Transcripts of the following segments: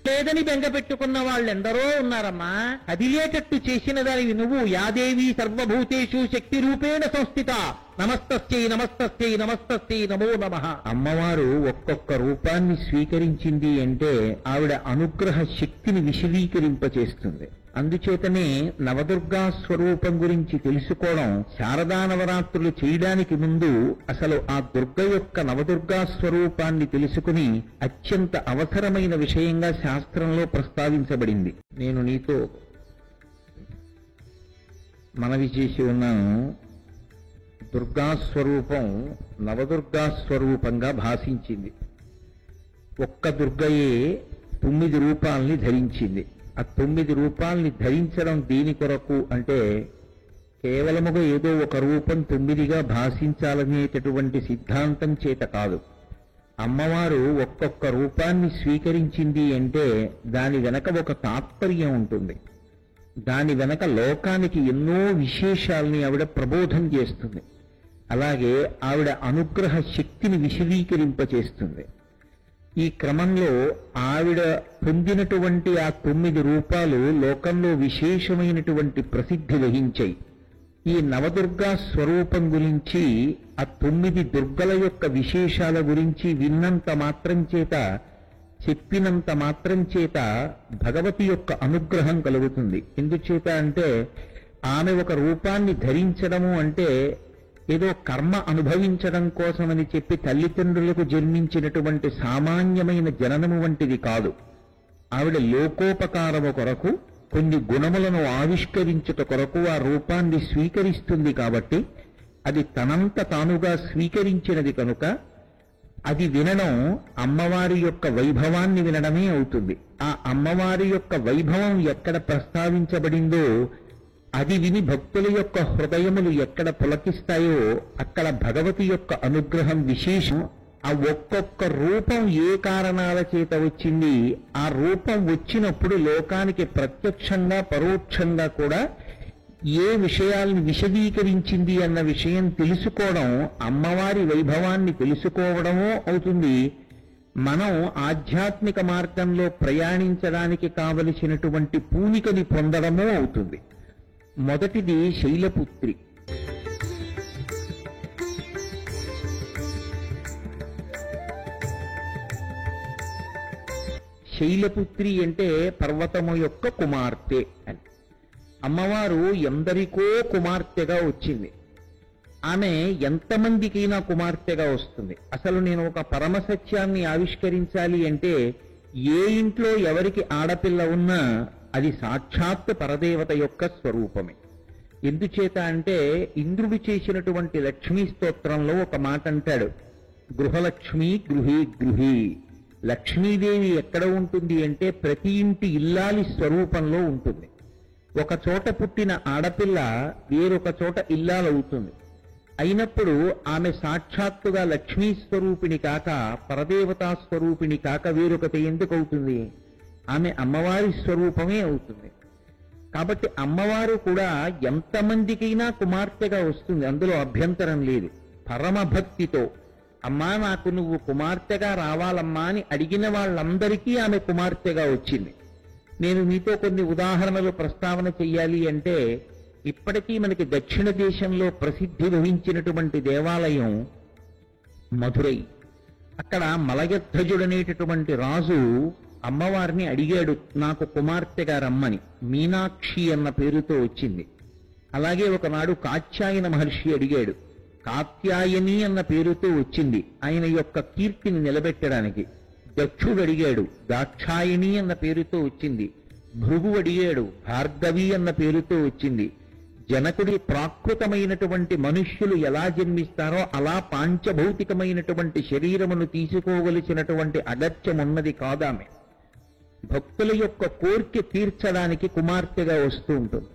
పుట్టలేదని బెంగ పెట్టుకున్న వాళ్ళెందరో ఉన్నారమ్మా. కదిలేటట్టు చేసిన దానివి నువ్వు. యాదేవి సర్వభూతేషు శక్తి రూపేణ సంస్థిత నమస్తస్యై నమస్తస్యై నమస్తస్యై నమో నమః. అమ్మవారు ఒక్కొక్క రూపాన్ని స్వీకరించింది అంటే ఆవిడ అనుగ్రహ శక్తిని విశదీకరింపచేస్తుంది. అందుచేతనే నవదుర్గా స్వరూపం గురించి తెలుసుకోవడం, శారదా నవరాత్రులు చేయడానికి ముందు అసలు ఆ దుర్గ యొక్క నవదుర్గా స్వరూపాన్ని తెలుసుకుని అత్యంత అవసరమైన విషయంగా శాస్త్రంలో ప్రస్తావించబడింది. నేను నీతో మనవి చేసి ఉన్నాను, దుర్గాస్వరూపం నవదుర్గాస్వరూపంగా భాషించింది. ఒక్క దుర్గయే 9 రూపాల్ని ధరించింది. ఆ 9 రూపాల్ని ధరించడం దేని కొరకు అంటే కేవలముగా ఏదో ఒక రూపం 9గా భాషించాలనేటటువంటి సిద్ధాంతం చేత కాదు. అమ్మవారు ఒక్కొక్క రూపాన్ని స్వీకరించింది అంటే దాని వెనక ఒక తాత్పర్యం ఉంటుంది. దాని వెనక లోకానికి ఎన్నో విశేషాల్ని ఆవిడ ప్రబోధం చేస్తుంది. అలాగే ఆవిడ అనుగ్రహ శక్తిని విశదీకరింపచేస్తుంది. ఈ క్రమంలో ఆవిడ పొందినటువంటి ఆ 9 రూపాలు లోకంలో విశేషమైనటువంటి ప్రసిద్ధి వహించాయి. ఈ నవదుర్గా స్వరూపం గురించి, ఆ 9 దుర్గల యొక్క విశేషాల గురించి విన్నంత మాత్రం చేత, చెప్పినంత మాత్రం చేత భగవతి యొక్క అనుగ్రహం కలుగుతుంది. ఎందుచేత అంటే ఆమె ఒక రూపాన్ని ధరించడము అంటే ఏదో కర్మ అనుభవించడం కోసమని చెప్పి తల్లిదండ్రులకు జన్మించినటువంటి సామాన్యమైన జననము వంటిది కాదు. ఆవిడ లోకోపకారము కొరకు, కొన్ని గుణములను ఆవిష్కరించుట కొరకు ఆ రూపాన్ని స్వీకరిస్తుంది. కాబట్టి అది తనంత తానుగా స్వీకరించినది కనుక అది వినడం అమ్మవారి యొక్క వైభవాన్ని వినడమే అవుతుంది. ఆ అమ్మవారి యొక్క వైభవం ఎక్కడ ప్రస్తావించబడిందో అది విని భక్తుల యొక్క హృదయములు ఎక్కడ పులకిస్తాయో అక్కడ భగవతి యొక్క అనుగ్రహం విశేషం. ఆ ఒక్కొక్క రూపం ఏ కారణాల చేత వచ్చింది, ఆ రూపం వచ్చినప్పుడు లోకానికి ప్రత్యక్షంగా పరోక్షంగా కూడా ఏ విషయాల్ని విశదీకరించింది అన్న విషయం తెలుసుకోవడం అమ్మవారి వైభవాన్ని తెలుసుకోవడమో అవుతుంది. మనం ఆధ్యాత్మిక మార్గంలో ప్రయాణించడానికి కావలసినటువంటి పూనికని పొందడమో అవుతుంది. మొదటిది శైలపుత్రి. శైలపుత్రి అంటే పర్వతము యొక్క కుమార్తె అని. అమ్మవారు ఎందరికో కుమార్తెగా వచ్చింది. ఆమె ఎంతమందికైనా కుమార్తెగా వస్తుంది. అసలు నేను ఒక పరమసత్యాన్ని ఆవిష్కరించాలి అంటే ఏ ఇంట్లో ఎవరికి ఆడపిల్ల ఉన్నా అది సాక్షాత్ పరదేవత యొక్క స్వరూపమే. ఎందుచేత అంటే ఇంద్రుడు చేసినటువంటి లక్ష్మీ స్తోత్రంలో ఒక మాట అంటాడు, గృహలక్ష్మి గృహీ గృహీ. లక్ష్మీదేవి ఎక్కడ ఉంటుంది అంటే ప్రతి ఇంటి ఇల్లాలి స్వరూపంలో ఉంటుంది. ఒక చోట పుట్టిన ఆడపిల్ల వేరొక చోట ఇల్లాలవుతుంది. అయినప్పుడు ఆమె సాక్షాత్తుగా లక్ష్మీ స్వరూపిణి కాక, పరదేవతా స్వరూపిణి కాక వేరొకటి ఎందుకు అవుతుంది? ఆమె అమ్మవారి స్వరూపమే అవుతుంది. కాబట్టి అమ్మవారు కూడా ఎంతమందికైనా కుమార్తెగా వస్తుంది, అందులో అభ్యంతరం లేదు. పరమభక్తితో అమ్మా నాకు నువ్వు కుమార్తెగా రావాలమ్మా అని అడిగిన వాళ్ళందరికీ ఆమె కుమార్తెగా వచ్చింది. నేను మీతో కొన్ని ఉదాహరణలు ప్రస్తావన చెయ్యాలి అంటే, ఇప్పటికీ మనకి దక్షిణ దేశంలో ప్రసిద్ధి వహించినటువంటి దేవాలయం మధురై. అక్కడ మలయధ్వజుడనేటటువంటి రాజు అమ్మవారిని అడిగాడు, నాకు కుమార్తెగా రమ్మని. మీనాక్షి అన్న పేరుతో వచ్చింది. అలాగే ఒకనాడు కాత్యాయన మహర్షి అడిగాడు, కాత్యాయని అన్న పేరుతో వచ్చింది ఆయన యొక్క కీర్తిని నిలబెట్టడానికి. దక్షుడు అడిగాడు, దాక్షాయణి అన్న పేరుతో వచ్చింది. భృగు అడిగాడు, భార్గవి అన్న పేరుతో వచ్చింది. జనకుడి ప్రాకృతమైనటువంటి మనుష్యులు ఎలా జన్మిస్తారో అలా పాంచభౌతికమైనటువంటి శరీరమును తీసుకోవలసినటువంటి అగత్యమున్నది కాదామె. భక్తుల యొక్క కోర్కె తీర్చడానికి కుమార్తెగా వస్తూ ఉంటుంది.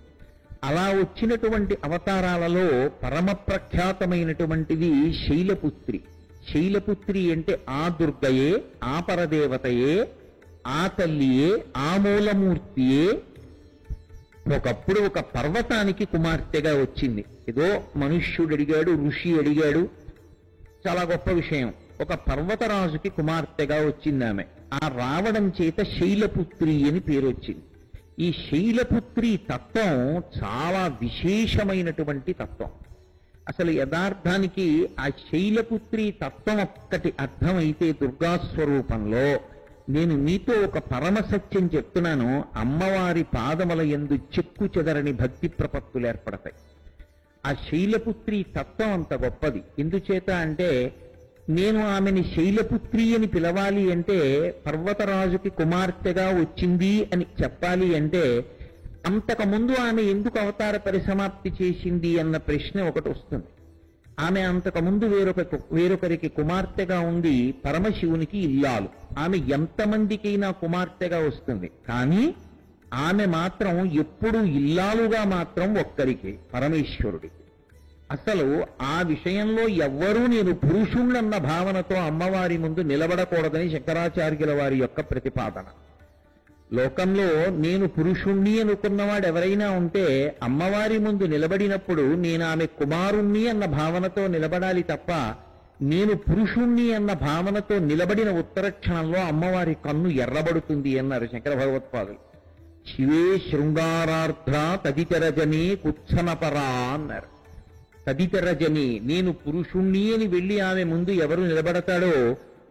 అలా వచ్చినటువంటి అవతారాలలో పరమ ప్రఖ్యాతమైనటువంటిది శైలపుత్రి. శైలపుత్రి అంటే ఆ దుర్గయే, ఆ పరదేవతయే, ఆ తల్లియే, ఆ మూలమూర్తియే. ఒకప్పుడు ఒక పర్వతానికి కుమార్తెగా వచ్చింది. ఏదో మనుష్యుడు అడిగాడు, ఋషి అడిగాడు, చాలా గొప్ప విషయం. ఒక పర్వతరాజుకి కుమార్తెగా వచ్చింది ఆమె. ఆ రావడం చేత శైలపుత్రి అని పేరు వచ్చింది. ఈ శైలపుత్రి తత్వం చాలా విశేషమైనటువంటి తత్వం. అసలు యథార్థానికి ఆ శైలపుత్రి తత్వం ఒక్కటి అర్థమైతే దుర్గాస్వరూపంలో, నేను మీతో ఒక పరమ సత్యం చెప్తున్నాను, అమ్మవారి పాదముల యందు చెక్కు చెదరని భక్తి ప్రపత్తులు ఏర్పడతాయి. ఆ శైలపుత్రి తత్వం అంత గొప్పది. ఎందుచేత అంటే, నేను ఆమెని శైలపుత్రి అని పిలవాలి అంటే, పర్వతరాజుకి కుమార్తెగా వచ్చింది అని చెప్పాలి అంటే, అంతకుముందు ఆమె ఎందుకు అవతార పరిసమాప్తి చేసింది అన్న ప్రశ్న ఒకటి వస్తుంది. ఆమె అంతకుముందు వేరొకరికి కుమార్తెగా ఉంది, పరమశివునికి ఇల్లాలు. ఆమె ఎంతమందికైనా కుమార్తెగా వస్తుంది, కానీ ఆమె మాత్రం ఎప్పుడూ ఇల్లాలుగా మాత్రం ఒక్కరికి, పరమేశ్వరుడికి. అసలు ఆ విషయంలో ఎవ్వరూ నేను పురుషుణ్ణన్న భావనతో అమ్మవారి ముందు నిలబడకూడదని శంకరాచార్యుల వారి యొక్క ప్రతిపాదన. లోకంలో నేను పురుషుణ్ణి అనుకున్నవాడు ఎవరైనా ఉంటే అమ్మవారి ముందు నిలబడినప్పుడు నేను ఆమె కుమారుణ్ణి అన్న భావనతో నిలబడాలి తప్ప, నేను పురుషుణ్ణి అన్న భావనతో నిలబడిన ఉత్తర క్షణంలో అమ్మవారి కన్ను ఎర్రబడుతుంది అన్నారు శంకర భగవత్పాదులు. శివే శృంగారార్ధ్ర తదితరజని కుత్సనపరా అన్నారు. తదితరజని, నేను పురుషుణ్ణి అని వెళ్ళి ఆమె ముందు ఎవరు నిలబడతాడో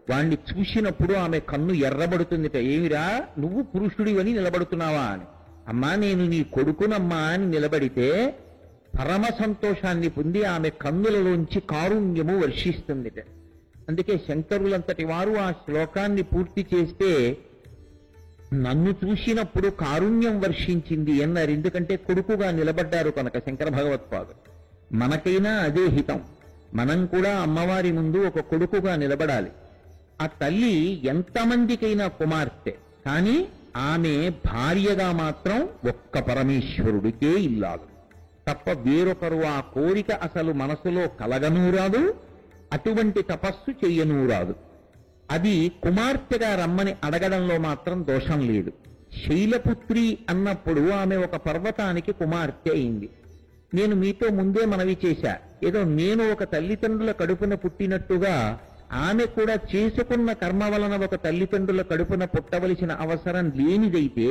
వాణ్ణి చూసినప్పుడు ఆమె కన్ను ఎర్రబడుతుందిట. ఏమిరా నువ్వు పురుషుడివని నిలబడుతున్నావా అని. అమ్మా నేను నీ కొడుకునమ్మా అని నిలబడితే పరమ సంతోషాన్ని పొంది ఆమె కన్నులలోంచి కారుణ్యము వర్షిస్తుందిట. అందుకే శంకరులంతటి వారు ఆ శ్లోకాన్ని పూర్తి చేస్తే నన్ను చూసినప్పుడు కారుణ్యం వర్షించింది అన్నారు. ఎందుకంటే కొడుకుగా నిలబడ్డారు కనుక శంకర భగవత్పాదులు. మనకైనా అదే హితం. మనం కూడా అమ్మవారి ముందు ఒక కొడుకుగా నిలబడాలి. ఆ తల్లి ఎంతమందికైనా కుమార్తె, కానీ ఆమె భార్యగా మాత్రం ఒక్క పరమేశ్వరుడికే ఇల్లాలు తప్ప వేరొకరు ఆ కోరిక అసలు మనసులో కలగనూ రాదు, అటువంటి తపస్సు చెయ్యనూ రాదు. అది కుమార్తెగా రమ్మని అడగడంలో మాత్రం దోషం లేదు. శైలపుత్రి అన్నప్పుడు ఆమె ఒక పర్వతానికి కుమార్తె అయింది. నేను మీతో ముందే మనవి చేశా, ఏదో నేను ఒక తల్లిదండ్రుల కడుపున పుట్టినట్టుగా ఆమె కూడా చేసుకున్న కర్మ వలన ఒక తల్లిదండ్రుల కడుపున పుట్టవలసిన అవసరం లేనిదైతే,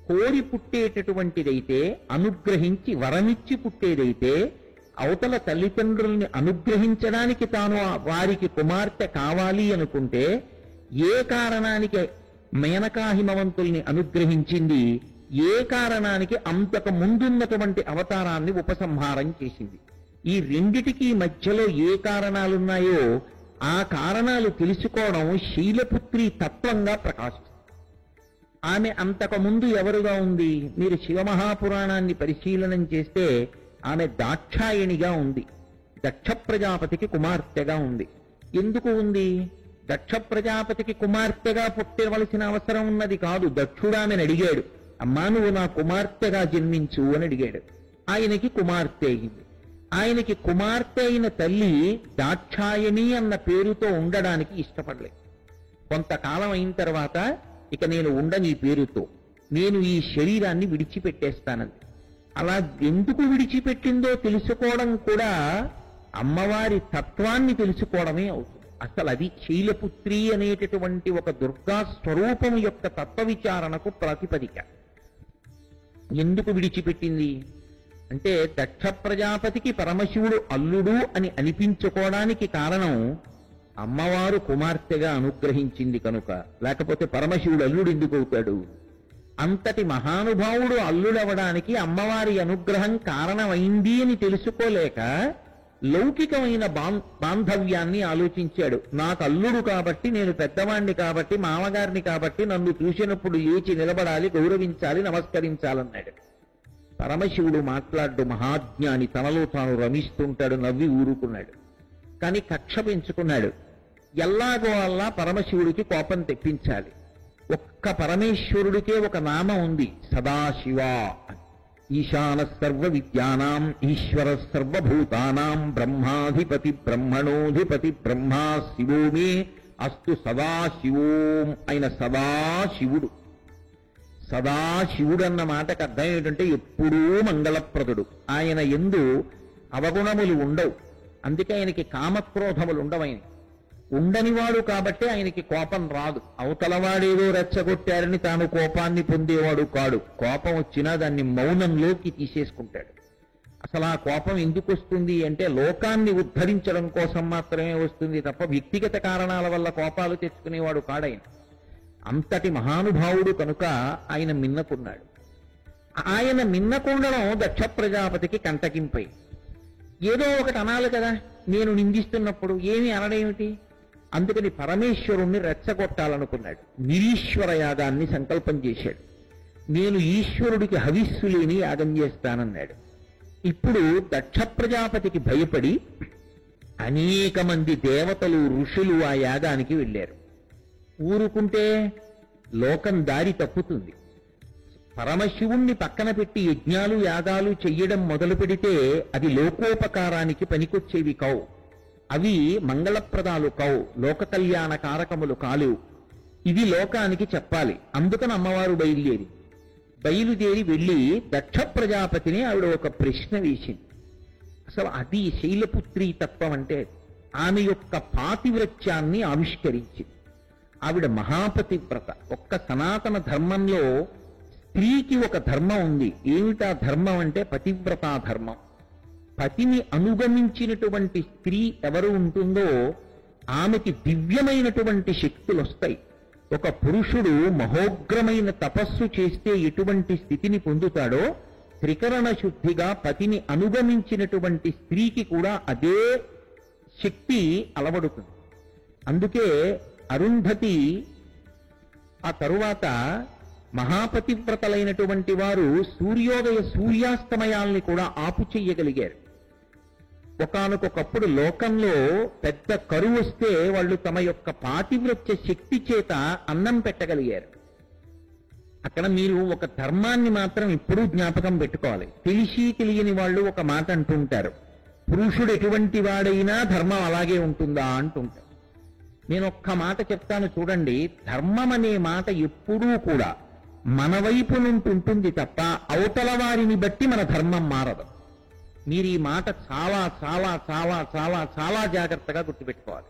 కోరి పుట్టేటటువంటిదైతే, అనుగ్రహించి వరమిచ్చి పుట్టేదైతే, అవతల తల్లిదండ్రుల్ని అనుగ్రహించడానికి తాను వారికి కుమార్తె కావాలి అనుకుంటే ఏ కారణానికి మేనకా హిమవంతుల్ని అనుగ్రహించింది, ఏ కారణానికి అంతకు ముందున్నటువంటి అవతారాన్ని ఉపసంహారం చేసింది. ఈ రెండిటికీ మధ్యలో ఏ కారణాలున్నాయో ఆ కారణాలు తెలుసుకోవడం శైలపుత్రి తత్వంగా ప్రకాశిస్తుంది. ఆమె అంతకు ముందు ఎవరుగా ఉంది? మీరు శివమహాపురాణాన్ని పరిశీలనం చేస్తే ఆమె దాక్షాయణిగా ఉంది. దక్ష ప్రజాపతికి కుమార్తెగా ఉంది. ఎందుకు ఉంది? దక్ష ప్రజాపతికి కుమార్తెగా పుట్టవలసిన అవసరం ఉన్నది కాదు. దక్షుడామెను అడిగాడు, అమ్మా నువ్వు నా కుమార్తెగా జన్మించు అని అడిగాడు. ఆయనకి కుమార్తె అయింది. ఆయనకి కుమార్తె అయిన తల్లి దాక్షాయణి అన్న పేరుతో ఉండడానికి ఇష్టపడలేదు. కొంతకాలం అయిన తర్వాత ఇక నేను ఉండని పేరుతో, నేను ఈ శరీరాన్ని విడిచిపెట్టేస్తానంది. అలా ఎందుకు విడిచిపెట్టిందో తెలుసుకోవడం కూడా అమ్మవారి తత్వాన్ని తెలుసుకోవడమే అవుతుంది. అసలు అది శైలపుత్రి అనేటటువంటి ఒక దుర్గా స్వరూపం యొక్క తత్వ విచారణకు ప్రాతిపదిక. ఎందుకు విడిచిపెట్టింది అంటే, దక్ష ప్రజాపతికి పరమశివుడు అల్లుడు అని అనిపించుకోవడానికి కారణం అమ్మవారు కుమార్తెగా అనుగ్రహించింది కనుక. లేకపోతే పరమశివుడు అల్లుడు ఎందుకు అవుతాడు? అంతటి మహానుభావుడు అల్లుడవడానికి అమ్మవారి అనుగ్రహం కారణమైంది అని తెలుసుకోలేక లౌకికమైన బాంధవ్యాన్ని ఆలోచించాడు. నాకు అల్లుడు కాబట్టి, నేను పెద్దవాణ్ణి కాబట్టి, మామగారిని కాబట్టి నన్ను చూసినప్పుడు లేచి నిలబడాలి, గౌరవించాలి, నమస్కరించాలన్నాడు. పరమశివుడు మాట్లాడు, మహాజ్ఞాని, తనలో తాను రమిస్తుంటాడు, నవ్వి ఊరుకున్నాడు. కానీ కక్ష పెంచుకున్నాడు. ఎల్లాగో అల్లా పరమశివుడికి కోపం తెప్పించాలి. ఒక్క పరమేశ్వరుడికే ఒక నామం ఉంది, సదాశివ. ఈశాన సర్వ విద్యానాం ఈశ్వర సర్వభూతానాం బ్రహ్మాధిపతి బ్రహ్మణోధిపతి బ్రహ్మా శివో మే అస్తు సదాశివోం. ఆయన సదాశివుడు. సదాశివుడన్న మాటకు అర్థం ఏమిటంటే ఎప్పుడూ మంగళప్రదుడు. ఆయన యందు అవగుణములు ఉండవు. అందుకే ఆయనకి కామక్రోధములు ఉండవైన. ఉండనివాడు కాబట్టి ఆయనకి కోపం రాదు. అవతలవాడేదో రెచ్చగొట్టారని తాను కోపాన్ని పొందేవాడు కాడు. కోపం వచ్చినా దాన్ని మౌనంలోకి తీసేసుకుంటాడు. అసలు ఆ కోపం ఎందుకు వస్తుంది అంటే లోకాన్ని ఉద్ధరించడం కోసం మాత్రమే వస్తుంది తప్ప వ్యక్తిగత కారణాల వల్ల కోపాలు తెచ్చుకునేవాడు కాడాయన. అంతటి మహానుభావుడు కనుక ఆయన మిన్నకున్నాడు. ఆయన మిన్నకుండడం దక్ష ప్రజాపతికి కంటకింపై. ఏదో ఒకటి అనాలి కదా, నేను నిందిస్తున్నప్పుడు ఏమి అనడేమిటి? అందుకని పరమేశ్వరుణ్ణి రెచ్చగొట్టాలనుకున్నాడు. నిరీశ్వర యాగాన్ని సంకల్పం చేశాడు. నేను ఈశ్వరుడికి హవిస్సు లేని యాగం చేస్తానన్నాడు. ఇప్పుడు దక్ష ప్రజాపతికి భయపడి అనేక మంది దేవతలు ఋషులు ఆ యాగానికి వెళ్ళారు. ఊరుకుంటే లోకం దారి తప్పుతుంది. పరమశివుణ్ణి పక్కన పెట్టి యజ్ఞాలు యాగాలు చెయ్యడం మొదలు పెడితే అది లోకోపకారానికి పనికొచ్చేవి కావు. అవి మంగళప్రదాలు కావు, లోక కళ్యాణ కారకములు కాలేవు. ఇవి లోకానికి చెప్పాలి. అందుకని అమ్మవారు బయలుదేరి వెళ్ళి దక్ష ప్రజాపతిని ఆవిడ ఒక ప్రశ్న వేసింది. అసలు అది శైలపుత్రి తత్వం అంటే ఆమె యొక్క పాతివ్రత్యాన్ని ఆవిష్కరించింది. ఆవిడ మహాపతివ్రత. ఒక్క సనాతన ధర్మంలో స్త్రీకి ఒక ధర్మం ఉంది. ఏమిటా ధర్మం అంటే పతివ్రతా ధర్మం. పతిని అనుగమించినటువంటి స్త్రీ ఎవరు ఉంటుందో ఆమెకి దివ్యమైనటువంటి శక్తులు వస్తాయి. ఒక పురుషుడు మహోగ్రమైన తపస్సు చేస్తే ఎటువంటి స్థితిని పొందుతాడో త్రికరణ శుద్ధిగా పతిని అనుగమించినటువంటి స్త్రీకి కూడా అదే శక్తి అలవడుతుంది. అందుకే అరుంధతి ఆ తరువాత మహాపతివ్రతలైనటువంటి వారు సూర్యోదయ సూర్యాస్తమయాల్ని కూడా ఆపు చెయ్యగలిగారు. ఒకానొకప్పుడు లోకంలో పెద్ద కరువు వస్తే వాళ్ళు తమ యొక్క పాతివ్రత్య శక్తి చేత అన్నం పెట్టగలిగారు. అక్కడ మీరు ఒక ధర్మాన్ని మాత్రం ఎప్పుడూ జ్ఞాపకం పెట్టుకోవాలి. తెలిసి తెలియని వాళ్ళు ఒక మాట అంటుంటారు, పురుషుడు ఎటువంటి వాడైనా ధర్మం అలాగే ఉంటుందా అంటుంటారు. నేను ఒక్క మాట చెప్తాను చూడండి. ధర్మం అనే మాట ఎప్పుడూ కూడా మన వైపు నుండి ఉంటుంది తప్ప అవతల వారిని బట్టి మన ధర్మం మారదు. మీరు ఈ మాట చాలా చాలా చాలా చాలా చాలా జాగ్రత్తగా గుర్తుపెట్టుకోవాలి.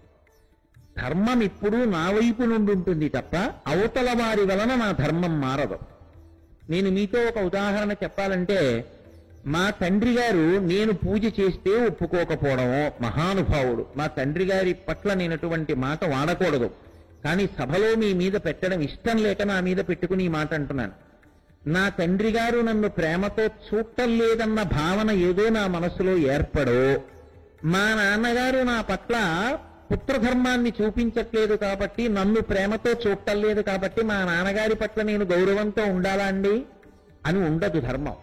ధర్మం ఎప్పుడూ నా వైపు నుండి ఉంటుంది తప్ప అవతల వారి వలన నా ధర్మం మారదు. నేను మీతో ఒక ఉదాహరణ చెప్పాలంటే, మా తండ్రి గారు నేను పూజ చేస్తే ఒప్పుకోకపోవడమో, మహానుభావుడు, మా తండ్రి గారి పట్ల నేనటువంటి మాట వాడకూడదు, కానీ సభలో మీ మీద పెట్టడం ఇష్టం లేక నా మీద పెట్టుకుని ఈ మాట అంటున్నాను. నా తండ్రి గారు నన్ను ప్రేమతో చూడటం లేదన్న భావన ఏదో నా మనసులో ఏర్పడో, మా నాన్నగారు నా పట్ల పుత్రధర్మాన్ని చూపించట్లేదు కాబట్టి, నన్ను ప్రేమతో చూడటం లేదు కాబట్టి మా నాన్నగారి పట్ల నేను గౌరవంతో ఉండాలా అండి అని ఉండదు ధర్మం.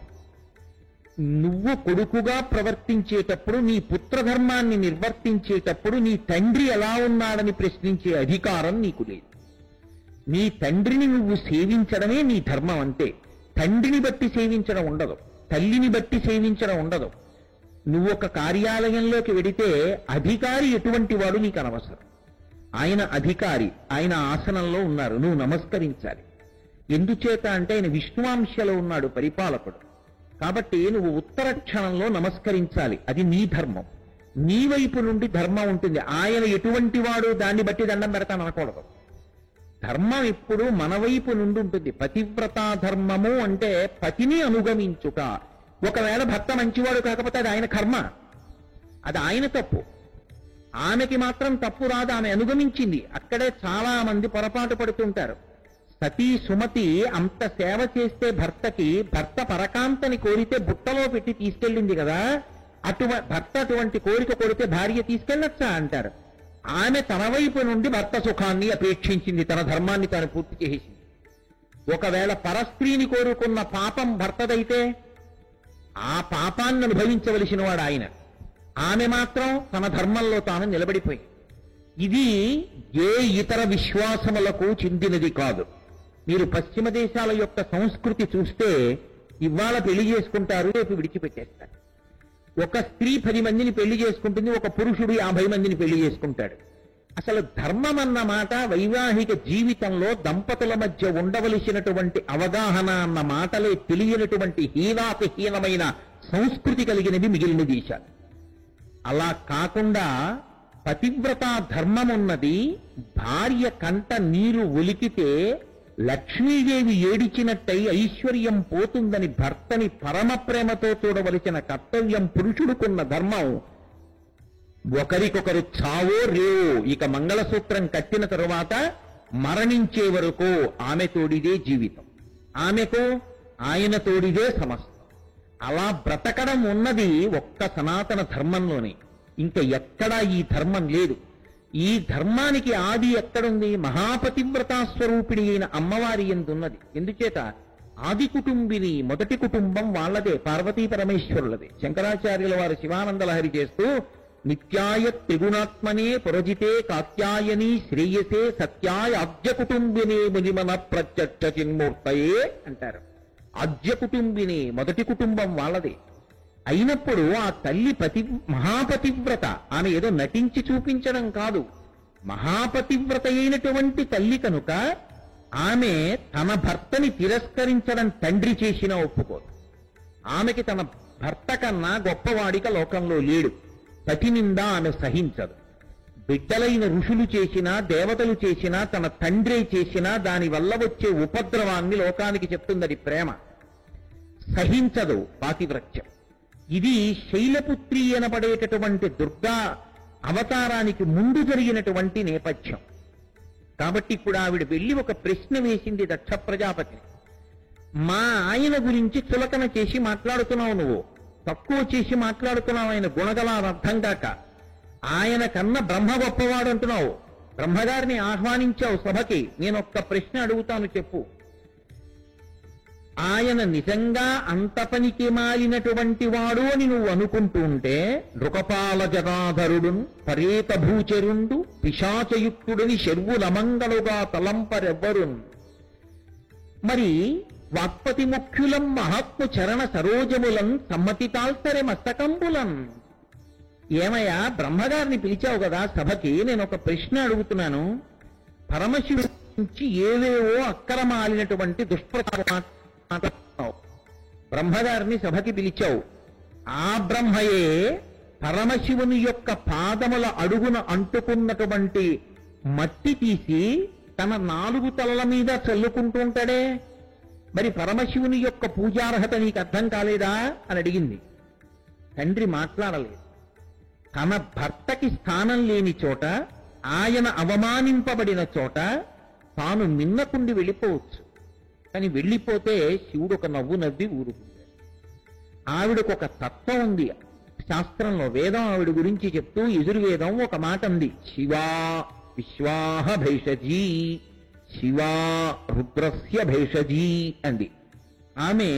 నువ్వు కొడుకుగా ప్రవర్తించేటప్పుడు, నీ పుత్రధర్మాన్ని నిర్వర్తించేటప్పుడు నీ తండ్రి ఎలా ఉన్నాడని ప్రశ్నించే అధికారం నీకు లేదు. నీ తండ్రిని నువ్వు సేవించడమే నీ ధర్మం అంతే. తండ్రిని బట్టి సేవించడం ఉండదు, తల్లిని బట్టి సేవించడం ఉండదు. నువ్వు ఒక కార్యాలయంలోకి వెడితే అధికారి ఎటువంటి వాడు నీకు అనవసరం. ఆయన అధికారి, ఆయన ఆసనంలో ఉన్నారు, నువ్వు నమస్కరించాలి. ఎందుచేత అంటే ఆయన విష్ణువాంశలో ఉన్నాడు, పరిపాలకుడు. కాబట్టి నువ్వు ఉత్తర క్షణంలో నమస్కరించాలి. అది నీ ధర్మం. నీ వైపు నుండి ధర్మం ఉంటుంది. ఆయన ఎటువంటి వాడు దాన్ని బట్టి దండం పెడతాను అనకూడదు. ధర్మం ఎప్పుడు మన వైపు నుండి ఉంటుంది. పతివ్రతా ధర్మము అంటే పతిని అనుగమించుట. ఒకవేళ భర్త మంచివాడు కాకపోతే అది ఆయన కర్మ, అది ఆయన తప్పు. ఆమెకి మాత్రం తప్పు రాదు, ఆమె అనుగమించింది. అక్కడే చాలా మంది పొరపాటు పడుతుంటారు. సతీ సుమతి అంత సేవ చేస్తే భర్తకి, భర్త పరకాంతని కోరితే బుట్టలో పెట్టి తీసుకెళ్ళింది కదా, భర్త అటువంటి కోరిక కోరితే భార్య తీసుకెళ్ళొచ్చా అంటారు. ఆమె తన వైపు నుండి భర్త సుఖాన్ని అపేక్షించింది, తన ధర్మాన్ని తాను పూర్తి చేసింది. ఒకవేళ పరస్త్రీని కోరుకున్న పాపం భర్తదైతే ఆ పాపాన్ని అనుభవించవలసిన వాడు ఆయన. ఆమె మాత్రం తన ధర్మంలో తాను నిలబడిపోయింది. ఇది ఏ ఇతర విశ్వాసములకు చెందినది కాదు. మీరు పశ్చిమ దేశాల యొక్క సంస్కృతి చూస్తే ఇవాళ పెళ్లి చేసుకుంటారు, రేపు విడిచిపెట్టేస్తారు. ఒక స్త్రీ 10 మందిని పెళ్లి చేసుకుంటుంది, ఒక పురుషుడు 50 మందిని పెళ్లి చేసుకుంటాడు. అసలు ధర్మం అన్న మాట వైవాహిక జీవితంలో దంపతుల మధ్య ఉండవలసినటువంటి అవగాహన అన్న మాటలే తెలియనటువంటి హీనాతిహీనమైన సంస్కృతి కలిగినవి మిగిలిన దేశాలు. అలా కాకుండా పతివ్రత ధర్మం ఉన్నది. భార్య కంట నీరు ఒలికితే లక్ష్మీదేవి ఏడిచినట్టయి ఐశ్వర్యం పోతుందని భర్తని పరమ ప్రేమతో చూడవలసిన కర్తవ్యం పురుషుడుకున్న ధర్మం. ఒకరికొకరు చావో రేవో, ఇక మంగళసూత్రం కట్టిన తరువాత మరణించే వరకు ఆమె తోడిదే జీవితం, ఆమెకు ఆయన తోడిదే సమస్తం. అలా బ్రతకడం ఉన్నది ఒక్క సనాతన ధర్మంలోనే, ఇంకా ఎక్కడా ఈ ధర్మం లేదు. ఈ ధర్మానికి ఆది ఎక్కడుంది? మహాపతివ్రతా స్వరూపిణి అయిన అమ్మవారి యందున్నది. ఎందుచేత ఆది కుటుంబిని, మొదటి కుటుంబం వాళ్ళదే, పార్వతీ పరమేశ్వరులదే. శంకరాచార్యుల వారు శివానందలహరి చేస్తూ నిత్యాయ త్రిగుణాత్మనే పురజితే కాత్యాయని శ్రేయసే సత్యాయ ఆద్య కుటుంబినే మునిమన ప్రత్యక్ష చిన్మూర్తయే అంటారు. ఆద్య కుటుంబిని, మొదటి కుటుంబం వాళ్ళదే. అయినప్పుడు ఆ తల్లి మహాపతివ్రత. ఆమె ఏదో నటించి చూపించడం కాదు, మహాపతివ్రత అయినటువంటి తల్లి కనుక ఆమె తన భర్తని తిరస్కరించడం తండ్రి చేసినా ఒప్పుకోదు. ఆమెకి తన భర్త కన్నా గొప్పవాడిక లోకంలో లేడు. పతి నింద ఆమె సహించదు. బిడ్డలైన ఋషులు చేసినా, దేవతలు చేసినా, తన తండ్రి చేసినా దానివల్ల వచ్చే ఉపద్రవాన్ని లోకానికి చెప్తుందది ప్రేమ. సహించదు పాతివ్రత్యం. ఇది శైలపుత్రి అనబడేటటువంటి దుర్గా అవతారానికి ముందు జరిగినటువంటి నేపథ్యం. కాబట్టి ఇప్పుడు ఆవిడ వెళ్ళి ఒక ప్రశ్న వేసింది దక్ష ప్రజాపతిని. మా ఆయన గురించి చులకన చేసి మాట్లాడుతున్నావు, నువ్వు తక్కువ చేసి మాట్లాడుతున్నావు, ఆయన గుణగలాలు అర్థం కాక. ఆయన కన్నా బ్రహ్మ గొప్పవాడు అంటున్నావు. బ్రహ్మగారిని ఆహ్వానించావు సభకి. నేను ఒక్క ప్రశ్న అడుగుతాను, చెప్పు. ఆయన నిజంగా అంత పనికి మాలినటువంటి వాడు అని నువ్వు అనుకుంటూ ఉంటే, నృకపాల జటాధరుడును పరేత భూచరుండు పిశాచయుక్తుడని శర్వులమంగళుగా తలంపరెవ్వరున్. మరి వాక్పతి ముఖ్యులం మహాత్ము చరణ సరోజములం సమ్మతి తాల్సరే మస్తకంబులం. ఏమయ్యా, బ్రహ్మగారిని పిలిచావు కదా సభకి, నేను ఒక ప్రశ్న అడుగుతున్నాను. పరమశివుడి నుంచి ఏవేవో అక్కరమాలినటువంటి దుష్ప్రచారం బ్రహ్మగారిని సభకి పిలిచావు. ఆ బ్రహ్మయే పరమశివుని యొక్క పాదముల అడుగున అంటుకున్నటువంటి మట్టి తీసి తన 4 తలల మీద చల్లుకుంటూ ఉంటాడే. మరి పరమశివుని యొక్క పూజార్హత నీకు అర్థం కాలేదా అని అడిగింది. తండ్రి మాట్లాడలేదు. తన భర్తకి స్థానం లేని చోట, ఆయన అవమానింపబడిన చోట తాను మిన్నకుండి వెళ్ళిపోవచ్చు. కానీ వెళ్ళిపోతే శివుడు ఒక నవ్వు నవ్వి ఊరుకుంటాడు. ఆవిడకు ఒక తత్వం ఉంది శాస్త్రంలో. వేదం ఆవిడ గురించి చెప్తూ యజుర్వేదం ఒక మాట ఉంది, శివా విశ్వాహ భైషజీ, శివా రుద్రస్య భైషజీ అంది. ఆమె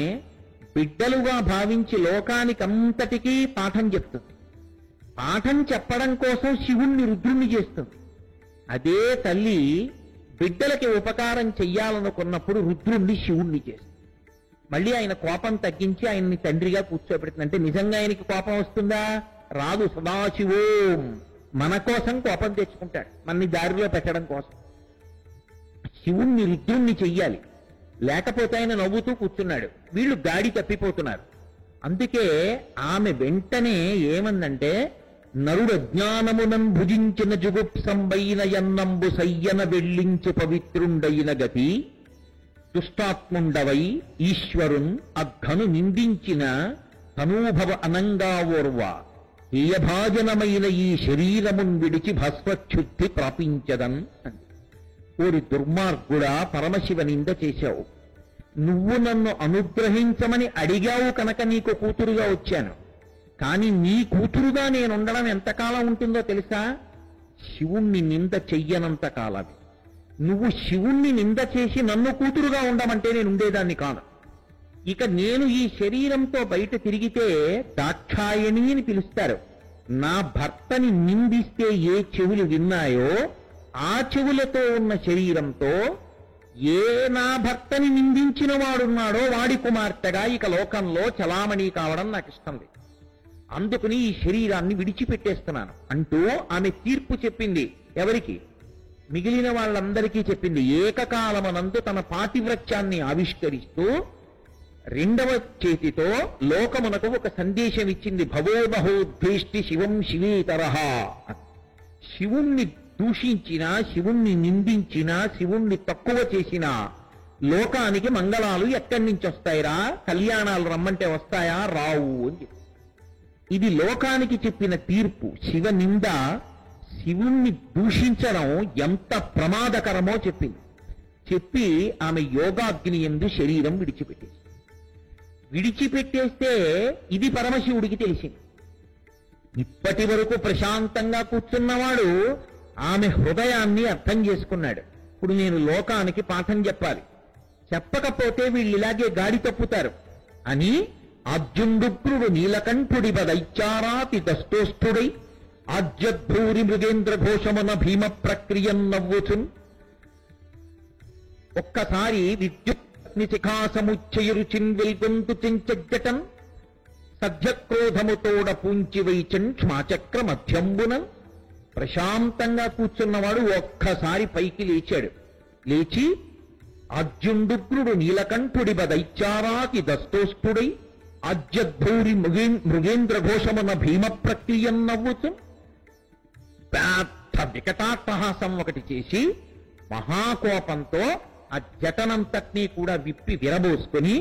బిడ్డలుగా భావించి లోకానికంతటికీ పాఠం చెప్తుంది. పాఠం చెప్పడం కోసం శివుణ్ణి రుద్రుణ్ణి చేస్తుంది. అదే తల్లి బిడ్డలకి ఉపకారం చెయ్యాలనుకున్నప్పుడు రుద్రుణ్ణి శివుణ్ణి చేస్తుంది. మళ్ళీ ఆయన కోపం తగ్గించి ఆయన్ని తండ్రిగా కూర్చోబెడుతుంది. అంటే నిజంగా ఆయనకి కోపం వస్తుందా? రాదు. సదాశివోం మన కోసం కోపం తెచ్చుకుంటాడు, మనని దారిలో పెట్టడం కోసం. శివుణ్ణి రుద్రుణ్ణి చెయ్యాలి, లేకపోతే ఆయన నవ్వుతూ కూర్చున్నాడు. వీళ్ళు గాడి తప్పిపోతున్నారు. అందుకే ఆమె వెంటనే ఏమందంటే, నరుడు అజ్ఞానమునం భుజించిన జుగుప్సంబైన యన్నంబు సయ్యన వెళ్ళించు పవిత్రుండైన గతి దుష్టాత్ముండవై ఈశ్వరున్ అఘను నిందించిన తనూభవ అనంగా ఓర్వ హేయభాజనమైన ఈ శరీరమున్ విడిచి భస్వచ్ఛుద్ధి ప్రాపించదన్ అంది. ఓరి దుర్మార్గుడా, పరమశివ నింద చేశావు. నువ్వు నన్ను అనుగ్రహించమని అడిగావు కనుక నీకు కూతురుగా వచ్చాను. కానీ నీ కూతురుగా నేనుండడం ఎంతకాలం ఉంటుందో తెలుసా? శివుణ్ణి నింద చెయ్యనంత కాలమే. నువ్వు శివుణ్ణి నింద చేసి నన్ను కూతురుగా ఉండమంటే నేను ఉండేదాన్ని కాను. ఇక నేను ఈ శరీరంతో బయట తిరిగితే దాక్షాయణి అని పిలుస్తారు. నా భర్తని నిందిస్తే ఏ చెవులు విన్నాయో ఆ చెవులతో ఉన్న శరీరంతో ఏ నా భర్తని నిందించిన వాడున్నాడో వాడి కుమార్తెగా ఇక లోకంలో చలామణి కావడం నాకు ఇష్టం లేదు. అందుకని ఈ శరీరాన్ని విడిచిపెట్టేస్తున్నాను అంటూ ఆమె తీర్పు చెప్పింది. ఎవరికి? మిగిలిన వాళ్ళందరికీ చెప్పింది. ఏకకాలమనందు తన పాతివ్రత్యాన్ని ఆవిష్కరిస్తూ రెండవ చేతితో లోకమునకు ఒక సందేశం ఇచ్చింది. భవోబహోద్భేష్టి శివం శివేతరః. శివుణ్ణి దూషించినా, శివుణ్ణి నిందించినా, శివుణ్ణి తక్కువ చేసినా లోకానికి మంగళాలు ఎక్కడి నుంచి వస్తాయిరా, కళ్యాణాలు రమ్మంటే వస్తాయా, రావు అని చెప్పి ఇది లోకానికి చెప్పిన తీర్పు. శివ నింద, శివుణ్ణి దూషించడం ఎంత ప్రమాదకరమో చెప్పింది. చెప్పి ఆమె యోగాగ్ని యందు శరీరం విడిచిపెట్టేస్తే ఇది పరమశివుడికి తెలిసింది. ఇప్పటి వరకు ప్రశాంతంగా కూర్చున్నవాడు ఆమె హృదయాన్ని అర్థం చేసుకున్నాడు. ఇప్పుడు నేను లోకానికి పాఠం చెప్పాలి, చెప్పకపోతే వీళ్ళు ఇలాగే గాడి తప్పుతారు అని అర్జునుడుగ్రుడు నీలకంఠుడి బదైచారాతి దష్టోష్ఠుడై ఆజ్యద్భూరి మృగేంద్ర ఘోషమున భీమ ప్రక్రియం నవ్వుచున్. ఒక్కసారి విద్యుత్ని శిఖాసముచ్చయురుచిన్ వెల్గొంతు చెంచజటన్ సద్యక్రోధముతోడ పూంచి వైచన్ క్షమాచక్ర మధ్యంబునన్. ప్రశాంతంగా కూర్చున్నవాడు ఒక్కసారి పైకి లేచాడు. లేచి అర్జునుడుగ్రుడు నీలకంఠుడి బదైచారాతి దష్టోష్ఠుడై ఆజ్యద్భూరి మృగేంద్ర ఘోషమున భీమ ప్రక్రియం నవ్వుచు పెద్ద వికటాట్టహాసం ఒకటి చేసి మహాకోపంతో ఆ జటనంతటినీ కూడా విప్పి విరబోసుకుని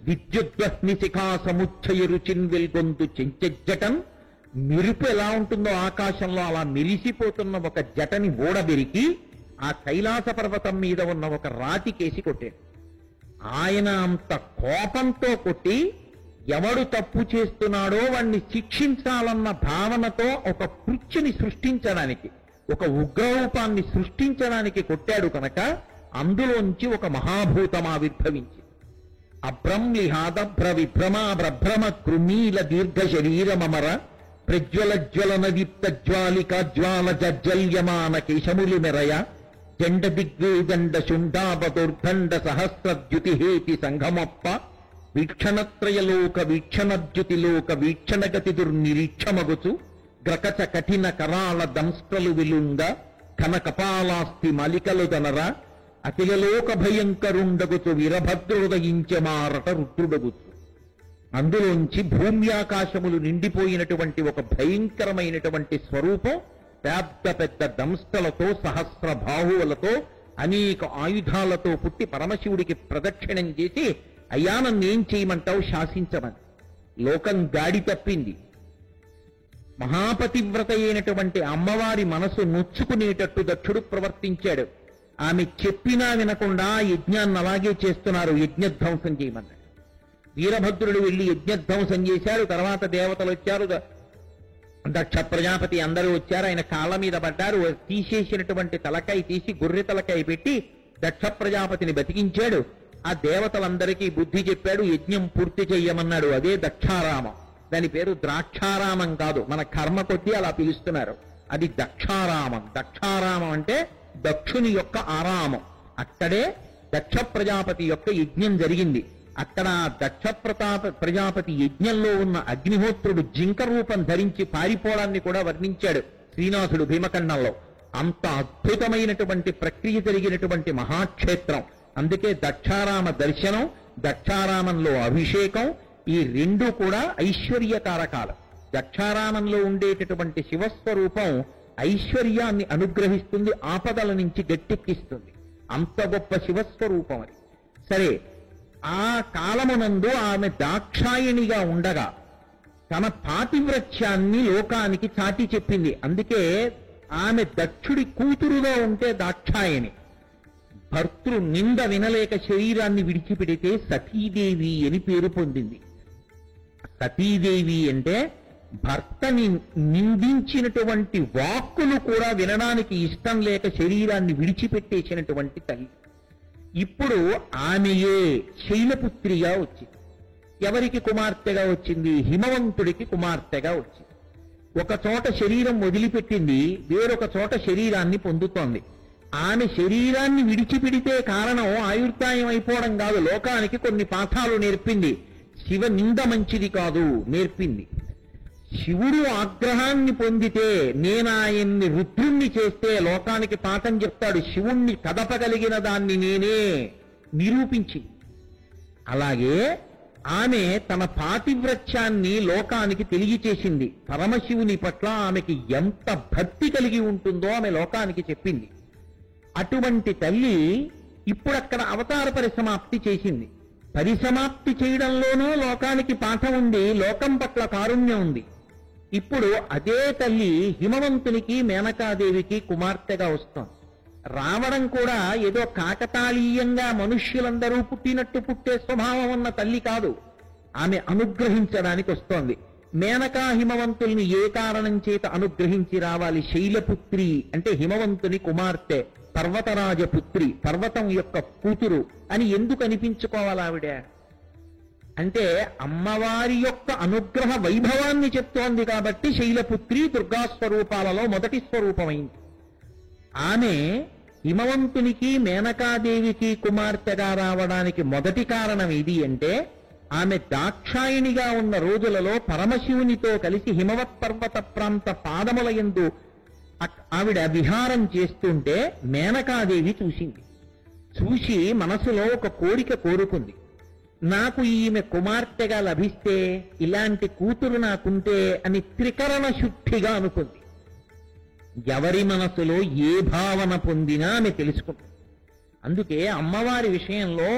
విద్యుద్వహ్ని శిఖాసముచ్చయ రుచిన్ వెల్గొంతు చెంచెజటన్. మెరుపు ఎలా ఉంటుందో ఆకాశంలో అలా మెరిసిపోతున్న ఒక జటని ఓడబెరికి ఆ కైలాస పర్వతం మీద ఉన్న ఒక రాతికేసి కొట్టాడు. ఆయన అంత కోపంతో కొట్టి ఎవడు తప్పు చేస్తున్నాడో వాణ్ణి శిక్షించాలన్న భావనతో ఒక పృచ్ఛుని సృష్టించడానికి, ఒక ఉగ్రరూపాన్ని సృష్టించడానికి కొట్టాడు కనుక అందులోంచి ఒక మహాభూతం ఆవిర్భవించి అభ్రంలిహాదభ్ర విభ్రమాభ్రభ్రమ కృమీల దీర్ఘ శరీరమర ప్రజ్వలజ్వలన దీప్త జ్వాలిక జ్వాల జజ్జల్యమాన కేశములు మెరయ జండ దిగ్వేదండ శుండాబదుర్దండ సహస్రద్యుతిహేతి సంఘమప్ప వీక్షణత్రయలోక వీక్షణద్యుతిలోక వీక్షణగతి దుర్నిరీక్షమగుచు గ్రకచ కఠిన కరాళ దంస్ట్రలు విలుంగ ఘన కపాలాస్తి మలికలు దనర అఖిలలోక భయంకరుండగుచు వీరభద్రుదయించమారట రుద్రుడగుచు. అందులోంచి భూమ్యాకాశములు నిండిపోయినటువంటి ఒక భయంకరమైనటువంటి స్వరూపం పెద్ద పెద్ద దంష్టలతో సహస్ర బాహువులతో అనేక ఆయుధాలతో పుట్టి పరమశివుడికి ప్రదక్షిణం చేసి అయ్యా నన్నేం చేయమంటావు, శాసించమని. లోకం గాడి తప్పింది. మహాపతివ్రత అయినటువంటి అమ్మవారి మనసు నొచ్చుకునేటట్టు దక్షుడు ప్రవర్తించాడు. ఆమె చెప్పినా వినకుండా యజ్ఞాన్ని అలాగే చేస్తున్నారు. యజ్ఞధ్వంసం చేయమన్నాడు. వీరభద్రుడు వెళ్లి యజ్ఞధ్వంసం చేశారు. తర్వాత దేవతలు వచ్చారు, దక్ష ప్రజాపతి అందరూ వచ్చారు. ఆయన కాళ్ళ మీద పడ్డారు. తీసేసినటువంటి తలకాయ తీసి గొర్రె తలకాయ పెట్టి దక్ష ప్రజాపతిని బతికించాడు. ఆ దేవతలందరికీ బుద్ధి చెప్పాడు. యజ్ఞం పూర్తి చెయ్యమన్నాడు. అదే దక్షారామం. దాని పేరు ద్రాక్షారామం కాదు, మన కర్మ కొద్దీ అలా పిలుస్తున్నారు. అది దక్షారామం. దక్షారామం అంటే దక్షుని యొక్క ఆరామం. అక్కడే దక్ష ప్రజాపతి యొక్క యజ్ఞం జరిగింది. అక్కడ దక్ష ప్రజాపతి యజ్ఞంలో ఉన్న అగ్నిహోత్రుడు జింక రూపం ధరించి పారిపోవడాన్ని కూడా వర్ణించాడు శ్రీనాథుడు భీమఖండంలో. అంత అద్భుతమైనటువంటి ప్రక్రియ జరిగినటువంటి మహాక్షేత్రం. అందుకే దక్షారామ దర్శనం, దక్షారామంలో అభిషేకం, ఈ రెండు కూడా ఐశ్వర్యకారకాలు. దక్షారామంలో ఉండేటటువంటి శివస్వరూపం ఐశ్వర్యాన్ని అనుగ్రహిస్తుంది, ఆపదల నుంచి గట్టెక్కిస్తుంది. అంత గొప్ప శివస్వరూపం అది. సరే, ఆ కాలమునందు ఆమె దాక్షాయణిగా ఉండగా తన పాతివ్రత్యాన్ని లోకానికి చాటి చెప్పింది. అందుకే ఆమె దక్షుడి కూతురుగా ఉంటే దాక్షాయణి. భర్తృ నింద వినలేక శరీరాన్ని విడిచిపెడితే సతీదేవి అని పేరు పొందింది. సతీదేవి అంటే భర్తని నిందించినటువంటి వాక్కులు కూడా వినడానికి ఇష్టం లేక శరీరాన్ని విడిచిపెట్టేసినటువంటి తల్లి. ఇప్పుడు ఆమెయే శైలపుత్రిగా వచ్చింది. ఎవరికి కుమార్తెగా వచ్చింది? హిమవంతుడికి కుమార్తెగా వచ్చింది. ఒక చోట శరీరం వదిలిపెట్టింది, వేరొక చోట శరీరాన్ని పొందుతోంది. ఆమె శరీరాన్ని విడిచిపెడితే కారణం ఆయుర్దాయం అయిపోవడం కాదు, లోకానికి కొన్ని పాఠాలు నేర్పింది. శివ నింద మంచిది కాదు నేర్పింది. శివుడు ఆగ్రహాన్ని పొందితే నేనాయన్ని రుద్రుణ్ణి చేస్తే లోకానికి పాఠం చెప్తాడు. శివుణ్ణి కదపగలిగిన దాన్ని నేనే నిరూపించి. అలాగే ఆమె తన పాతివ్రత్యాన్ని లోకానికి తెలియచేసింది. పరమశివుని పట్ల ఆమెకి ఎంత భక్తి కలిగి ఉంటుందో ఆమె లోకానికి చెప్పింది. అటువంటి తల్లి ఇప్పుడు అక్కడ అవతార పరిసమాప్తి చేసింది. పరిసమాప్తి చేయడంలోనూ లోకానికి పాఠం ఉంది, లోకం పట్ల కారుణ్యం ఉంది. ఇప్పుడు అదే తల్లి హిమవంతునికి మేనకాదేవికి కుమార్తెగా వస్తోంది. రావడం కూడా ఏదో కాకతాళీయంగా మనుష్యులందరూ పుట్టినట్టు పుట్టే స్వభావం ఉన్న తల్లి కాదు, ఆమె అనుగ్రహించడానికి వస్తోంది. మేనకా హిమవంతుల్ని ఏ కారణం చేత అనుగ్రహించి రావాలి? శైలపుత్రి అంటే హిమవంతుని కుమార్తె, పర్వతరాజపుత్రి, పర్వతం యొక్క కూతురు అని ఎందుకు అనిపించుకోవాలి ఆవిడ అంటే అమ్మవారి యొక్క అనుగ్రహ వైభవాన్ని చెప్తోంది కాబట్టి శైలపుత్రి దుర్గా స్వరూపాలలో మొదటి స్వరూపమైంది. ఆమె హిమవంతునికి మేనకాదేవికి కుమార్తెగా రావడానికి మొదటి కారణం ఇది అంటే ఆమె దాక్షాయిణిగా ఉన్న రోజులలో పరమశివునితో కలిసి హిమవత్ పర్వత ప్రాంత పాదముల యందు ఆవిడ విహారం చేస్తుంటే మేనకాదేవి చూసింది. చూసి మనసులో ఒక కోరిక కోరుకుంది, నాకు ఈమె కుమార్తెగా లభిస్తే, ఇలాంటి కూతురు నాకుంటే అని త్రికరణ శుద్ధిగా అనుకుంది. ఎవరి మనసులో ఏ భావన పొందినా ఆమె తెలుసుకుంది. అందుకే అమ్మవారి విషయంలో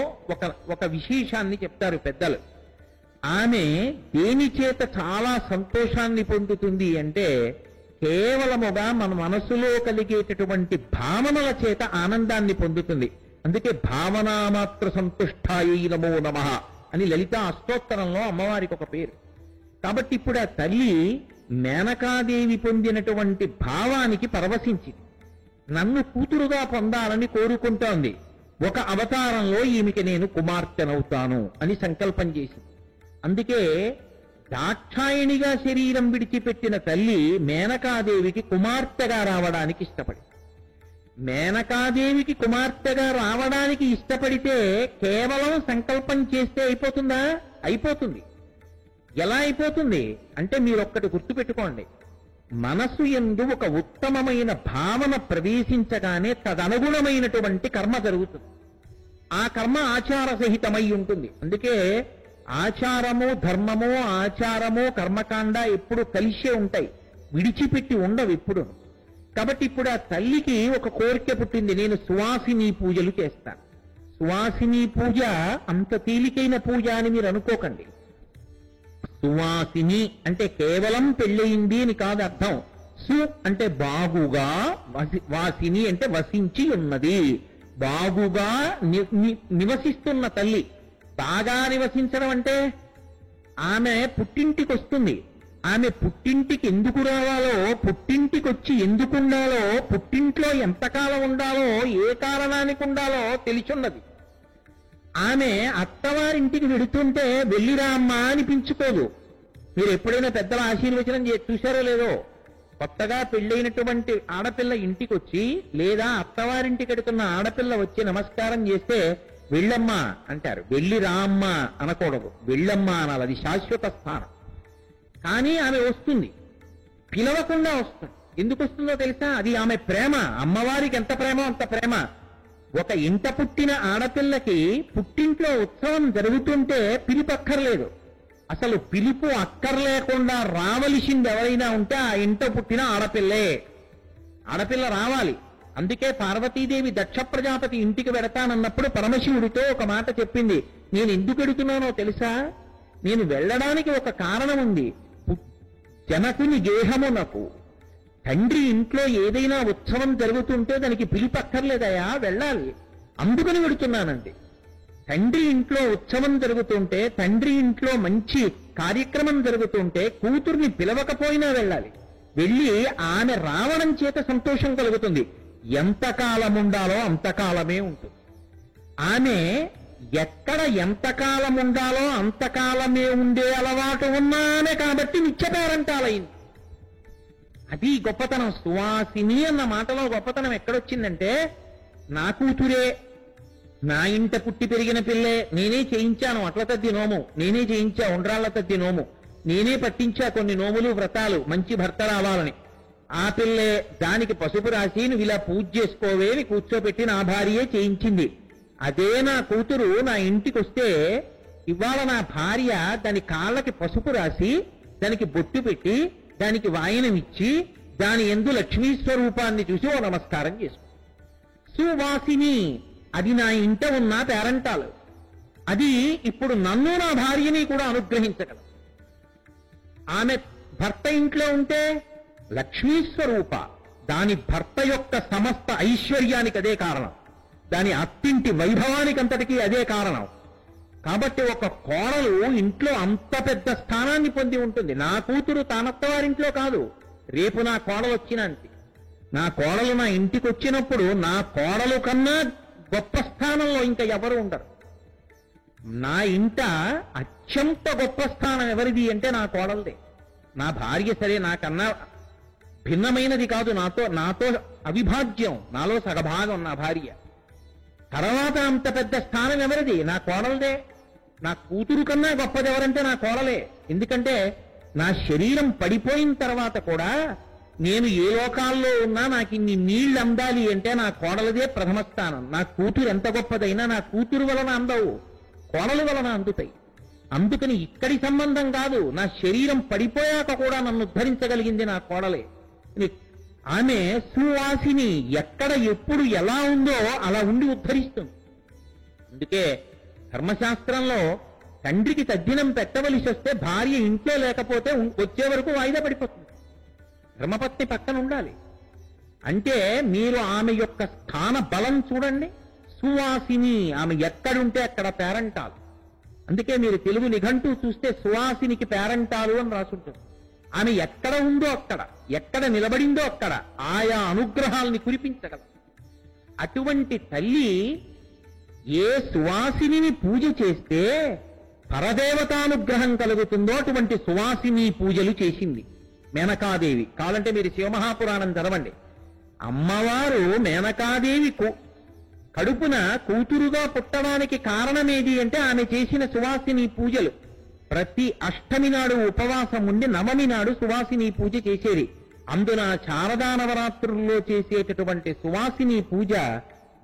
ఒక విశేషాన్ని చెప్తారు పెద్దలు. ఆమె దేని చేత చాలా సంతోషాన్ని పొందుతుంది అంటే కేవలముగా మన మనసులో కలిగేటటువంటి భావనల చేత ఆనందాన్ని పొందుతుంది. అందుకే భావనామాత్ర సంతుష్టాయై నమో నమః అని లలితా అష్టోత్తరంలో అమ్మవారికి ఒక పేరు. కాబట్టి ఇప్పుడు ఆ తల్లి మేనకాదేవి పొందినటువంటి భావానికి పరవశించింది. నన్ను కూతురుగా పొందాలని కోరుకుంటోంది. ఒక అవతారంలో ఈమెకి నేను కుమార్తెనవుతాను అని సంకల్పం చేసింది. అందుకే దాక్షాయిణిగా శరీరం విడిచిపెట్టిన తల్లి మేనకాదేవికి కుమార్తెగా రావడానికి ఇష్టపడి, మేనకాదేవికి కుమార్తెగా రావడానికి ఇష్టపడితే కేవలం సంకల్పం చేస్తే అయిపోతుందా? అయిపోతుంది. ఎలా అయిపోతుంది అంటే మీరొక్కటి గుర్తుపెట్టుకోండి, మనసు యందు ఒక ఉత్తమమైన భావన ప్రవేశించగానే తదనుగుణమైనటువంటి కర్మ జరుగుతుంది. ఆ కర్మ ఆచార సహితమై ఉంటుంది. అందుకే ఆచారము ధర్మము, ఆచారము కర్మకాండ ఎప్పుడు కలిసే ఉంటాయి, విడిచిపెట్టి ఉండవు ఎప్పుడు. కాబట్టి ఇప్పుడు ఆ తల్లికి ఒక కోరిక పుట్టింది, నేను సువాసిని పూజలు చేస్తాను. సువాసిని పూజ అంత తేలికైన పూజ అని మీరు అనుకోకండి. సువాసిని అంటే కేవలం పెళ్ళయింది అని కాదు అర్థం. సు అంటే బాగుగా, వాసిని అంటే వసించి ఉన్నది, బాగుగా నివసిస్తున్న తల్లి. బాగా నివసించడం అంటే ఆమె పుట్టింటికి వస్తుంది. ఆమె పుట్టింటికి ఎందుకు రావాలో, పుట్టింటికి వచ్చి ఎందుకు ఉండాలో, పుట్టింట్లో ఎంతకాలం ఉండాలో, ఏ కారణానికి ఉండాలో తెలిసున్నది. ఆమె అత్తవారింటికి వెడుతుంటే వెళ్ళిరా అమ్మా అనిపించుకోదు. మీరు ఎప్పుడైనా పెద్దల ఆశీర్వచనం చూశారో లేదో, కొత్తగా పెళ్ళైనటువంటి ఆడపిల్ల ఇంటికి వచ్చి లేదా అత్తవారింటికి వెడుతున్న ఆడపిల్ల వచ్చి నమస్కారం చేస్తే వెళ్ళమ్మా అంటారు, వెళ్ళిరా అమ్మా అనకూడదు, వెళ్ళమ్మా అనాలి. అది శాశ్వత స్థానం. కానీ ఆమె వస్తుంది, పిలవకుండా వస్తుంది. ఎందుకు వస్తుందో తెలుసా? అది ఆమె ప్రేమ. అమ్మవారికి ఎంత ప్రేమో అంత ప్రేమ. ఒక ఇంట పుట్టిన ఆడపిల్లకి పుట్టింట్లో ఉత్సవం జరుగుతుంటే పిలుపు అక్కర్లేదు. అసలు పిలుపు అక్కర్లేకుండా రావలసింది ఎవరైనా ఉంటే ఆ ఇంట పుట్టిన ఆడపిల్లే. ఆడపిల్ల రావాలి. అందుకే పార్వతీదేవి దక్ష ప్రజాపతి ఇంటికి వెడతానన్నప్పుడు పరమశివుడితో ఒక మాట చెప్పింది, నేను ఎందుకు వెడుతున్నానో తెలుసా? నేను వెళ్ళడానికి ఒక కారణం ఉంది. జనకుని గేహమునకు తండ్రి ఇంట్లో ఏదైనా ఉత్సవం జరుగుతుంటే దానికి పిలుపు అక్కర్లేదయా, వెళ్ళాలి, అందుకని వెడుతున్నానండి. తండ్రి ఇంట్లో ఉత్సవం జరుగుతుంటే, తండ్రి ఇంట్లో మంచి కార్యక్రమం జరుగుతుంటే కూతుర్ని పిలవకపోయినా వెళ్ళాలి. వెళ్ళి ఆమె రావడం చేత సంతోషం కలుగుతుంది. ఎంతకాలం ఉండాలో అంతకాలమే ఉంటుంది. ఆమె ఎక్కడ ఎంతకాలం ఉండాలో అంతకాలమే ఉండే అలవాటు ఉన్నానే కాబట్టి నిత్యపేరంటాలైంది. అది గొప్పతనం. సువాసిని అన్న మాటలో గొప్పతనం ఎక్కడొచ్చిందంటే, నా కూతురే, నా ఇంట పుట్టి పెరిగిన పిల్లే, నేనే చేయించాను అట్ల తద్ది నోము, నేనే చేయించా ఉండ్రాళ్ల తద్ది నోము, నేనే పట్టించా కొన్ని నోములు వ్రతాలు మంచి భర్త రావాలని. ఆ పిల్లే దానికి పసుపు రాసి నువ్వు ఇలా పూజ చేసుకోవే కూర్చోబెట్టి నా భార్యే చేయించింది. అదే నా కూతురు నా ఇంటికి వస్తే ఇవాళ నా భార్య దాని కాళ్ళకి పసుపు రాసి దానికి బొట్టు పెట్టి దానికి వాయనమిచ్చి దాని యందు లక్ష్మీ స్వరూపాన్ని చూసి ఓ నమస్కారం చేసుకుంది. సువాసిని, అది నా ఇంట ఉన్న పేరంటాలు. అది ఇప్పుడు నన్ను నా భార్యని కూడా అనుగ్రహించగలదు. ఆమె భర్త ఇంట్లో ఉంటే లక్ష్మీ స్వరూప, దాని భర్త యొక్క సమస్త ఐశ్వర్యానికి అదే కారణం, దాని అత్తింటి వైభవానికంతటికీ అదే కారణం. కాబట్టి ఒక కోడలు ఇంట్లో అంత పెద్ద స్థానాన్ని పొంది ఉంటుంది. నా కూతురు తానత్తవారింట్లో కాదు, రేపు నా కోడలు వచ్చినంతే. నా కోడలు నా ఇంటికి వచ్చినప్పుడు నా కోడలు కన్నా గొప్ప స్థానంలో ఇంకా ఎవరు ఉండరు. నా ఇంట అత్యంత గొప్ప స్థానం ఎవరిది అంటే నా కోడలదే. నా భార్య సరే నాకన్నా భిన్నమైనది కాదు, నాతో అవిభాజ్యం, నాలో సగభాగం నా భార్య. తర్వాత అంత పెద్ద స్థానం ఎవరిది? నా కోడలదే. నా కూతురు కన్నా గొప్పది ఎవరంటే నా కోడలే. ఎందుకంటే నా శరీరం పడిపోయిన తర్వాత కూడా నేను ఏ లోకాల్లో ఉన్నా నాకు ఇన్ని నీళ్లు అందాలి అంటే నా కోడలదే ప్రథమ స్థానం. నా కూతురు ఎంత గొప్పదైనా నా కూతురు వలన అందవు, కోడలు వలన అందుతాయి. అందుకని ఇక్కడి సంబంధం కాదు, నా శరీరం పడిపోయాక కూడా నన్ను ఉద్ధరించగలిగింది నా కోడలే. ఆమె సువాసిని, ఎక్కడ ఎప్పుడు ఎలా ఉందో అలా ఉండి ఉద్ధరిస్తుంది. అందుకే ధర్మశాస్త్రంలో తండ్రికి తద్దినం పెట్టవలసి వస్తే భార్య ఇంట్లో లేకపోతే వచ్చే వరకు వాయిదా పడిపోతుంది. ధర్మపత్ని పక్కన ఉండాలి. అంటే మీరు ఆమె యొక్క స్థాన బలం చూడండి. సువాసిని, ఆమె ఎక్కడుంటే అక్కడ పేరంటాలు. అందుకే మీరు తెలుగు నిఘంటూ చూస్తే సువాసినికి పేరంటాలు అని రాసుంటుంది. ఆమె ఎక్కడ ఉందో అక్కడ, ఎక్కడ నిలబడిందో అక్కడ ఆయా అనుగ్రహాల్ని కురిపించగలదు. అటువంటి తల్లి ఏ సువాసిని పూజ చేస్తే పరదేవతానుగ్రహం కలుగుతుందో అటువంటి సువాసిని పూజలు చేసింది మేనకాదేవి. కావాలంటే మీరు శివమహాపురాణం చదవండి. అమ్మవారు మేనకాదేవి కడుపున కూతురుగా పుట్టడానికి కారణమేది అంటే ఆమె చేసిన సువాసిని పూజలు. ప్రతి అష్టమి నాడు ఉపవాసం ఉండి నవమి నాడు సువాసిని పూజ చేసేది. అందున శారదా నవరాత్రుల్లో చేసేటటువంటి సువాసిని పూజ,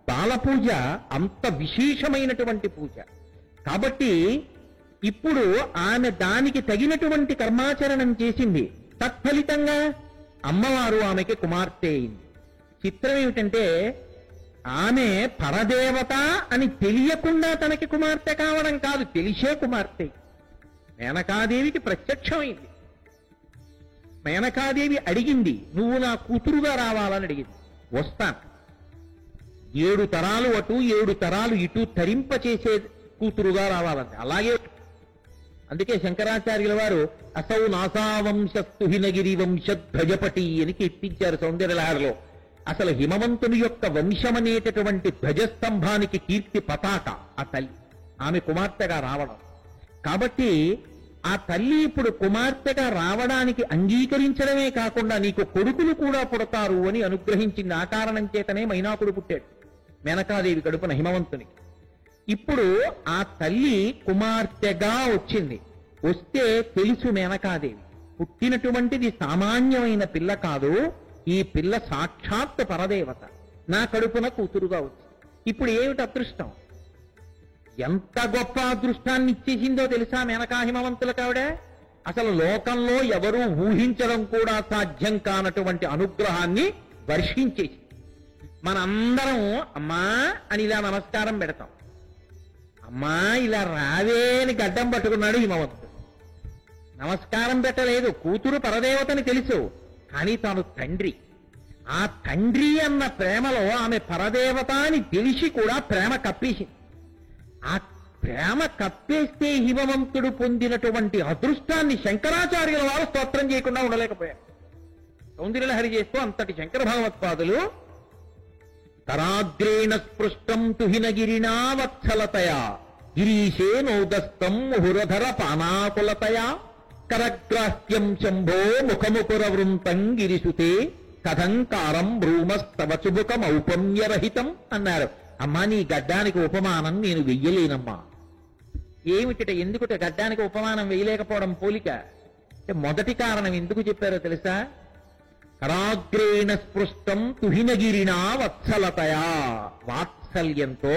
బాలపూజ అంత విశేషమైనటువంటి పూజ. కాబట్టి ఇప్పుడు ఆమె దానికి తగినటువంటి కర్మాచరణం చేసింది. తత్ఫలితంగా అమ్మవారు ఆమెకి కుమార్తె అయింది. చిత్రం ఏమిటంటే ఆమె పరదేవత అని తెలియకుండా తనకి కుమార్తె కావడం కాదు, తెలిసే కుమార్తె. మేనకాదేవికి ప్రత్యక్షమైంది. మేనకాదేవి అడిగింది, నువ్వు నా కూతురుగా రావాలని అడిగింది. వస్తాను. 7 తరాలు అటు 7 తరాలు ఇటు తరింప చేసే కూతురుగా రావాలంటే అలాగే. అందుకే శంకరాచార్యుల వారు అసౌ నాసావంశస్తు హిమగిరి వంశధ్వజపటి అని కీర్తించారు సౌందర్యలహరిలో. అసలు హిమవంతుని యొక్క వంశమనేటటువంటి ధ్వజస్తంభానికి కీర్తి పతాక ఆ తల్లి, ఆమె కుమార్తెగా రావడం. కాబట్టి ఆ తల్లి ఇప్పుడు కుమార్తెగా రావడానికి అంగీకరించడమే కాకుండా నీకు కొడుకులు కూడా పుడతారు అని అనుగ్రహించింది. ఆ కారణం చేతనే మైనాకుడు పుట్టాడు మేనకాదేవి కడుపున హిమవంతునికి. ఇప్పుడు ఆ తల్లి కుమార్తెగా వచ్చింది. వస్తే తెలుసు మేనకాదేవి పుట్టినటువంటిది సామాన్యమైన పిల్ల కాదు, ఈ పిల్ల సాక్షాత్ పరదేవత, నా కడుపున కూతురుగా వచ్చింది. ఇప్పుడు ఏమిటి అదృష్టం? ఎంత గొప్ప అదృష్టాన్ని ఇచ్చేసిందో తెలుసా మేనకా హిమవంతులకు ఆవిడ. అసలు లోకంలో ఎవరూ ఊహించడం కూడా సాధ్యం కానటువంటి అనుగ్రహాన్ని వర్షించేసి మనందరం అమ్మా అని ఇలా నమస్కారం పెడతాం. అమ్మా ఇలా రావే అని గడ్డం పట్టుకున్నాడు హిమవంతుడు. నమస్కారం పెట్టలేదు, కూతురు పరదేవతని తెలుసు, కానీ తాను తండ్రి. ఆ తండ్రి అన్న ప్రేమలో ఆమె పరదేవత అని తెలిసి కూడా ప్రేమ కప్పేసింది. ఆ ప్రేమ కప్పేస్తే హిమవంతుడు పొందినటువంటి అదృష్టాన్ని శంకరాచార్యుల వారు స్తోత్రం చేయకుండా ఉండలేకపోయారు. సౌందర్యలహరి చేస్తూ అంతటి శంకర భగవత్పాదులు తరాగ్రేణ స్పృష్టం తుహినగిరినా వత్సలతయా గిరీశే నౌదస్తం ముహురధర పానాకులతయా కరగ్రాహ్యం శంభో ముఖముకురవృంతం గిరిసుతే కథంకారం భ్రూమస్తవ చుబుకమౌపమ్యరహితం అన్నారు. అమ్మా నీ గడ్డానికి ఉపమానం నేను వెయ్యలేనమ్మా. ఏమిటిట, ఎందుకుట గడ్డానికి ఉపమానం వేయలేకపోవడం పోలిక? మొదటి కారణం ఎందుకు చెప్పారో తెలుసా? కరాగ్రేణ స్పృష్టం తుహినగిరినా వత్సలతయా, వాత్సల్యంతో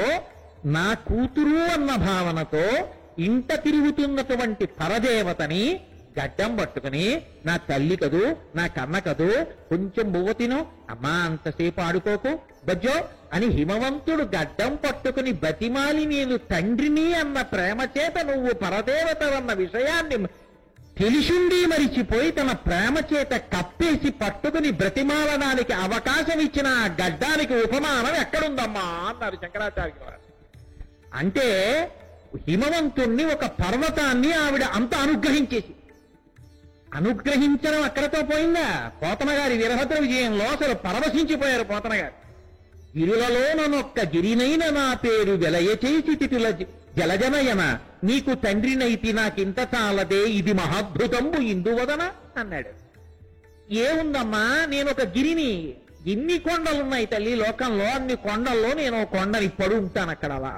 నా కూతురు అన్న భావనతో ఇంట తిరుగుతున్నటువంటి పరదేవతని గడ్డం పట్టుకుని, నా తల్లి కదూ, నా కన్న కదూ, కొంచెం బువ్వ తిను, అమ్మా అంతసేపు ఆడుకోకు బజ్జో అని హిమవంతుడు గడ్డం పట్టుకుని బతిమాలి నేను తండ్రిని అన్న ప్రేమ చేత నువ్వు పరదేవతవన్న విషయాన్ని తెలిసిండి మరిచిపోయి తన ప్రేమ చేత కప్పేసి పట్టుకుని బ్రతిమాలడానికి అవకాశం ఇచ్చిన ఆ గడ్డానికి ఉపమానం ఎక్కడుందమ్మా అన్నారు శంకరాచార్య వారు. అంటే హిమవంతుణ్ణి, ఒక పర్వతాన్ని ఆవిడ అంత అనుగ్రహించడం అక్కడతో పోయిందా? పోతన గారి వీరభద్ర విజయంలో అసలు పరవశించిపోయారు పోతన గారు. గిరులలోనొక్క గిరినైన నా పేరు వెలయచేసి తిటుల జలజనయన, నీకు తండ్రినైతి నాకింత చాలదే, ఇది మహాద్భుతంబు ఇందువదన అన్నాడు. ఏముందమ్మా, నేను ఒక గిరిని, ఎన్ని కొండలున్నాయి తల్లి లోకంలో, అన్ని కొండల్లో నేను కొండని పడు ఉంటాను అక్కడ. అలా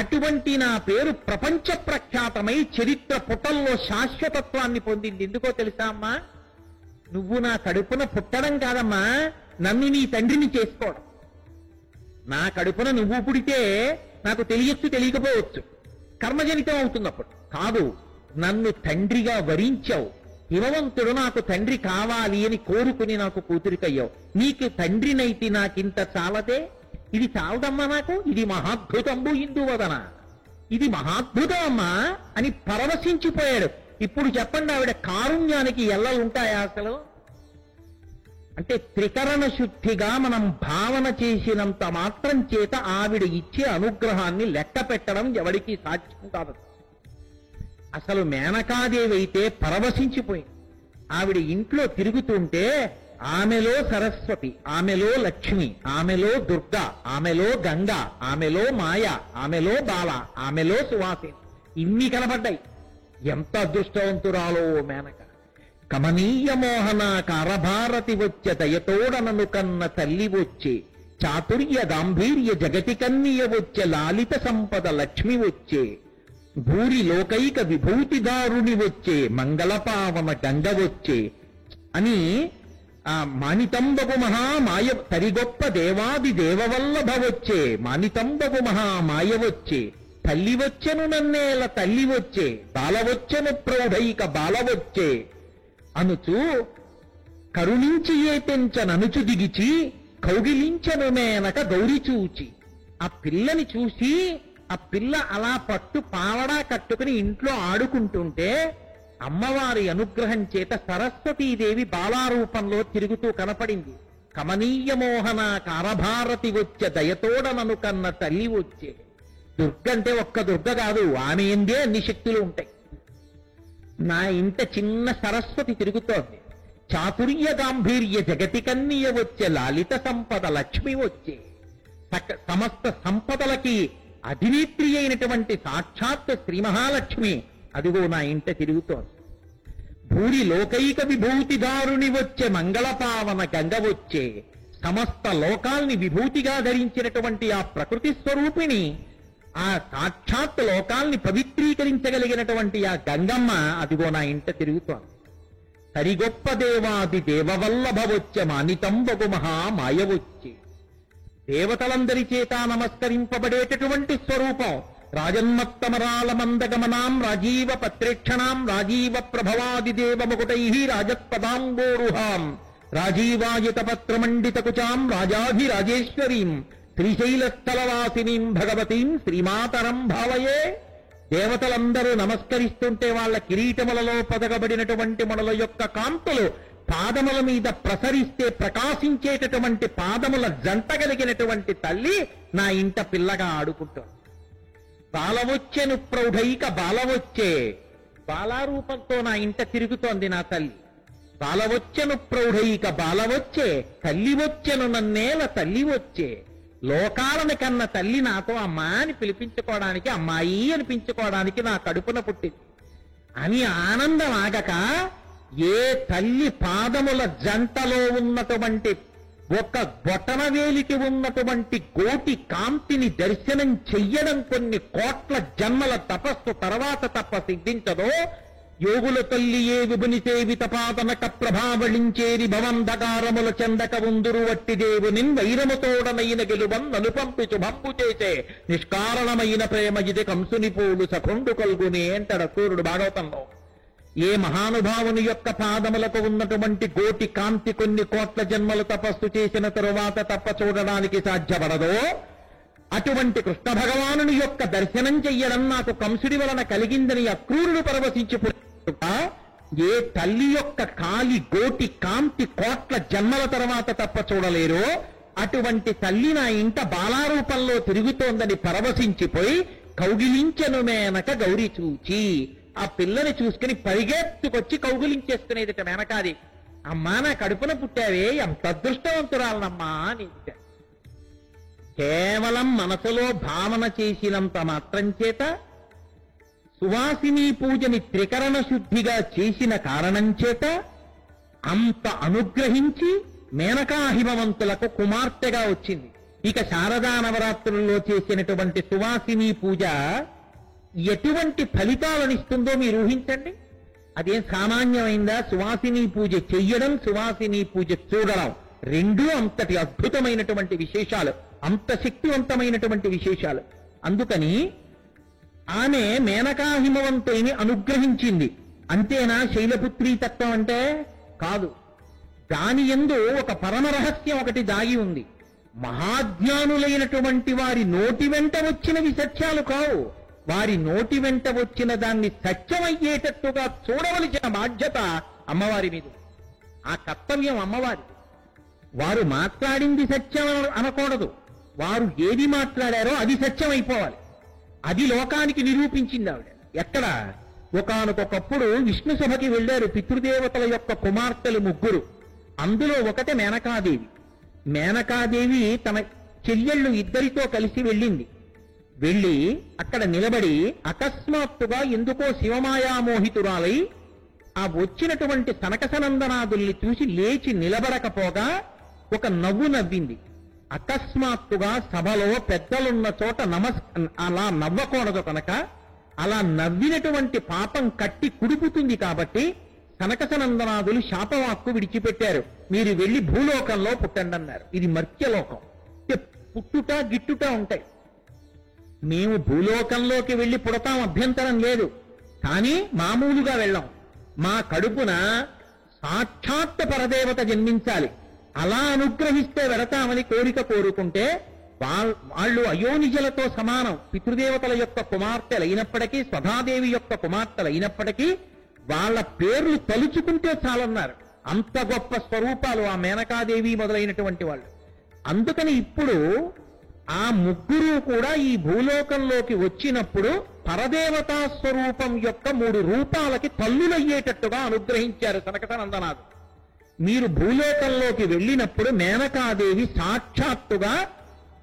అటువంటి నా పేరు ప్రపంచ ప్రఖ్యాతమై చరిత్ర పుటల్లో శాశ్వతత్వాన్ని పొందింది. ఎందుకో తెలుసా అమ్మా, నువ్వు నా కడుపున పుట్టడం కాదమ్మా, నన్ను నీ తండ్రిని చేసుకోవడం. నా కడుపున నువ్వు పుడితే నాకు తెలియచ్చు, తెలియకపోవచ్చు, కర్మజనితం అవుతుంది. అప్పుడు కాదు, నన్ను తండ్రిగా వరించావు. హిమవంతుడు నాకు తండ్రి కావాలి అని కోరుకుని నాకు కూతురికయ్యావు. నీకు తండ్రినైతే నాకింత చాలదే, ఇది చాలదమ్మా నాకు, ఇది మహాద్భుతంబు ఇందువదన, ఇది మహాద్భుతం అమ్మా అని పరవశించిపోయాడు. ఇప్పుడు చెప్పండి, ఆవిడ కారుణ్యానికి ఎల్లలుంటాయా అసలు? అంటే త్రికరణ శుద్ధిగా మనం భావన చేసినంత మాత్రం చేత ఆవిడ ఇచ్చే అనుగ్రహాన్ని లెక్క పెట్టడం ఎవరికి సాధ్యం కాదు. అసలు మేనకాదేవి అయితే పరవశించిపోయింది. ఆవిడ ఇంట్లో తిరుగుతుంటే ఆమెలో సరస్వతి, ఆమెలో లక్ష్మి, ఆమెలో దుర్గా, ఆమెలో గంగ, ఆమెలో మాయ, ఆమెలో బాల, ఆమెలో సువాసిని, ఇన్ని కనబడ్డాయి. ఎంత అదృష్టవంతురాలో మేనక. కమనీయ మోహన కారభారతి వచ్చే దయతోడనను కన్న తల్లి వచ్చే, చాతుర్య గాంభీర్య జగతి కన్నియ వచ్చే, లాలిత సంపద లక్ష్మి వచ్చే, భూరి లోకైక విభూతిదారుని వచ్చే, మంగళపావన గంగ వచ్చే అని ఆ మానితంబగు మహామాయ తరిగొప్ప దేవాది దేవవల్లభ వచ్చే, మానితంబగు మహామాయ వచ్చే, తల్లి వచ్చెను నన్నేల తల్లి వచ్చే, బాలవచ్చెను ప్రౌఢైక బాల వచ్చే అనుచు కరుణించి ఏ పెంచననుచు దిగిచి, కౌగిలించను మేనక గౌరి చూచి. ఆ పిల్లని చూసి, ఆ పిల్ల అలా పట్టు పావడా కట్టుకుని ఇంట్లో ఆడుకుంటుంటే అమ్మవారి అనుగ్రహం చేత సరస్వతీదేవి బాలారూపంలో తిరుగుతూ కనపడింది. కమనీయ మోహన కారభారతి వచ్చే దయతోడనను కన్న తల్లి వచ్చే. దుర్గంటే ఒక్క దుర్గ కాదు, ఆమె ఎందే అన్ని శక్తులు ఉంటాయి. నా ఇంట చిన్న సరస్వతి తిరుగుతోంది. చాతుర్య గాంభీర్య జగతి కన్నియ వచ్చే, లాలిత సంపద లక్ష్మి వచ్చే, సమస్త సంపదలకి అధినేత్రి అయినటువంటి సాక్షాత్ శ్రీ మహాలక్ష్మి అదిగో నా ఇంట తిరుగుతోంది. భూరి లోకైక విభూతిదారుని వచ్చే, మంగళపావన గంగ వచ్చే, సమస్త లోకాల్ని విభూతిగా ధరించినటువంటి ఆ ప్రకృతి స్వరూపిణి, ఆ సాక్షాత్ లోకాల్ని పవిత్రీకరించగలిగినటువంటి ఆ గంగమ్మ అదిగో నా ఇంట తిరుగుతోంది. సరిగొప్ప దేవాది దేవవల్లభ వచ్చే, మానితంబగు మహామాయ వచ్చే. దేవతలందరి చేత నమస్కరింపబడేటటువంటి స్వరూపం. రాజన్మత్తమరాల మందగమనాం రాజీవ పత్రేక్షణాం రాజీవ ప్రభవాది దేవముకుటై రాజత్పదాంగోరుహాం రాజీవాయుత పత్రమండిత కుచాం రాజాధిరాజేశ్వరీం శ్రీశైలస్థలవాసినీం భగవతీం శ్రీమాతరం భావయే. దేవతలందరూ నమస్కరిస్తుంటే వాళ్ళ కిరీటములలో పొదగబడినటువంటి మణుల యొక్క కాంతులు పాదముల మీద ప్రసరిస్తే ప్రకాశించేటటువంటి పాదముల జంట కలిగినటువంటి తల్లి నా ఇంట పిల్లగా ఆడుకుంటోంది. బాలవచ్చెను ప్రౌఢైక బాలవచ్చే, బాలారూపంతో నా ఇంట తిరుగుతోంది నా తల్లి. బాలవచ్చెను ప్రౌఢైక బాలవచ్చే, తల్లి వచ్చెను నన్నేల తల్లి వచ్చే. లోకాలను కన్న తల్లి నాతో అమ్మా అని పిలిపించుకోవడానికి, అమ్మాయి అనిపించుకోవడానికి నా కడుపున పుట్టింది అని ఆనందం ఆగక, ఏ తల్లి పాదముల జంటలో ఉన్నటువంటి ఒక బొటనవేలికి ఉన్నటువంటి కోటి కాంతిని దర్శనం చెయ్యడం కొన్ని కోట్ల జన్మల తపస్సు తర్వాత తప్ప సిద్ధించదో, యోగుల తల్లియే విభుని సేవిత పాతనక ప్రభావళించేరి భవంధకారముల చెందక ఉందురు వట్టి దేవునిన్ వైరముతోడనైన గెలువం నలుపంపి శుభంపు చేసే నిష్కారణమైన ప్రేమ ఇది కంసుని పూలు సఖుండు కల్గునే అంటాడు సూర్యుడు భాగవతంలో. ఏ మహానుభావుని యొక్క పాదములకు ఉన్నటువంటి గోటి కాంతి కొన్ని కోట్ల జన్మలు తపస్సు చేసిన తరువాత తప్ప చూడడానికి సాధ్యపడదో అటువంటి కృష్ణ భగవానుని యొక్క దర్శనం చెయ్యడం నాకు కంసుడి వలన కలిగిందని అక్రూరుడు పరవశించిపోతున్నా, ఏ తల్లి యొక్క కాలి గోటి కాంతి కోట్ల జన్మల తర్వాత తప్ప చూడలేరో అటువంటి తల్లి నా ఇంట బాలారూపంలో తిరుగుతోందని పరవశించిపోయి కౌగిలించెను మేనక గౌరి చూచి, ఆ పిల్లని చూసుకుని పరిగెత్తుకొచ్చి కౌగిలించేసుకునేదిట మేనకాది. అమ్మా నా కడుపున పుట్టావే ఎంత అదృష్టవంతురాలనమ్మా అని. కేవలం మనసులో భావన చేసినంత మాత్రం చేత, సువాసిని పూజని త్రికరణ శుద్ధిగా చేసిన కారణం చేత అంత అనుగ్రహించి మేనకాహిమవంతులకు కుమార్తెగా వచ్చింది. ఇక శారదా నవరాత్రుల్లో చేసినటువంటి సువాసిని పూజ ఎటువంటి ఫలితాలనిస్తుందో మీరు ఊహించండి. అదేం సామాన్యమైందా? సువాసిని పూజ చెయ్యడం, సువాసిని పూజ చూడడం రెండూ అంతటి అద్భుతమైనటువంటి విశేషాలు, అంత శక్తివంతమైనటువంటి విశేషాలు. అందుకని ఆమె మేనకాహిమవంతుల్ని అనుగ్రహించింది. అంతేనా శైలపుత్రీ తత్వం అంటే? కాదు. దాని యందు ఒక పరమ రహస్యం ఒకటి దాగి ఉంది. మహాజ్ఞానులైనటువంటి వారి నోటి వెంట వచ్చినవి సత్యాలు కావు. వారి నోటి వెంట వచ్చిన దాన్ని సత్యమయ్యేటట్టుగా చూడవలసిన బాధ్యత అమ్మవారి మీద. ఆ కర్తవ్యం అమ్మవారి. వారు మాట్లాడింది సత్యం అనకూడదు. వారు ఏది మాట్లాడారో అది సత్యం అయిపోవాలి. అది లోకానికి నిరూపించింది ఆవిడ. ఎక్కడ? ఒకానొకప్పుడు విష్ణు సభకి వెళ్లారు పితృదేవతల యొక్క కుమార్తెలు ముగ్గురు. అందులో ఒకటి మేనకాదేవి. మేనకాదేవి తన చెల్లెళ్ళు ఇద్దరితో కలిసి వెళ్ళింది. వెళ్ళి అక్కడ నిలబడి అకస్మాత్తుగా ఎందుకో శివమాయామోహితురాలై ఆ వచ్చినటువంటి సనకసనందనాదుల్ని చూసి లేచి నిలబడకపోగా ఒక నవ్వు నవ్వింది. అకస్మాత్తుగా సభలో పెద్దలున్న చోట అలా నవ్వకూడదు కనుక అలా నవ్వినటువంటి పాపం కట్టి కుడుపుతుంది కాబట్టి సనకసనందనాదులు శాపవాక్కు విడిచిపెట్టారు. మీరు వెళ్లి భూలోకంలో పుట్టండి అన్నారు. ఇది మర్త్యలోకం. పుట్టుట గిట్టుట ఉంటాయి. మేము భూలోకంలోకి వెళ్లి పుడతాం, అభ్యంతరం లేదు. కానీ మామూలుగా వెళ్ళాం. మా కడుపున సాక్షాత్ పరదేవత జన్మించాలి. అలా అనుగ్రహిస్తే వెడతామని కోరిక కోరుకుంటే వాళ్ళు అయోనిజలతో సమానం. పితృదేవతల యొక్క కుమార్తెలు అయినప్పటికీ, స్వధాదేవి యొక్క కుమార్తెలు అయినప్పటికీ వాళ్ళ పేర్లు తలుచుకుంటే చాలన్నారు. అంత గొప్ప స్వరూపాలు ఆ మేనకాదేవి మొదలైనటువంటి వాళ్ళు. అందుకని ఇప్పుడు ఆ ముగ్గురు కూడా ఈ భూలోకంలోకి వచ్చినప్పుడు పరదేవతా స్వరూపం యొక్క 3 రూపాలకి తల్లులయ్యేటట్టుగా అనుగ్రహించారు సనకసనందనాథు. మీరు భూలోకంలోకి వెళ్ళినప్పుడు మేనకాదేవి సాక్షాత్తుగా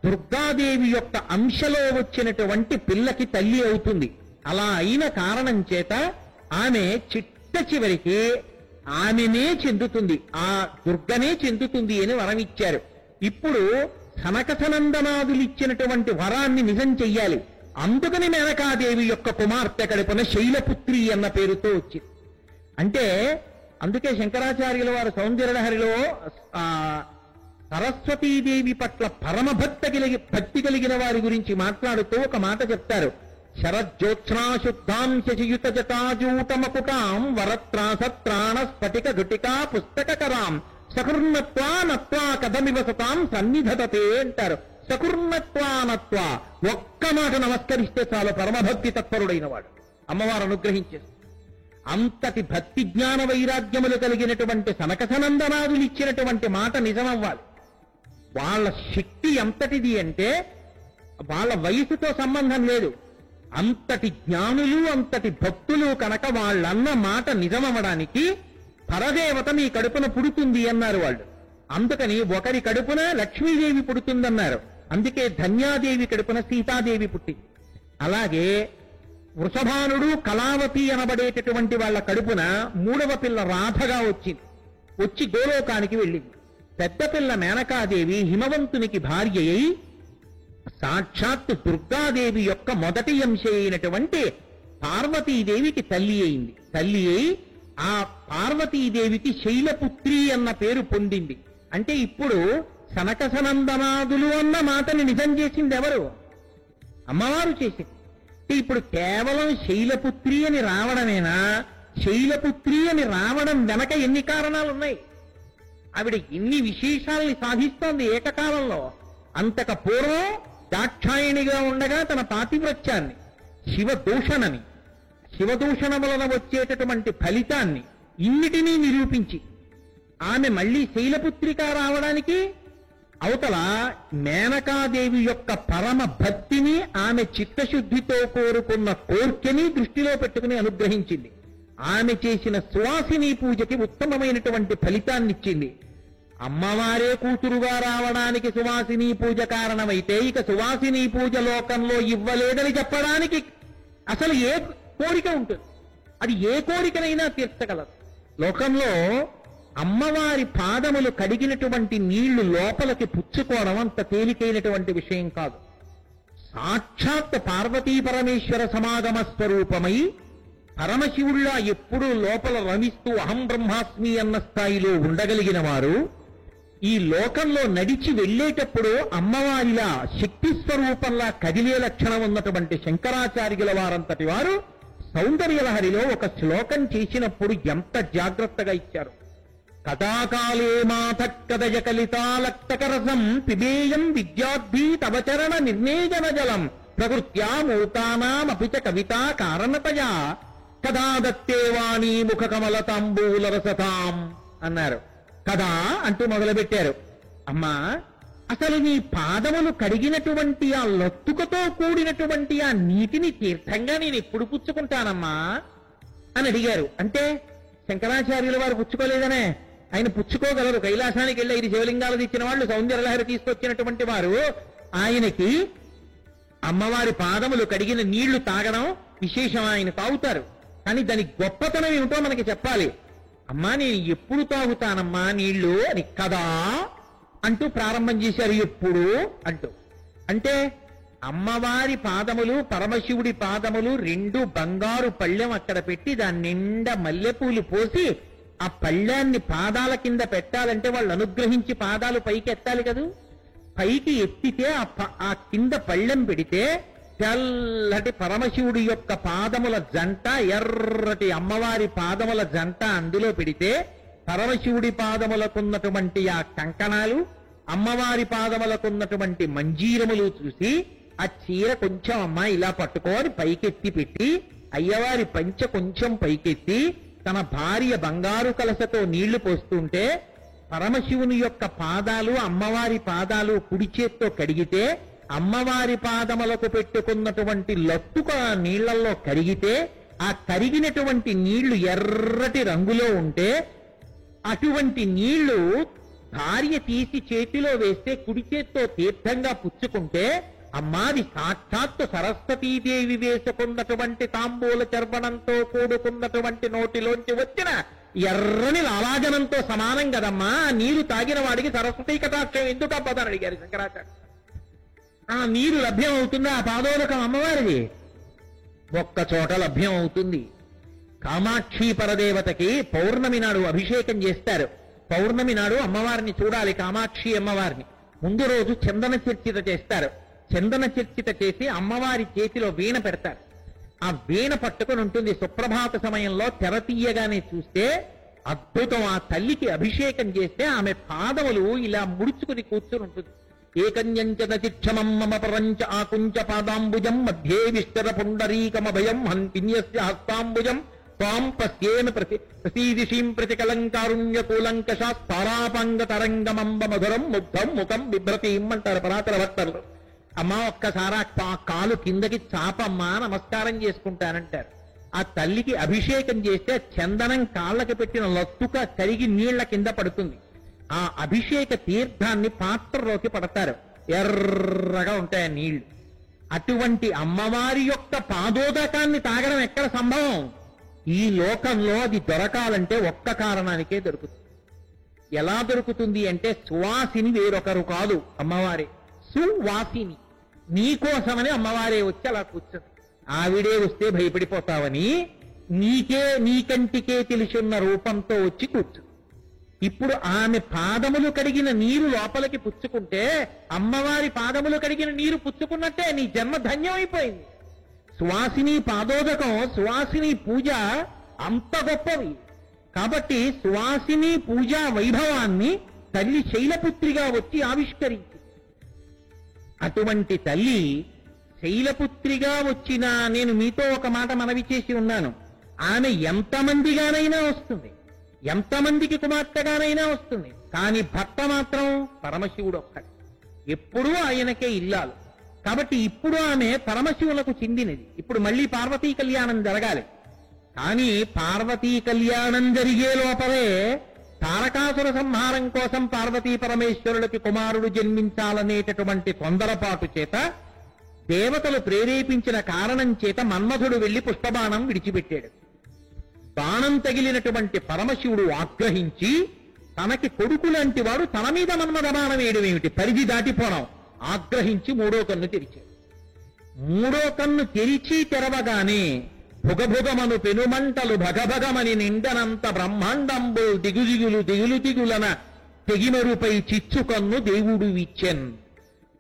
దుర్గాదేవి యొక్క అంశలో వచ్చినటువంటి పిల్లకి తల్లి అవుతుంది. అలా అయిన కారణం చేత ఆమె చిట్ట చివరికి ఆమెనే చెందుతుంది, ఆ దుర్గనే చెందుతుంది అని వరం ఇచ్చారు. ఇప్పుడు సనకసనందనాదులు ఇచ్చినటువంటి వరాన్ని నిజం చెయ్యాలి. అందుకని మేనకాదేవి యొక్క కుమార్తె కడుపున శైలపుత్రి అన్న పేరుతో వచ్చింది. అంటే అందుకే శంకరాచార్యుల వారు సౌందర్యలహరిలో సరస్వతీదేవి పట్ల భక్తి కలిగిన వారి గురించి మాట్లాడుతూ ఒక మాట చెప్తారు. శరజ్యోత్స్నాశుద్ధాం శశియుత జటాజూటమకుటాం వరత్రాసత్రాణ స్ఫటిక ఘటికా పుస్తకరాం సకృన్నత్వా నత్వా కథమివ సతాం సన్నిధతతే అంటారు. సకృన్నత్వా నత్వా ఒక్క మాట నమస్కరిస్తే చాలు పరమభక్తి తత్పరుడైన వాడు అమ్మవారు అనుగ్రహించేది. అంతటి భక్తి జ్ఞాన వైరాగ్యములు కలిగినటువంటి సనకసనందనాదులు ఇచ్చినటువంటి మాట నిజమవ్వాలి. వాళ్ళ శక్తి ఎంతటిది అంటే వాళ్ళ వయసుతో సంబంధం లేదు. అంతటి జ్ఞానులు, అంతటి భక్తులు కనుక వాళ్ళన్న మాట నిజమవ్వడానికి పరదేవత మీ కడుపున పుడుతుంది అన్నారు వాళ్ళు. అందుకని ఒకరి కడుపున లక్ష్మీదేవి పుడుతుందన్నారు. అందుకే ధన్యాదేవి కడుపున సీతాదేవి పుట్టింది. అలాగే వృషభానుడు, కళావతి అనబడేటటువంటి వాళ్ళ కడుపున 3వ పిల్ల రాధగా వచ్చింది. వచ్చి గోలోకానికి వెళ్ళింది. పెద్ద పిల్ల మేనకాదేవి హిమవంతునికి భార్య అయి సాక్షాత్ దుర్గాదేవి యొక్క మొదటి అంశ అయినటువంటి పార్వతీదేవికి తల్లి అయింది. తల్లి అయి ఆ పార్వతీదేవికి శైలపుత్రి అన్న పేరు పొందింది. అంటే ఇప్పుడు సనక సనందనాదులు అన్న మాటని నిజం చేసింది ఎవరు? అమ్మవారు చేసింది. ఇప్పుడు కేవలం శైలపుత్రి అని రావడమేనా? శైలపుత్రి అని రావడం వెనక ఎన్ని కారణాలు ఉన్నాయి? ఆవిడ ఎన్ని విశేషాల్ని సాధిస్తోంది ఏకకాలంలో. అంతక పూర్వం దాక్షాయణిగా ఉండగా తన పాతివ్రత్యాన్ని, శివదూషణని, శివదూషణ వలన వచ్చేటటువంటి ఫలితాన్ని ఇన్నిటినీ నిరూపించి ఆమె మళ్లీ శైలపుత్రిక రావడానికి అవతల మేనకాదేవి యొక్క పరమ భక్తిని, ఆమె చిత్తశుద్ధితో కోరుకున్న కోర్కెని దృష్టిలో పెట్టుకుని అనుగ్రహించింది. ఆమె చేసిన సువాసిని పూజకి ఉత్తమమైనటువంటి ఫలితాన్నిచ్చింది. అమ్మవారే కూతురుగా రావడానికి సువాసిని పూజ కారణమైతే ఇక సువాసిని పూజ లోకంలో ఇవ్వలేదని చెప్పడానికి అసలు ఏ కోరిక ఉంటుంది? అది ఏ కోరికనైనా తీర్చగలదు. లోకంలో అమ్మవారి పాదములు కడిగినటువంటి నీళ్లు లోపలికి పుచ్చుకోవడం అంత తేలికైనటువంటి విషయం కాదు. సాక్షాత్ పార్వతీ పరమేశ్వర సమాగమ స్వరూపమై పరమశివుళ్ళ ఎప్పుడూ లోపల రమిస్తూ అహం బ్రహ్మాస్మి అన్న స్థాయిలో ఉండగలిగిన వారు ఈ లోకంలో నడిచి వెళ్లేటప్పుడు అమ్మవారిలా శక్తి స్వరూపంలా కదిలే లక్షణం ఉన్నటువంటి శంకరాచార్యుల వారంతటి వారు సౌందర్యలహరిలో ఒక శ్లోకం చేసినప్పుడు ఎంత జాగ్రత్తగా ఇచ్చారు. కథాకాలే మాథక్కదయ కలితాలక్తకరసం పిబేయం విద్యార్థి తవచరణ నిర్ణేజన జలం ప్రకృత్యా మూతానామపి చ కవితా కారణతయా కదా దత్తే వాణి ముఖ కమలతాంబూల రసతాం అన్నారు. కదా అంటూ మొదలుపెట్టారు. అమ్మా, అసలు నీ పాదములు కడిగినటువంటి ఆ లొత్తుకతో కూడినటువంటి ఆ నీటిని తీర్థంగా నేను ఎప్పుడు పుచ్చుకుంటానమ్మా అని అడిగారు. అంటే శంకరాచార్యుల వారు పుచ్చుకోలేదనే? ఆయన పుచ్చుకోగలరు. కైలాసానికి వెళ్ళి 5 శివలింగాలు తెచ్చిన వాళ్ళు, సౌందర్యలహరి తీసుకొచ్చినటువంటి వారు, ఆయనకి అమ్మవారి పాదములు కడిగిన నీళ్లు తాగడం విశేషం. ఆయన తాగుతారు. కానీ దాని గొప్పతనం ఏమిటో మనకి చెప్పాలి. అమ్మా, నేను ఎప్పుడు తాగుతానమ్మా నీళ్లు అని కదా అంటూ ప్రారంభం చేశారు. ఎప్పుడు అంటూ అంటే అమ్మవారి పాదములు, పరమశివుడి పాదములు 2 బంగారు పళ్ళెం అక్కడ పెట్టి దాని నిండా మల్లెపూలు పోసి ఆ పళ్ళాన్ని పాదాల కింద పెట్టాలంటే వాళ్ళు అనుగ్రహించి పాదాలు పైకి ఎత్తాలి కదూ. పైకి ఎత్తితే ఆ కింద పళ్ళెం పెడితే తెల్లటి పరమశివుడి యొక్క పాదముల జంట, ఎర్రటి అమ్మవారి పాదముల జంట అందులో పెడితే పరమశివుడి పాదములకున్నటువంటి ఆ కంకణాలు, అమ్మవారి పాదములకున్నటువంటి మంజీరములు చూసి ఆ చీర కొంచెం అమ్మ ఇలా పట్టుకొని పైకెత్తి పెట్టి అయ్యవారి పంచ కొంచెం పైకెత్తి తన భార్య బంగారు కలసతో నీళ్లు పోస్తుంటే పరమశివుని యొక్క పాదాలు, అమ్మవారి పాదాలు కుడి చేత్తో కడిగితే అమ్మవారి పాదములకు పెట్టుకున్నటువంటి లత్తుక నీళ్లలో కరిగితే ఆ కరిగినటువంటి నీళ్లు ఎర్రటి రంగులో ఉంటే అటువంటి నీళ్లు భార్య తీసి చేతిలో వేస్తే కుడి చేత్తో తీర్థంగా పుచ్చుకుంటే అమ్మాది సాక్షాత్తు సరస్వతీదేవి వేసుకున్నటువంటి తాంబూల చర్వణంతో కూడుకున్నటువంటి నోటిలోంచి వచ్చిన ఎర్రని లాలాజనంతో సమానం కదమ్మా. నీరు తాగిన వాడికి సరస్వతీ కటాక్షం ఎందుకు అబ్బదని అడిగారు శంకరాచార్య. ఆ నీరు లభ్యం అవుతుందా? ఆ పాదోదకం అమ్మవారిది ఒక్క చోట లభ్యం అవుతుంది. కామాక్షి పరదేవతకి పౌర్ణమి నాడు అభిషేకం చేస్తారు. పౌర్ణమి నాడు అమ్మవారిని చూడాలి, కామాక్షి అమ్మవారిని. ముందు రోజు చందన చర్చిత చేస్తారు. చందన చర్చిత చేసి అమ్మవారి చేతిలో వీణ పెడతారు. ఆ వీణ పట్టుకొని ఉంటుంది. సుప్రభాత సమయంలో తెర తీయగానే చూస్తే అద్భుతం. ఆ తల్లికి అభిషేకం చేస్తే ఆమె పాదములు ఇలా ముడుచుకుని కూర్చుని ఉంటుంది. ఏకంచదచిక్షమం మమ పరంచ ఆకుంచ పాదాంబుజం మధ్యే విస్తర పుండరీకమభయం హన్పిన్యస్య హస్తాంబుజం తాం పశ్యేమ ప్రసీదిశీం ప్రతికలంకారుణ్యకూలంకశాస్తారాపాంగ తరంగమంబ మధురం ముగ్ధం ముఖం బిభ్రతీం అంటారు పరాతర భక్తులు. అమ్మ ఒక్కసారి ఆ కాలు కిందకి చాపమ్మా నమస్కారం చేసుకుంటానంటారు. ఆ తల్లికి అభిషేకం చేస్తే చందనం కాళ్ళకి పెట్టిన లత్తుక కరిగి నీళ్ల కింద పడుతుంది. ఆ అభిషేక తీర్థాన్ని పాత్రలోకి పడతారు. ఎర్రగా ఉంటాయి నీళ్లు. అటువంటి అమ్మవారి యొక్క పాదోదకాన్ని తాగడం ఎక్కడ సంభవం? ఈ లోకంలో అది దొరకాలంటే ఒక్క కారణానికే దొరుకుతుంది. ఎలా దొరుకుతుంది అంటే సువాసిని వేరొకరు కాదు, అమ్మవారే. సువాసిని నీకోసమని అమ్మవారే వచ్చి అలా కూర్చుంది. ఆవిడే వస్తే భయపడిపోతావని నీకంటికే తెలుసున్న రూపంతో వచ్చి కూర్చు. ఇప్పుడు ఆమె పాదములు కడిగిన నీరు లోపలికి పుచ్చుకుంటే అమ్మవారి పాదములు కడిగిన నీరు పుచ్చుకున్నట్టే నీ జన్మ ధన్యమైపోయింది. సువాసిని పాదోదకం, సువాసిని పూజ అంత గొప్పవి. కాబట్టి సువాసిని పూజా వైభవాన్ని తల్లి శైలపుత్రిగా వచ్చి ఆవిష్కరించింది. అటువంటి తల్లి శైలపుత్రిగా వచ్చిన నేను మీతో ఒక మాట మనవి చేసి ఉన్నాను. ఆమె ఎంతమందిగానైనా వస్తుంది, ఎంతమందికి కుమార్తెగానైనా వస్తుంది. కానీ భర్త మాత్రం పరమశివుడు ఒక్కడే, ఎప్పుడూ ఆయనకే ఇల్లాలు. కాబట్టి ఇప్పుడు ఆమె పరమశివులకు చెందినది. ఇప్పుడు మళ్ళీ పార్వతీ కళ్యాణం జరగాలి. కానీ పార్వతీ కళ్యాణం జరిగే లోపలే తారకాసుర సంహారం కోసం పార్వతీ పరమేశ్వరులకి కుమారుడు జన్మించాలనేటటువంటి తొందరపాటు చేత, దేవతలు ప్రేరేపించిన కారణం చేత మన్మథుడు వెళ్లి పుష్పబాణం విడిచిపెట్టాడు. బాణం తగిలినటువంటి పరమశివుడు ఆగ్రహించి తనకి కొడుకు లాంటి వాడు తన మీద మన్మథ బాణం వేయడం ఏమిటి, పరిధి దాటిపోవడం, ఆగ్రహించి మూడో కన్ను తెరిచాడు. మూడో కన్ను తెరిచి తెరవగానే భుగభుగమను పెనుమంటలు భగభగమని నిండనంత బ్రహ్మాండంబుల్ దిగుదిగులు దిగులు దిగులన తెగిమరుపై చిచ్చుకన్ను దేవుడు ఇచ్చెన్.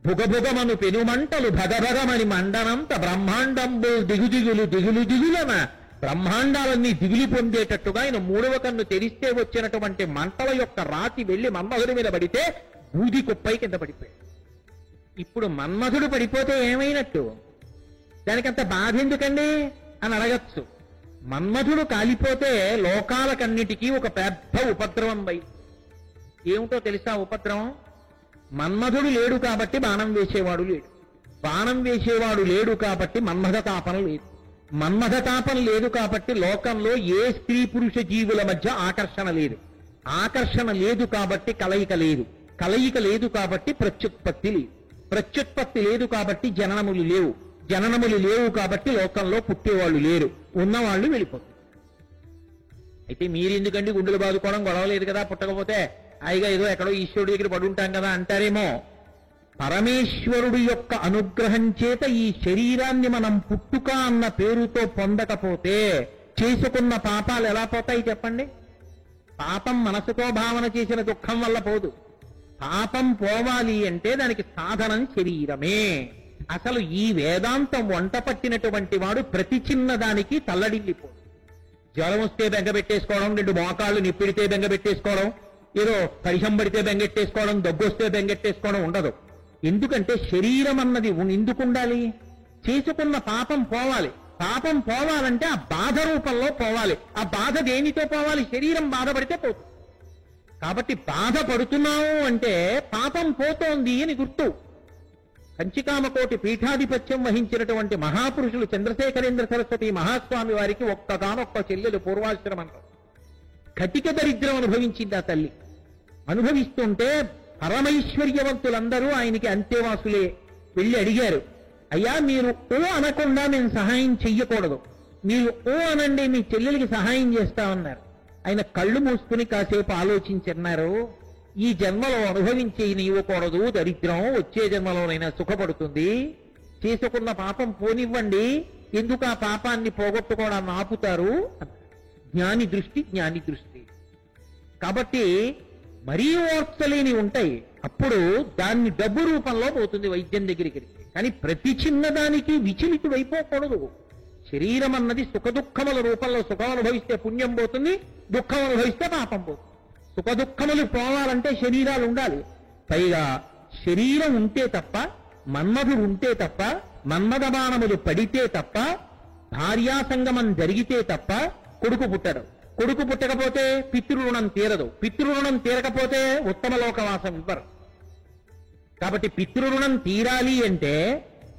భుగభుగమను పెనుమంటలు భగభగమని మండనంత బ్రహ్మాండంబుల్ దిగుదిగులు దిగులు దిగులన బ్రహ్మాండాలన్నీ దిగులు పొందేటట్టుగా ఆయన మూడవ కన్ను తెరిస్తే వచ్చినటువంటి మంటల యొక్క రాతి వెళ్లి మన్మధుడి మీద పడితే బూది కుప్పై కింద పడిపోయాడు. ఇప్పుడు మన్మధుడు పడిపోతే ఏమైనట్టు? దానికంత బాధ ఎందుకండి అని అడగచ్చు. మన్మధుడు కాలిపోతే లోకాలకన్నిటికీ ఒక పెద్ద ఉపద్రవం బై. ఏమిటో తెలుసా ఉపద్రవం? మన్మధుడు లేడు కాబట్టి బాణం వేసేవాడు లేడు, బాణం వేసేవాడు లేడు కాబట్టి మన్మథ తాపన లేదు, మన్మథ తాపన లేదు కాబట్టి లోకంలో ఏ స్త్రీ పురుష జీవుల మధ్య ఆకర్షణ లేదు, ఆకర్షణ లేదు కాబట్టి కలయిక లేదు, కలయిక లేదు కాబట్టి ప్రత్యుత్పత్తి లేదు, ప్రత్యుత్పత్తి లేదు కాబట్టి జననములు లేవు, జననములు లేవు కాబట్టి లోకంలో పుట్టేవాళ్ళు లేరు, ఉన్నవాళ్ళు వెళ్ళిపోతారు. అయితే మీరెందుకండి గుండెలు బాదుకోవడం, గొడవ లేదు కదా, పుట్టకపోతే హాయిగా ఏదో ఎక్కడో ఈశ్వరుడి దగ్గర పడుంటాం కదా అంటారేమో. పరమేశ్వరుడు యొక్క అనుగ్రహం చేత ఈ శరీరాన్ని మనం పుట్టుక అన్న పేరుతో పొందకపోతే చేసుకున్న పాపాలు ఎలా పోతాయి చెప్పండి? పాపం మనసుతో భావన చేసిన దుఃఖం వల్ల పోదు. పాపం పోవాలి అంటే దానికి సాధనం శరీరమే. అసలు ఈ వేదాంతం వంట పట్టినటువంటి వాడు ప్రతి చిన్న దానికి తల్లడిల్లిపోదు. జ్వరం వస్తే బెంగ పెట్టేసుకోవడం, రెండు మోకాళ్ళు నిప్పిడితే బెంగ పెట్టేసుకోవడం, ఏదో పరిశం పడితే బెంగెట్టేసుకోవడం, దగ్గొస్తే బెంగెట్టేసుకోవడం ఉండదు. ఎందుకంటే శరీరం అన్నది ఎందుకు ఉండాలి? చేసుకున్న పాపం పోవాలి. పాపం పోవాలంటే ఆ బాధ రూపంలో పోవాలి. ఆ బాధ దేనితో పోవాలి? శరీరం బాధపడితే పోతుంది. కాబట్టి బాధపడుతున్నాము అంటే పాపం పోతోంది అని గుర్తు. కంచికామకోటి పీఠాధిపత్యం వహించినటువంటి మహాపురుషులు చంద్రశేఖరేంద్ర సరస్వతి మహాస్వామి వారికి ఒక్కగానొక్క చెల్లెలు పూర్వాశ్రమంలో కటిక దరిద్రం అనుభవించింది ఆ తల్లి. అనుభవిస్తుంటే పరమైశ్వర్యవంతులందరూ ఆయనకి అంతేవాసులే వెళ్ళి అడిగారు, అయ్యా మీరు ఓ అనకుండా మేము సహాయం చెయ్యకూడదు, మీరు ఓ అనండి మీ చెల్లెలికి సహాయం చేస్తామన్నారు. ఆయన కళ్ళు మూసుకుని కాసేపు ఆలోచించన్నారు, ఈ జన్మలో అనుభవించి నీవకూడదు దరిద్రం, వచ్చే జన్మలోనైనా సుఖపడుతుంది, చేసుకున్న పాపం పోనివ్వండి, ఎందుకు ఆ పాపాన్ని పోగొట్టుకోవడాన్ని ఆపుతారు? జ్ఞాని దృష్టి, జ్ఞాని దృష్టి. కాబట్టి మరీ ఓర్చలేని ఉంటాయి, అప్పుడు దాన్ని డబ్బు రూపంలో పోతుంది వైద్యం దగ్గరికి. కానీ ప్రతి చిన్నదానికి విచలితుడైపోకూడదు. శరీరం అన్నది సుఖదుఖముల రూపంలో సుఖం అనుభవిస్తే పుణ్యం పోతుంది, దుఃఖం అనుభవిస్తే పాపం పోతుంది. సుఖదుఖములు పోవాలంటే శరీరాలు ఉండాలి. పైగా శరీరం ఉంటే తప్ప, మన్మధుడు ఉంటే తప్ప, మన్మథ బాణములు పడితే తప్ప, భార్యాసంగమం జరిగితే తప్ప కొడుకు పుట్టడు. కొడుకు పుట్టకపోతే పితృరుణం తీరదు, పితృరుణం తీరకపోతే ఉత్తమ లోకవాసం ఇవ్వరు. కాబట్టి పితృరుణం తీరాలి అంటే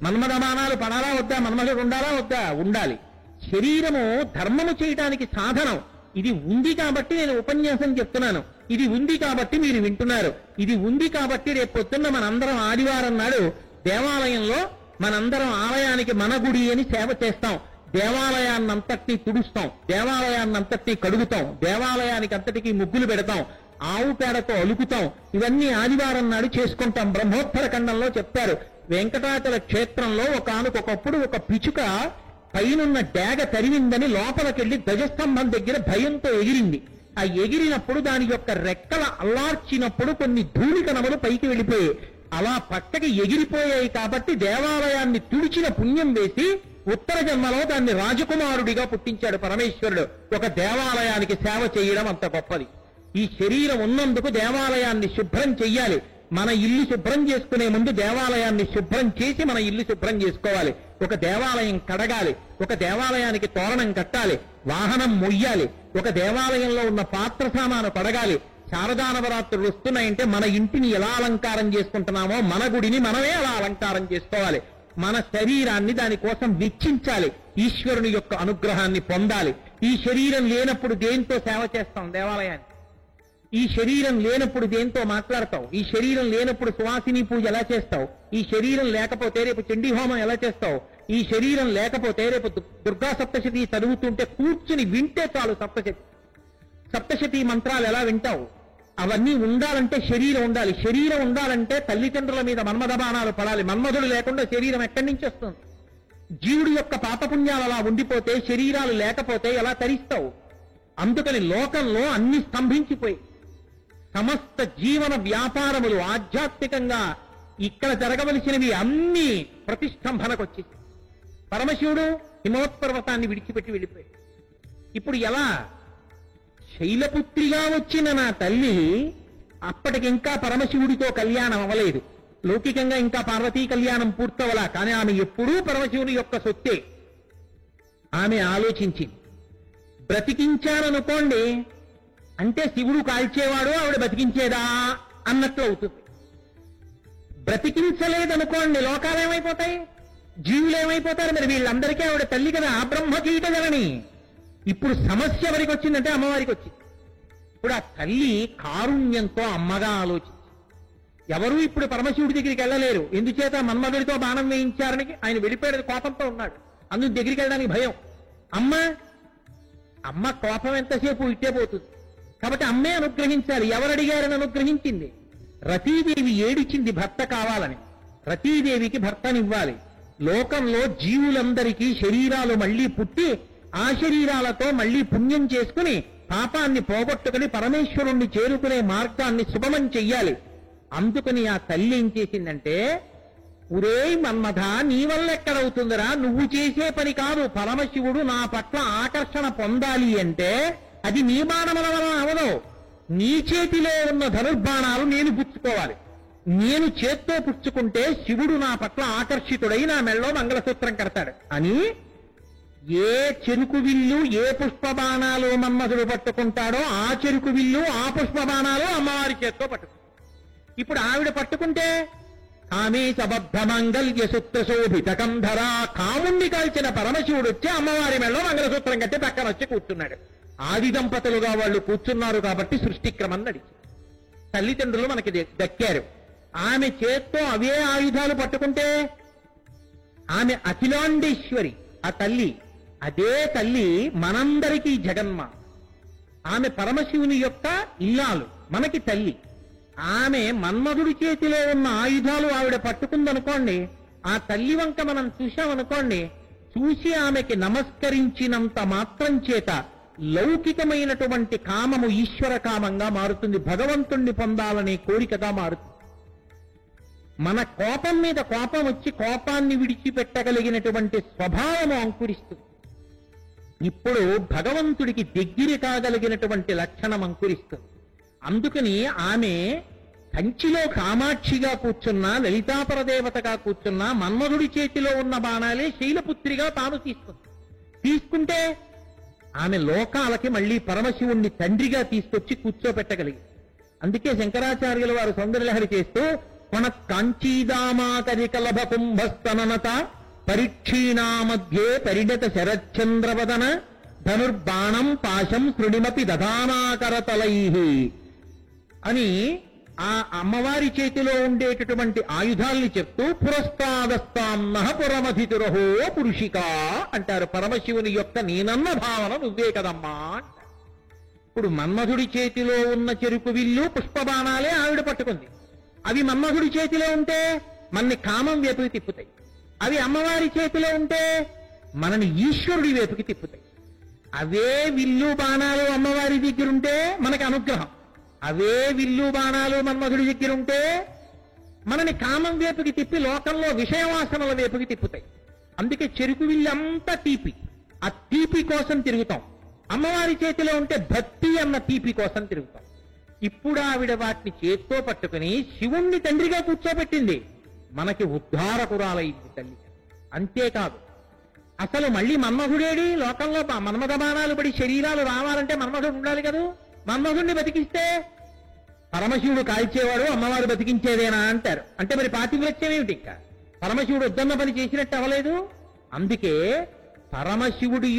మన్మథమానాలు పడాలా వద్దా? మన్మథుడు ఉండాలా వద్దా? ఉండాలి. శరీరము ధర్మము చేయటానికి సాధనం. ఇది ఉంది కాబట్టి నేను ఉపన్యాసం చెప్తున్నాను, ఇది ఉంది కాబట్టి మీరు వింటున్నారు, ఇది ఉంది కాబట్టి రేపు పొద్దున్న మనందరం ఆదివారం నాడు దేవాలయంలో మనందరం ఆలయానికి మన గుడి అని సేవ చేస్తాం, దేవాలయాన్నంతటినీ తుడుస్తాం, దేవాలయాన్నంతటినీ కడుగుతాం, దేవాలయానికి అంతటికీ ముగ్గులు పెడతాం, ఆవు పేడతో అలుకుతాం. ఇవన్నీ ఆదివారం నాడు చేసుకుంటాం. బ్రహ్మోత్తర ఖండంలో చెప్తారు, వెంకటాచల క్షేత్రంలో ఒకనకొకప్పుడు ఒక పిచుక పైనున్న డేగ తరిమిందని లోపలికెళ్లి ధ్వజస్తంభం దగ్గర భయంతో ఎగిరింది. ఆ ఎగిరినప్పుడు దాని యొక్క రెక్కల అల్లార్చినప్పుడు కొన్ని ధూళికణములు పైకి వెళ్ళిపోయాయి. అలా పక్కకి ఎగిరిపోయాయి కాబట్టి దేవాలయాన్ని తుడిచిన పుణ్యం వేసి ఉత్తర జన్మలో దాన్ని రాజకుమారుడిగా పుట్టించాడు పరమేశ్వరుడు. ఒక దేవాలయానికి సేవ చేయడం అంత గొప్పది. ఈ శరీరం ఉన్నందుకు దేవాలయాన్ని శుభ్రం చెయ్యాలి. మన ఇల్లు శుభ్రం చేసుకునే ముందు దేవాలయాన్ని శుభ్రం చేసి మన ఇల్లు శుభ్రం చేసుకోవాలి. ఒక దేవాలయం కడగాలి, ఒక దేవాలయానికి తోరణం కట్టాలి, వాహనం మొయ్యాలి, ఒక దేవాలయంలో ఉన్న పాత్ర సామాను కడగాలి. శారదా నవరాత్రులు వస్తున్నాయంటే మన ఇంటిని ఎలా అలంకారం చేసుకుంటున్నామో మన గుడిని మనమే అలా అలంకారం చేసుకోవాలి. మన శరీరాన్ని దానికోసం వెచ్చించాలి, ఈశ్వరుని యొక్క అనుగ్రహాన్ని పొందాలి. ఈ శరీరం లేనప్పుడు దేంతో సేవ చేస్తాం దేవాలయాన్ని? ఈ శరీరం లేనప్పుడు దేంతో మాట్లాడతావు? ఈ శరీరం లేనప్పుడు సువాసిని పూజ ఎలా చేస్తావు? ఈ శరీరం లేకపోతే రేపు చండీ హోమం ఎలా చేస్తావు? ఈ శరీరం లేకపోతే రేపు దుర్గా సప్తశతి చదువుతుంటే కూర్చుని వింటే చాలు సప్తశతి మంత్రాలు ఎలా వింటావు? అవన్నీ ఉండాలంటే శరీరం ఉండాలి. శరీరం ఉండాలంటే తల్లిదండ్రుల మీద మన్మథ బాణాలు పడాలి. మన్మధుడు లేకుండా శరీరం ఎక్కడి నుంచి వస్తుంది? జీవుడి యొక్క పాపపుణ్యాలు అలా ఉండిపోతే, శరీరాలు లేకపోతే ఎలా తరిస్తావు? అందుకని లోకంలో అన్ని స్తంభించిపోయి సమస్త జీవన వ్యాపారములు ఆధ్యాత్మికంగా ఇక్కడ జరగవలసినవి అన్ని ప్రతిష్టంభనకొచ్చి పరమశివుడు హిమోత్పర్వతాన్ని విడిచిపెట్టి వెళ్ళిపోయాడు. ఇప్పుడు ఎలా? శైలపుత్రిగా వచ్చిన నా తల్లి అప్పటికింకా పరమశివుడితో కళ్యాణం అవ్వలేదు. లౌకికంగా ఇంకా పార్వతీ కళ్యాణం పూర్తవలా. కానీ ఆమె ఎప్పుడూ పరమశివుని యొక్క సొత్తే. ఆమె ఆలోచించింది, బ్రతికించాననుకోండి అంటే శివుడు కాల్చేవాడు, ఆవిడ బతికించేదా అన్నట్లు అవుతుంది. బ్రతికించలేదనుకోండి లోకాలు ఏమైపోతాయి, జీవులు ఏమైపోతారు? మరి వీళ్ళందరికీ ఆవిడ తల్లి కదా, ఆ బ్రహ్మకీట జనని. ఇప్పుడు సమస్య ఎవరికి వచ్చిందంటే అమ్మవారికి వచ్చింది. ఇప్పుడు ఆ తల్లి కారుణ్యంతో అమ్మగా ఆలోచించి, ఎవరూ ఇప్పుడు పరమశివుడి దగ్గరికి వెళ్ళలేరు. ఎందుచేత మన్మధుడితో బాణం వేయించారని ఆయన వెళ్ళిపోయాడు, కోపంతో ఉన్నాడు. అందుకు దగ్గరికి వెళ్ళడానికి భయం. అమ్మ కోపం ఎంతసేపు ఇట్టే పోతుంది కాబట్టి అమ్మే అనుగ్రహించాలి. ఎవరు అడిగారని అనుగ్రహించింది? రతీదేవి ఏడిచింది భర్త కావాలని. రతీదేవికి భర్తనివ్వాలి. లోకంలో జీవులందరికీ శరీరాలు మళ్లీ పుట్టి ఆ శరీరాలతో మళ్లీ పుణ్యం చేసుకుని పాపాన్ని పోగొట్టుకుని పరమేశ్వరుణ్ణి చేరుకునే మార్గాన్ని సుగమం చెయ్యాలి. అందుకని ఆ తల్లి ఏం చేసిందంటే, ఉరేయ్ మన్మథ, నీ వల్ల ఎక్కడవుతుందిరా, నువ్వు చేసే పని కాదు. పరమశివుడు నా పట్ల ఆకర్షణ పొందాలి అంటే అది నీ బాణముల వలన అవదు. నీ చేతిలో ఉన్న ధనుర్బాణాలు నేను పుచ్చుకోవాలి. నేను చేత్తో పుచ్చుకుంటే శివుడు నా పట్ల ఆకర్షితుడై నా మెళ్ళో మంగళసూత్రం కడతాడు అని ఏ చెరుకు విల్లు ఏ పుష్పబాణాలు మన్మధుడు పట్టుకుంటాడో ఆ చెరుకు విల్లు ఆ పుష్పబాణాలు అమ్మవారి చేత్తో పట్టుకుంటాడు. ఇప్పుడు ఆవిడ పట్టుకుంటే కామే సబద్ధ మంగళ్య సూత్ర శోభిత కంధర, కాముణ్ణి కాల్చిన పరమశివుడు వచ్చి అమ్మవారి మెళ్ళో మంగళసూత్రం కట్టి పక్కన వచ్చి కూర్చున్నాడు. ఆది దంపతులుగా వాళ్ళు కూర్చున్నారు కాబట్టి సృష్టిక్రమం నడిచి తల్లిదండ్రులు మనకి దక్కారు. ఆమె చేత్తో అవే ఆయుధాలు పట్టుకుంటే ఆమె అఖిలాండేశ్వరి. ఆ తల్లి, అదే తల్లి మనందరికీ జగన్మ. ఆమె పరమశివుని యొక్క ఇల్లాలు, మనకి తల్లి. ఆమె మన్మధుడి చేతిలో ఉన్న ఆయుధాలు ఆవిడ పట్టుకుందనుకోండి, ఆ తల్లి వంక మనం చూశామనుకోండి, చూసి ఆమెకి నమస్కరించినంత మాత్రం చేత లౌకికమైనటువంటి కామము ఈశ్వర కామంగా మారుతుంది, భగవంతుణ్ణి పొందాలనే కోరికగా మారుతుంది. మన కోపం మీద కోపం వచ్చి కోపాన్ని విడిచిపెట్టగలిగినటువంటి స్వభావము అంకురిస్తుంది. ఇప్పుడు భగవంతుడికి దగ్గర కాగలిగినటువంటి లక్షణం అంకురిస్తుంది. అందుకని ఆమె కంచిలో కామాక్షిగా కూర్చున్నా, లలితాపరదేవతగా కూర్చున్నా మన్మధుడి చేతిలో ఉన్న బాణాలే శైలపుత్రిగా తాను తీసుకుంటే ఆమె లోకాలకి మళ్లీ పరమశివుణ్ణి తండ్రిగా తీసుకొచ్చి కూర్చోపెట్టగలిగి. అందుకే శంకరాచార్యుల వారు సౌందర్యలహరి చేస్తూ కొన కాంచీదామాకరికలభ కుంభస్తననత పరీక్షీణా మధ్యే పరిణత శరచంద్రవదన ధనుర్బాణం పాశం శృణిమపి దధానాకరతలై అని ఆ అమ్మవారి చేతిలో ఉండేటటువంటి ఆయుధాల్ని చెప్తూ పురస్తాదస్తాన్నః పురమధితురహో పురుషికా అంటారు. పరమశివుని యొక్క నేనన్న భావన నువ్వే కదమ్మా అంటారు. ఇప్పుడు మన్మధుడి చేతిలో ఉన్న చెరుకు విల్లు పుష్పబాణాలే ఆవిడ పట్టుకుంది. అవి మన్మధుడి చేతిలో ఉంటే మన్ని కామం వైపుకి తిప్పుతాయి. అవి అమ్మవారి చేతిలో ఉంటే మనని ఈశ్వరుడి వైపుకి తిప్పుతాయి. అవే విల్లు బాణాలు అమ్మవారి దగ్గరుంటే మనకి అనుగ్రహం, అవే విల్లు బాణాలు మన్మధుడి దగ్గరుంటే మనని కామం వైపుకి తిప్పి లోకంలో విషయవాసనల వైపుకి తిప్పుతాయి. అందుకే చెరుకు విల్లంతా తీపి, ఆ తీపి కోసం తిరుగుతాం. అమ్మవారి చేతిలో ఉంటే భక్తి అన్న తీపి కోసం తిరుగుతాం. ఇప్పుడు ఆవిడ వాటిని చేత్తో పట్టుకుని శివుణ్ణి తండ్రిగా కూర్చోబెట్టింది, మనకి ఉద్ధారకురాలైంది తల్లి. అంతేకాదు, అసలు మళ్ళీ మన్మధుడేడి లోకంలో మన్మథ బాణాలు పడి శరీరాలు రావాలంటే మన్మధుడు ఉండాలి కదా. మన్మధుడిని బతికిస్తే పరమశివుడు కాల్చేవాడు, అమ్మవారు బతికించేదేనా అంటారు. అంటే మరి పాతివ్రత్యం ఏమిటి? ఇంకా పరమశివుడు వద్దన్న పని చేసినట్టు అవ్వలేదు. అందుకే పరమశివుడి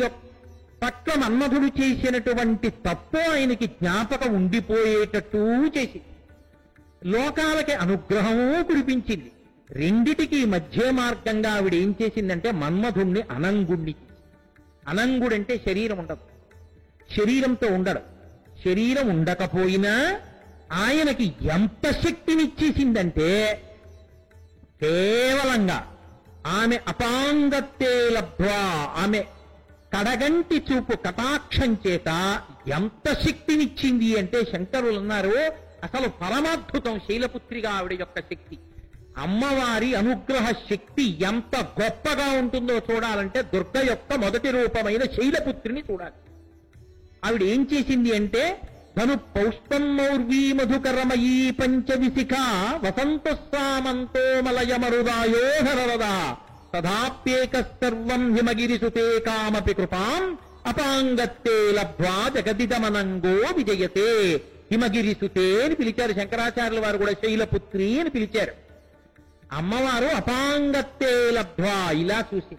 పట్ల మన్మధుడు చేసినటువంటి తప్పు ఆయనకి జ్ఞాపకం ఉండిపోయేటట్టు చేసి లోకాలకి అనుగ్రహము కురిపించింది. రెండిటికి మధ్య మార్గంగా ఆవిడ ఏం చేసిందంటే మన్మధుణ్ణి అనంగుణ్ణి చేసింది. అనంగుడంటే శరీరం ఉండదు, శరీరంతో ఉండడు. శరీరం ఉండకపోయినా ఆయనకి ఎంత శక్తినిచ్చేసిందంటే కేవలంగా ఆమె అపాంగత్తే లబ్ధ్వా, ఆమె కడగంటి చూపు కటాక్షం చేత ఎంత శక్తినిచ్చింది అంటే శంకరులు అన్నారు, అసలు పరమాద్భుతం శైలపుత్రిగా ఆవిడ యొక్క శక్తి. అమ్మవారి అనుగ్రహ శక్తి ఎంత గొప్పగా ఉంటుందో చూడాలంటే దుర్గ యొక్క మొదటి రూపమైన శైలపుత్రిని చూడాలి. ఆవిడ ఏం చేసింది అంటే ధను పౌష్పం మౌర్వీ మధుకరమయీ పంచవిశిఖ వసంతస్సామంతో మలయమరుదాయో హరరదా తథాప్యేక సర్వం హిమగిరిసుతే కామపి కృపాం అపాంగత్తే లబ్ధ్వా జగదిదమనంగో విజయతే. హిమగిరిసుతే అని పిలిచారు శంకరాచార్యుల వారు, కూడా శైలపుత్రి అని పిలిచారు. అమ్మవారు అపాంగత్తే లబ్ధ్వా ఇలా చూసి,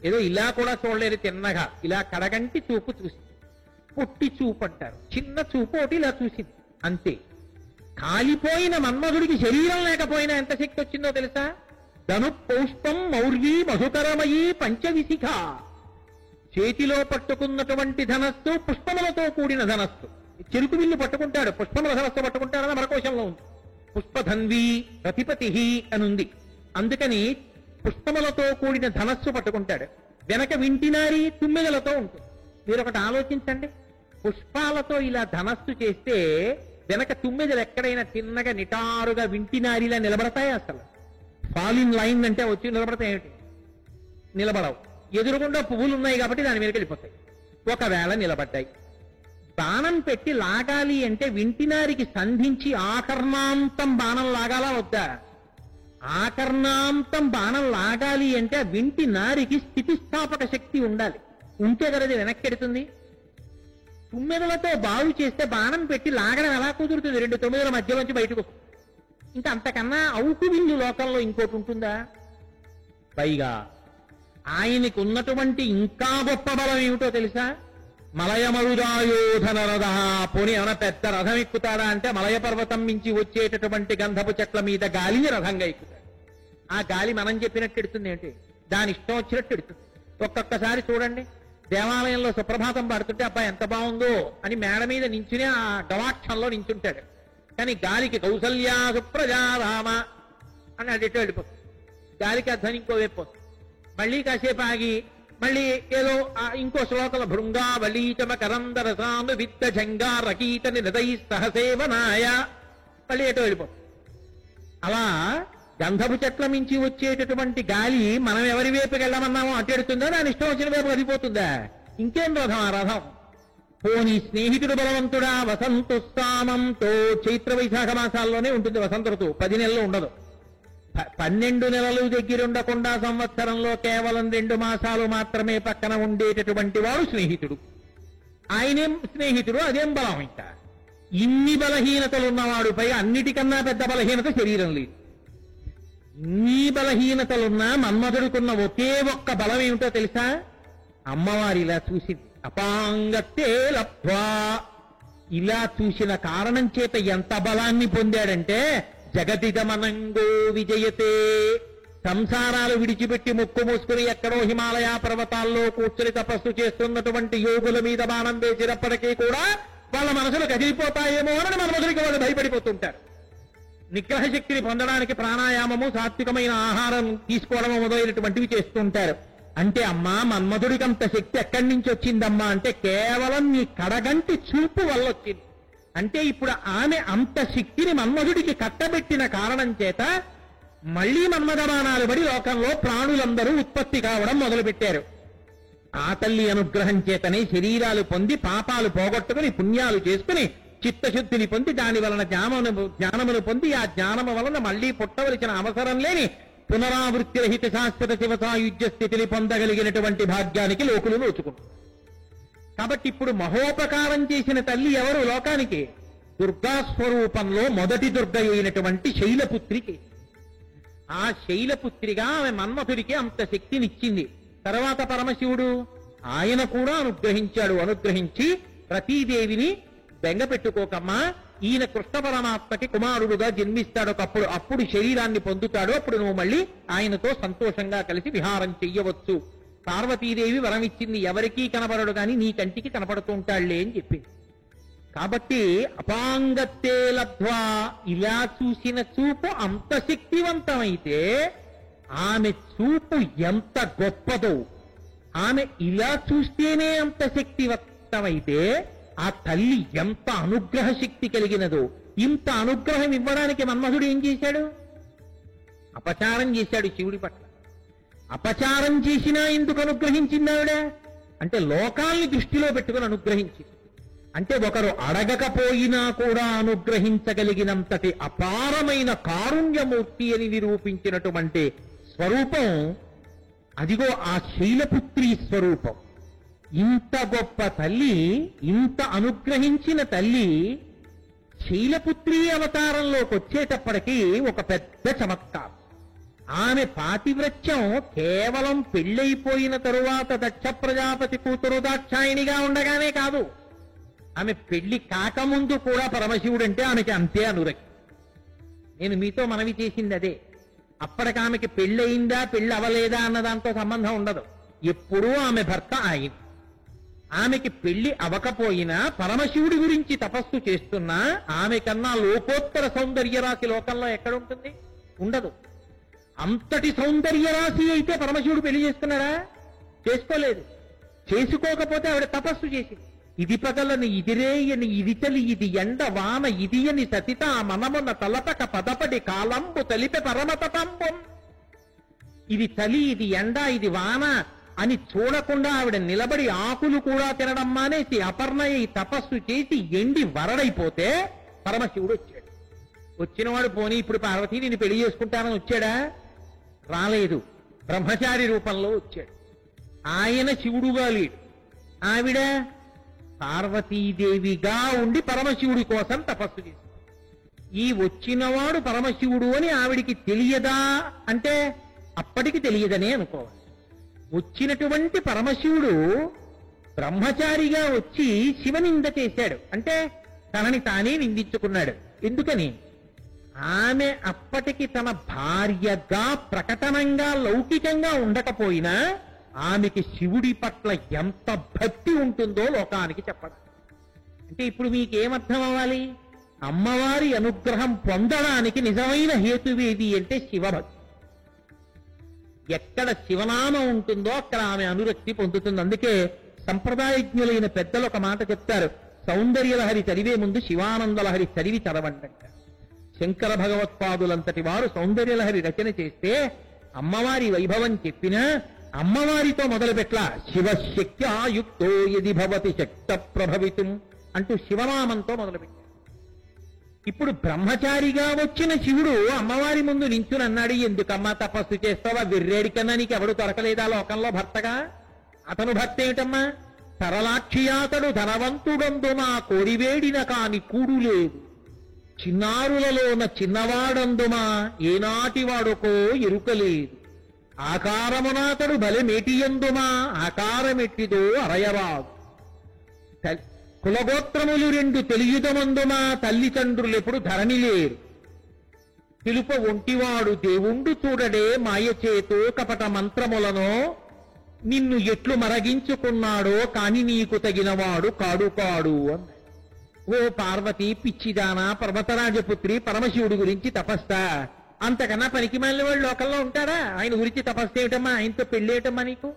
ఏదో ఇలా కూడా చూడలేదు, తిన్నగా ఇలా కడగంటి చూపు చూసి, పొట్టి చూపు అంటారు, చిన్న చూపు ఒకటి ఇలా చూసింది అంతే. కాలిపోయిన మన్మధుడికి శరీరం లేకపోయినా ఎంత శక్తి వచ్చిందో తెలుసా? ధను పౌష్పం మౌర్వీ మధుకరమయీ పంచవిశిఖ, చేతిలో పట్టుకున్నటువంటి ధనస్సు పుష్పములతో కూడిన ధనస్సు. చెరుకు విల్లు పట్టుకుంటాడు, పుష్పముల ధనస్సు పట్టుకుంటాడని మరకోశంలో ఉంది. పుష్పధన్వి రతిపతి అని ఉంది, అందుకని పుష్పములతో కూడిన ధనస్సు పట్టుకుంటాడు. వెనక వింటినారి తుమ్మెదలతో ఉంటుంది. మీరు ఒకటి ఆలోచించండి, పుష్పాలతో ఇలా ధనస్సు చేస్తే వెనక తుమ్మెదలు ఎక్కడైనా తిన్నగా నిటారుగా వింటినారిలా నిలబడతాయి? అసలు ఫాల్ ఇన్ లైన్ అంటే వచ్చి నిలబడతాయి ఏమిటి? నిలబడవు. ఎదురుగుండా పువ్వులు ఉన్నాయి కాబట్టి దాని మీదకి వెళ్ళిపోతాయి. ఒకవేళ నిలబడ్డాయి, బాణం పెట్టి లాగాలి అంటే వింటినారికి సంధించి ఆకర్ణాంతం బాణం లాగాలా వద్దా? ఆకర్ణాంతం బాణం లాగాలి అంటే వింటి నారికి స్థితిస్థాపక శక్తి ఉండాలి, ఉంటే కదది వెనక్కి ఎడుతుంది. తుమ్మెదలతో బాగు చేస్తే బాణం పెట్టి లాగడం ఎలా కుదురుతుంది? రెండు తొమ్మిదల మధ్యలోంచి బయటకు వస్తుంది. ఇంకా అంతకన్నా అవుకు విల్లు లోకంలో ఇంకోటి ఉంటుందా? పైగా ఆయనకు ఉన్నటువంటి ఇంకా గొప్ప బలం ఏమిటో తెలుసా? మలయమరుదాయోధన రథ. పోనీ ఏమైనా పెద్ద రథం ఎక్కుతాడా అంటే మలయ పర్వతం నుంచి వచ్చేటటువంటి గంధపు చెట్ల మీద గాలిని రథంగా ఎక్కుతాడు. ఆ గాలి మనం చెప్పినట్టు ఎడుతుంది ఏంటి? దాని ఇష్టం వచ్చినట్టు ఎడుతుంది. ఒక్కొక్కసారి చూడండి, దేవాలయంలో సుప్రభాతం పాడుతుంటే అబ్బాయి ఎంత బాగుందో అని మేడ మీద నించునే ఆ గవాక్షంలో నించుంటాడు. కానీ గాలికి కౌసల్యా సుప్రజారామ అని అది ఎటు వెళ్ళిపోతుంది. గాలికి ఆ ధ్వని ఇంకో వైపు పోతుంది. మళ్ళీ కాసేపు ఆగి మళ్ళీ ఏదో ఇంకో శ్లోకంలో భృంగావళీచమ కరందరసాను విత్త జంగారకీత నిరదై సహసేవనాయ మళ్ళీ ఎటో వెళ్ళిపోతుంది. అలా గంధపు చెట్ల మించి వచ్చేటటువంటి గాలి మనం ఎవరి వైపుకి వెళ్ళమన్నామో అటు ఎడుతుందా? దాని ఇష్టం వచ్చిన వైపు వెళ్ళిపోతుందా? ఇంకేం రథం ఆ రథం? పోనీ స్నేహితుడు బలవంతుడా? వసంతుస్తామంతో చైత్ర వైశాఖ మాసాల్లోనే ఉంటుంది వసంత ఋతువు, 10 నెలలు ఉండదు. 12 నెలలు దగ్గరుండకుండా సంవత్సరంలో కేవలం 2 మాసాలు మాత్రమే పక్కన ఉండేటటువంటి వాడు స్నేహితుడు. ఆయనేం స్నేహితుడు, అదేం బలం. ఇంకా ఇన్ని బలహీనతలు ఉన్నవాడు, పైగా అన్నిటికన్నా పెద్ద బలహీనత శరీరం లేదు. ఇన్ని బలహీనతలున్నా మన్మధుడుకున్న ఒకే ఒక్క బలం ఏమిటో తెలుసా? అమ్మవారి ఇలా చూసింది, అపాంగత్తే లబ్ధ్వా. ఇలా చూసిన కారణం చేత ఎంత బలాన్ని పొందాడంటే జగదిదమనంగో విజయతే. సంసారాలు విడిచిపెట్టి ముక్కు మూసుకుని ఎక్కడో హిమాలయ పర్వతాల్లో కూర్చుని తపస్సు చేస్తున్నటువంటి యోగుల మీద బాణం వేసినప్పటికీ కూడా వాళ్ళ మనసులు కదిలిపోతాయేమో అని మన్మధుడికి వాళ్ళు భయపడిపోతుంటారు. నిగ్రహ శక్తిని పొందడానికి ప్రాణాయామము, సాత్వికమైన ఆహారం తీసుకోవడము మొదలైనటువంటివి చేస్తుంటారు. అంటే అమ్మా మన్మధుడికి అంత శక్తి ఎక్కడి నుంచి వచ్చిందమ్మా అంటే కేవలం నీ కడగంటి చూపు వల్ల వచ్చింది. అంటే ఇప్పుడు ఆమె అంత శక్తిని మన్మధుడికి కట్టబెట్టిన కారణం చేత మళ్లీ మన్మథబాణాలు పడి లోకంలో ప్రాణులందరూ ఉత్పత్తి కావడం మొదలుపెట్టారు. ఆ తల్లి అనుగ్రహం చేతనే శరీరాలు పొంది పాపాలు పోగొట్టుకుని పుణ్యాలు చేసుకుని చిత్తశుద్ధిని పొంది దాని వలన జ్ఞానమును పొంది ఆ జ్ఞానము వలన మళ్లీ పుట్టవలసిన అవసరం లేని పునరావృత్తి రహిత శాశ్వత శివసాయుజ్య స్థితిని పొందగలిగినటువంటి భాగ్యానికి లోకులు నోచుకుంటారు. కాబట్టి ఇప్పుడు మహోపకారం చేసిన తల్లి ఎవరు లోకానికి? దుర్గా స్వరూపంలో మొదటి దుర్గ అయినటువంటి శైలపుత్రికి. ఆ శైలపుత్రిగా ఆమె మన్మథుడికి అంత శక్తినిచ్చింది. తర్వాత పరమశివుడు ఆయన కూడా అనుగ్రహించాడు. అనుగ్రహించి ప్రతీదేవిని బెంగ పెట్టుకోకమ్మా, ఈయన కృష్ణ పరమాత్మకి కుమారుడుగా జన్మిస్తాడు ఒకప్పుడు, అప్పుడు శరీరాన్ని పొందుతాడు, అప్పుడు నువ్వు మళ్ళీ ఆయనతో సంతోషంగా కలిసి విహారం చెయ్యవచ్చు. పార్వతీదేవి వరం ఇచ్చింది, ఎవరికీ కనపడడు గాని నీ కంటికి కనపడుతూ ఉంటాళ్లే అని చెప్పింది. కాబట్టి అపాంగత్తే లబ్ధ్వా, ఇలా చూసిన చూపు అంత శక్తివంతమైతే ఆమె చూపు ఎంత గొప్పదో, ఆమె ఇలా చూస్తేనే అంత శక్తివంతమైతే ఆ తల్లి ఎంత అనుగ్రహ శక్తి కలిగినదో. ఇంత అనుగ్రహం ఇవ్వడానికి మన్మధుడు ఏం చేశాడు? అపచారం చేశాడు శివుడి పట్ల. అపచారం చేసినా ఎందుకు అనుగ్రహించింది ఆవిడ అంటే లోకాల్ని దృష్టిలో పెట్టుకుని అనుగ్రహించింది. అంటే ఒకరు అడగకపోయినా కూడా అనుగ్రహించగలిగినంతటి అపారమైన కారుణ్యమూర్తి అని నిరూపించినటువంటి స్వరూపం అదిగో ఆ శైలపుత్రి స్వరూపం. ఇంత గొప్ప తల్లి, ఇంత అనుగ్రహించిన తల్లి శైలపుత్రి అవతారంలోకి వచ్చేటప్పటికీ ఒక పెద్ద చమత్కారం. ఆమె పాతివ్రత్యం కేవలం పెళ్ళైపోయిన తరువాత దక్ష ప్రజాపతి కూతురు దాక్షాయిణిగా ఉండగానే కాదు, ఆమె పెళ్లి కాకముందు కూడా పరమశివుడు అంటే ఆమెకి అంతే అనురక్తి. నేను మీతో మనవి చేసింది అదే. అప్పటికామెకి పెళ్ళయిందా పెళ్ళి అవలేదా అన్న దాంతో సంబంధం ఉండదు. ఎప్పుడూ ఆమె భర్త ఆయన. ఆమెకి పెళ్లి అవకపోయినా పరమశివుడి గురించి తపస్సు చేస్తున్నా ఆమె కన్నా లోకోత్తర సౌందర్యరాశి లోకంలో ఎక్కడుంటుంది? ఉండదు. అంతటి సౌందర్యరాశి అయితే పరమశివుడు పెళ్లి చేసుకున్నాడా? చేసుకోలేదు. చేసుకోకపోతే ఆవిడ తపస్సు చేసింది. ఇది పగలని ఇదిరేయని ఇది చలి ఇది ఎండ వాన ఇది అని సతిత మనమున తలపక పదపడి కాలంబు తలిపే పరమతపంబం. ఇది చలి ఇది ఎండ ఇది వాన అని చూడకుండా ఆవిడ నిలబడి ఆకులు కూడా తినడం మానేసి అపర్ణయ్య తపస్సు చేసి ఎండి వరడైపోతే పరమశివుడు వచ్చాడు. వచ్చినవాడు పోనీ ఇప్పుడు పార్వతీ నేను పెళ్లి చేసుకుంటానని వచ్చాడా? రాలేదు. బ్రహ్మచారి రూపంలో వచ్చాడు. ఆయన శివుడుగా లేడు, ఆవిడ పార్వతీదేవిగా ఉండి పరమశివుడి కోసం తపస్సు చేశాడు. ఈ వచ్చినవాడు పరమశివుడు అని ఆవిడికి తెలియదా అంటే అప్పటికి తెలియదనే అనుకోవాలి. వచ్చినటువంటి పరమశివుడు బ్రహ్మచారిగా వచ్చి శివనింద చేశాడు అంటే తనని తానే నిందించుకున్నాడు. ఎందుకని? ఆమె అప్పటికి తన భార్యగా ప్రకటనంగా లౌకికంగా ఉండకపోయినా ఆమెకి శివుడి పట్ల ఎంత భక్తి ఉంటుందో లోకానికి చెప్పడం. అంటే ఇప్పుడు మీకేమర్థం అవ్వాలి? అమ్మవారి అనుగ్రహం పొందడానికి నిజమైన హేతువేది అంటే శివభక్తి. ఎక్కడ శివనామం ఉంటుందో అక్కడ ఆమె అనురక్తి పొందుతుంది. అందుకే సంప్రదాయజ్ఞులైన పెద్దలు ఒక మాట చెప్తారు, సౌందర్యలహరి చదివే ముందు శివానందలహరి చదివి చదవంట. శంకర భగవత్పాదులంతటి వారు సౌందర్యలహరి రచన చేస్తే అమ్మవారి వైభవం చెప్పినా అమ్మవారితో మొదలుపెట్లా. శివశక్త్యాయుక్తో యది భవతి శక్త ప్రభవితం అంటూ శివనామంతో మొదలుపెట్టారు. ఇప్పుడు బ్రహ్మచారిగా వచ్చిన శివుడు అమ్మవారి ముందు నించుని అన్నాడు, ఎందుకమ్మా తపస్సు చేస్తావా? వెర్రేడి కన్నా నీకు ఎవడు దొరకలేదా లోకంలో భర్తగా? అతను భర్త ఏమిటమ్మా? సరళాక్షియాతడు ధనవంతుడందుమా కోరివేడిన కాని కూడు లేదు, చిన్నారులలోన చిన్నవాడందుమా ఏనాటి వాడుకో ఎరుకలేదు, ఆకారమునాతడు బలి మేటియందుమా ఆకారమెట్టిదో అరయరాదు, కులగోత్రములు రెండు తెలియుదమందుమా తల్లిదండ్రులెప్పుడు ధరణి లేరు, పిలుప ఒంటివాడు దేవుండు చూడడే మాయచేతో కపట మంత్రములను నిన్ను ఎట్లు మరగించుకున్నాడో కాని నీకు తగినవాడు కాడు కాడు అన్నాడు. ఓ పార్వతి పిచ్చిదానా, పర్వతరాజపుత్రి, పరమశివుడి గురించి తపస్సా? అంతకన్నా పనికి మాలిన వాళ్ళు లోకంలో ఉంటారా? ఆయన గురించి తపస్సు ఏమిటమ్మా, ఆయనతో పెళ్ళేయటమ్మా నీకు?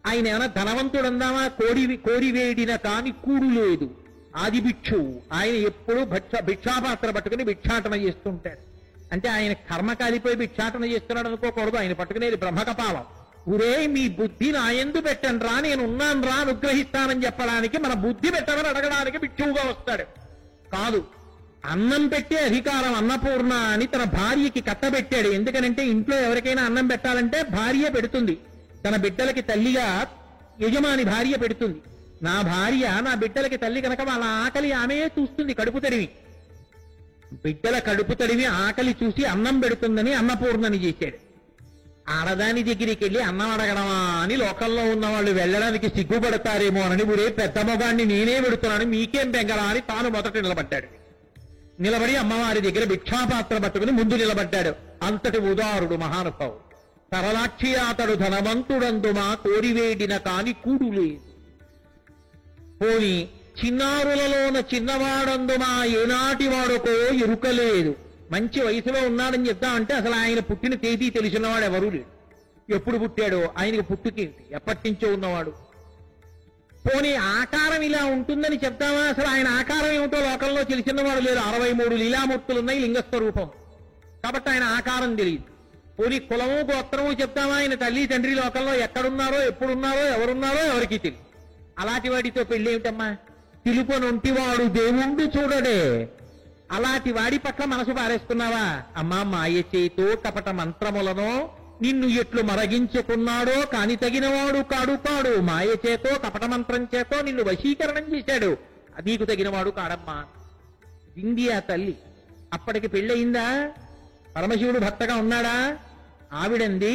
ఆయన ఏమైనా ధనవంతుడు అందామా? కోరివేడిన కాని కూడు లేదు ఆది భిక్షువు. ఆయన ఎప్పుడూ భిక్షాపాత్ర పట్టుకుని భిక్షాటన చేస్తుంటాడు. అంటే ఆయన కర్మ కాలిపోయి భిక్షాటన చేస్తున్నాడు అనుకోకూడదు. ఆయన పట్టుకునేది బ్రహ్మకపాలం. ఊరే మీ బుద్ధి నా యందు పెట్టండి రా, నేను ఉన్నాను రా, అనుగ్రహిస్తానని చెప్పడానికి, మన బుద్ధి పెట్టమని అడగడానికి భిక్షువుగా వస్తాడు. కాదు, అన్నం పెట్టే అధికారం అన్నపూర్ణ అని తన భార్యకి కట్టబెట్టాడు. ఎందుకనంటే ఇంట్లో ఎవరికైనా అన్నం పెట్టాలంటే భార్య పెడుతుంది. తన బిడ్డలకి తల్లిగా యజమాని భార్య పెడుతుంది. నా భార్య నా బిడ్డలకి తల్లి కనుక వాళ్ళ ఆకలి ఆమె చూస్తుంది. కడుపు తడివి బిడ్డల కడుపు తడివి ఆకలి చూసి అన్నం పెడుతుందని అన్నపూర్ణని చేశాడు. ఆడదాని దగ్గరికి వెళ్ళి అన్నం అడగడమా అని లోకల్లో ఉన్న వాళ్ళు వెళ్ళడానికి సిగ్గుపడతారేమో అని, ఊరే పెద్ద మొగాన్ని నేనే పెడుతున్నాను మీకేం బెంగళా అని తాను మొదట నిలబడ్డాడు. నిలబడి అమ్మవారి దగ్గర భిక్షాపాత్ర పట్టుకుని ముందు నిలబడ్డాడు. అంతటి ఉదారుడు మహానుభావుడు. సరళాక్షి అతడు ధనవంతుడందుమా కోరివేడిన కాని కూడు లేదు. పోని చిన్నారులలోన చిన్నవాడందుమా ఏనాటి వాడుకో ఎరుకలేదు. మంచి వయసులో ఉన్నాడని చెప్తామంటే అసలు ఆయన పుట్టిన తేదీ తెలిసినవాడు ఎవరూ లేడు. ఎప్పుడు పుట్టాడో, ఆయనకి పుట్టుకేంటి, ఎప్పటి నుంచో ఉన్నవాడు. పోనీ ఆకారం ఇలా ఉంటుందని చెప్తామా? అసలు ఆయన ఆకారం ఏమిటో లోకంలో తెలిసినవాడు లేరు. 63 లీలామూర్తులున్నాయి లింగస్వరూపం, కాబట్టి ఆయన ఆకారం తెలియదు. పోనీ కులము గోత్రము చెప్తామా? ఆయన తల్లి తండ్రి లోకంలో ఎక్కడున్నారో, ఎప్పుడున్నారో, ఎవరున్నారో ఎవరికి తెలియదు. అలాంటి వాడితో పెళ్ళేమిటమ్మా? పిలుపనొంటివాడు దేవుణ్ణి చూడడే. అలాంటి వాడి పట్ల మనసు పారేస్తున్నావా? అమ్మా, మాయ చేతో కపట మంత్రములను నిన్ను ఎట్లు మరగించుకున్నాడో కాని తగినవాడు కాడు కాడు. మాయ చేతో కపట మంత్రం చేతో నిన్ను వశీకరణం చేశాడు, నీకు తగినవాడు కాడమ్మా. వింది ఆ తల్లి. అప్పటికి పెళ్ళయిందా? పరమశివుడు భర్తగా ఉన్నాడా? ఆవిడంది,